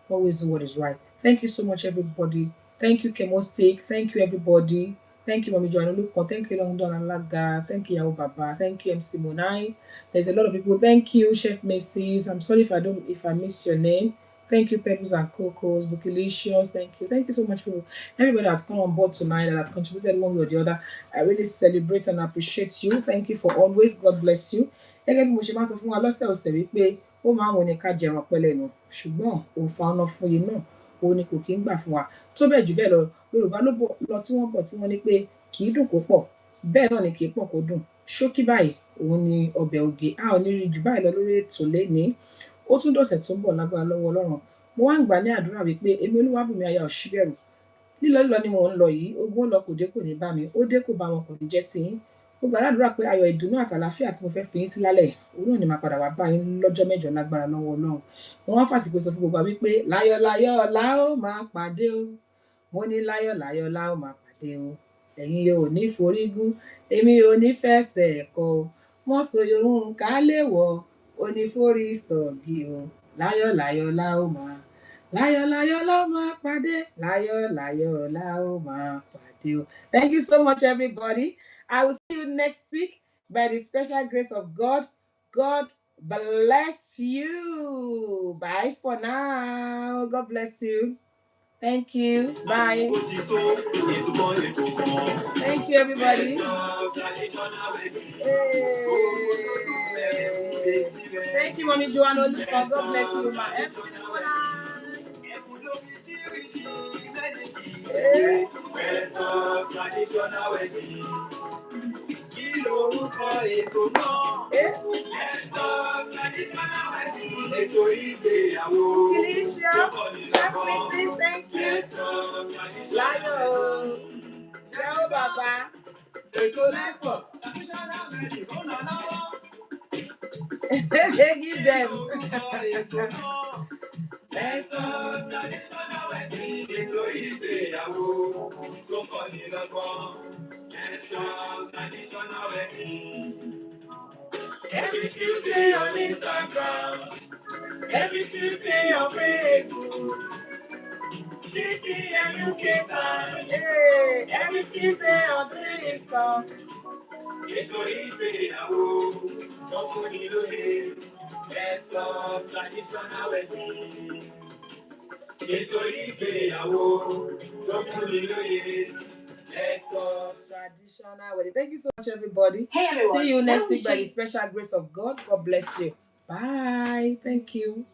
Always do what is right. Thank you so much, everybody. Thank you, Chemostic. Thank you, everybody. Thank you, Mami Joanna Luko. Thank you, Longdon Alaga. Thank you, Yao Baba. Thank you, MC Monai. There's a lot of people. Thank you, Chef Macy's. I'm sorry if I missed your name. Thank you, Pebbles and Cocos, Bookilicious. Thank you. Thank you so much, people. Everybody that's come on board tonight that has contributed one way or the other. I really celebrate and appreciate you. Thank you for always. God bless you. Gẹ́gẹ́ bí mo ṣe máa sọ fún wa lọ́sẹ̀ọ̀sẹ̀ wípé ó máa ń wọ ní ká jẹran pẹ́lẹ́ nu ṣùgbọ́n òǹfà ọ̀nà fún yìí náà òun ni kò kí ń gbà fún wa tó bẹ́ẹ̀ jù bẹ́ẹ̀ lọ Yorùbá ló lọ tí wọ́n bọ̀ tí wọ́n ní pé kì í dùn kó pọ̀ bẹ́ẹ̀ náà ni kì í pọ̀ kó dùn ṣókí báyìí òun ni ọbẹ̀ oge a ò ní rí jù báyìí lọ lórí ètò lénìí ó tún dọ̀sẹ̀ tó ń bọ̀ lágbára lọ́wọ́ Ọlọ́run mo wá ń gbà ní àdúrà wípé èmi Olúwabùnmi aya Òṣìbẹ̀rù lílọ ni mò ń lọ yìí ogún ó lọ kò dé kò ní bá mi ó dé kò bá wọn kò ní jẹ́ tiyín mo gbàdúrà pé ayọ̀ ìdùnnú àtàlàfíà tí mo fẹ́ fi yín sí lálẹ́ òun náà ni máa padà wá bá yín lọ́jọ́ mẹ́jọ lágbára lọ́wọ́ Ọlọ́run mo wá fàsìkò sọ fún gbogbo wa wípé láyọ̀ la ó máa pàdé o mo ní láyọ̀ la ó máa pàdé o ẹ̀yin yóò ní forígún èmi ò ní fẹsẹ̀ ẹ̀kọ́ o wọ́n so yorùn ká lè wọ̀ oníforí sọ̀gì o láyọ̀ la ó máa pàdé láyọ̀ la ó máa pàdé o. Thank you so much, everybody. I will see you next week by the special grace of God. God bless you. Bye for now. God bless you. Thank you. Bye. Thank you, everybody. Hey. Thank you, Mommy Joanna. God bless you, ma. Lórúkọ ètò náà. Ètò ìgbéyàwó. Delicious. Thank you. Láyọ̀. Jẹ́wọ́ bàbá. Ètò lẹ́sọ̀. Give them. Ètò ìgbéyàwó tó kọ́ ní lọ́gbọ́n. Traditional wedding. Every Tuesday on Instagram, every Tuesday on Facebook, 6 p.m. UK time. Hey, every Tuesday on TikTok. Ètò ìgbéyàwó tó fúnni lóye. Let's talk traditional wedding. Ètò ìgbéyàwó tó fúnni lóye. Let's talk traditional wedding. Thank you so much, everybody. Hey, everyone. See you next week by the special grace of God. God bless you. Bye. Thank you.